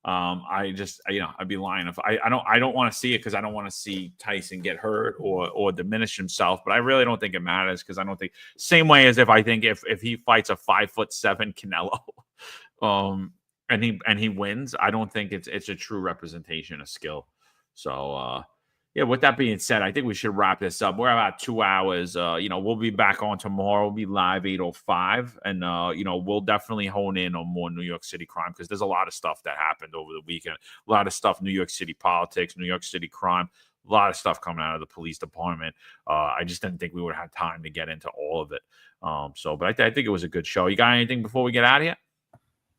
I'd be lying if I don't want to see it because I don't want to see Tyson get hurt or diminish himself. But I really don't think it matters because I don't think same way as if he fights a 5'7" Canelo, and he wins, I don't think it's a true representation of skill. So yeah, with that being said, I think we should wrap this up. We're about 2 hours. We'll be back on tomorrow. We'll be live 8:05. And, we'll definitely hone in on more New York City crime because there's a lot of stuff that happened over the weekend. A lot of stuff, New York City politics, New York City crime, a lot of stuff coming out of the police department. I just didn't think we would have time to get into all of it. But I think it was a good show. You got anything before we get out of here?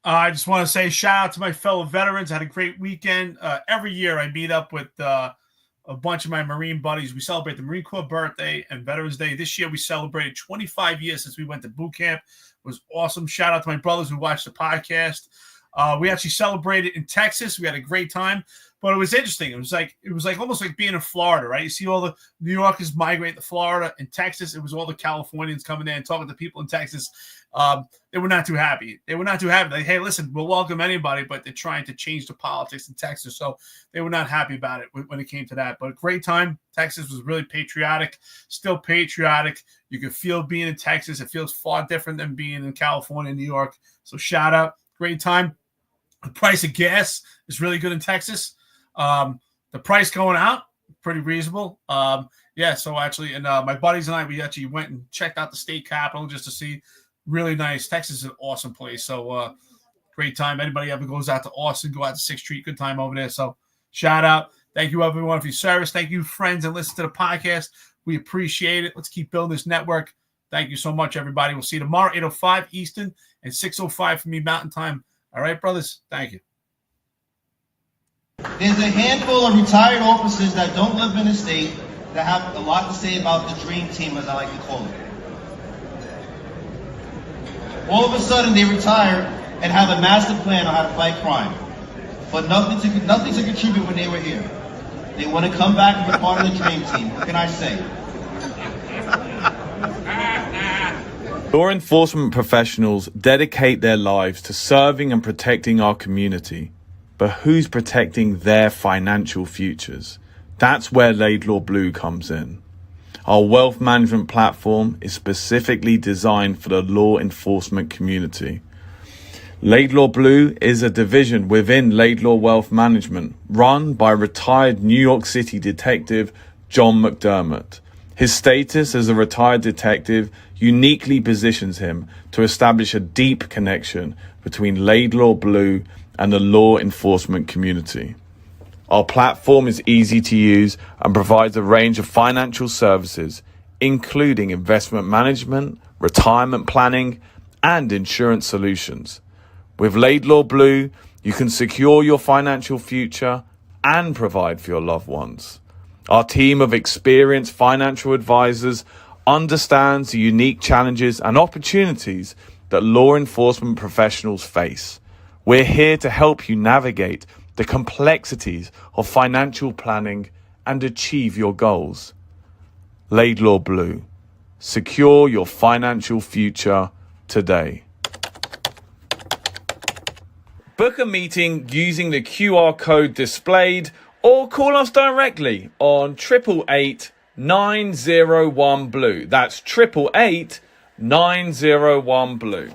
I just want to say shout out to my fellow veterans. I had a great weekend. Every year I meet up with a bunch of my Marine buddies. We celebrate the Marine Corps birthday and Veterans Day. This year we celebrated 25 years since we went to boot camp. It was awesome. Shout out to my brothers who watched the podcast. We actually celebrated in Texas. We had a great time, but it was interesting. It was like almost like being in Florida, right? You see all the New Yorkers migrate to Florida. In Texas, it was all the Californians coming in and talking to people in Texas. They were not too happy. Like, hey, listen, we'll welcome anybody, but they're trying to change the politics in Texas. So they were not happy about it when it came to that. But a great time. Texas was really patriotic, still patriotic. You could feel being in Texas. It feels far different than being in California and New York. So shout out. Great time. The price of gas is really good in Texas. The price going out, pretty reasonable. So actually, and my buddies and I, we actually went and checked out the state capitol just to see. Really nice. Texas is an awesome place. So great time. Anybody ever goes out to Austin, go out to 6th Street, good time over there. So shout out. Thank you, everyone, for your service. Thank you, friends, and listen to the podcast. We appreciate it. Let's keep building this network. Thank you so much, everybody. We'll see you tomorrow, 8:05 Eastern and 6:05 for me Mountain Time. All right, brothers. Thank you. There's a handful of retired officers that don't live in the state that have a lot to say about the dream team, as I like to call it. All of a sudden, they retire and have a master plan on how to fight crime, but nothing to contribute when they were here. They want to come back and be part of the dream team. What can I say? Law enforcement professionals dedicate their lives to serving and protecting our community, but who's protecting their financial futures? That's where Laidlaw Blue comes in. Our wealth management platform is specifically designed for the law enforcement community. Laidlaw Blue is a division within Laidlaw Wealth Management, run by retired New York City detective John McDermott. His status as a retired detective uniquely positions him to establish a deep connection between Laidlaw Blue and the law enforcement community. Our platform is easy to use and provides a range of financial services, including investment management, retirement planning, and insurance solutions. With Laidlaw Blue, you can secure your financial future and provide for your loved ones. Our team of experienced financial advisors understands the unique challenges and opportunities that law enforcement professionals face. We're here to help you navigate the complexities of financial planning and achieve your goals. Laidlaw Blue. Secure your financial future today. Book a meeting using the QR code displayed or call us directly on 888 901 Blue. That's 888 901 Blue.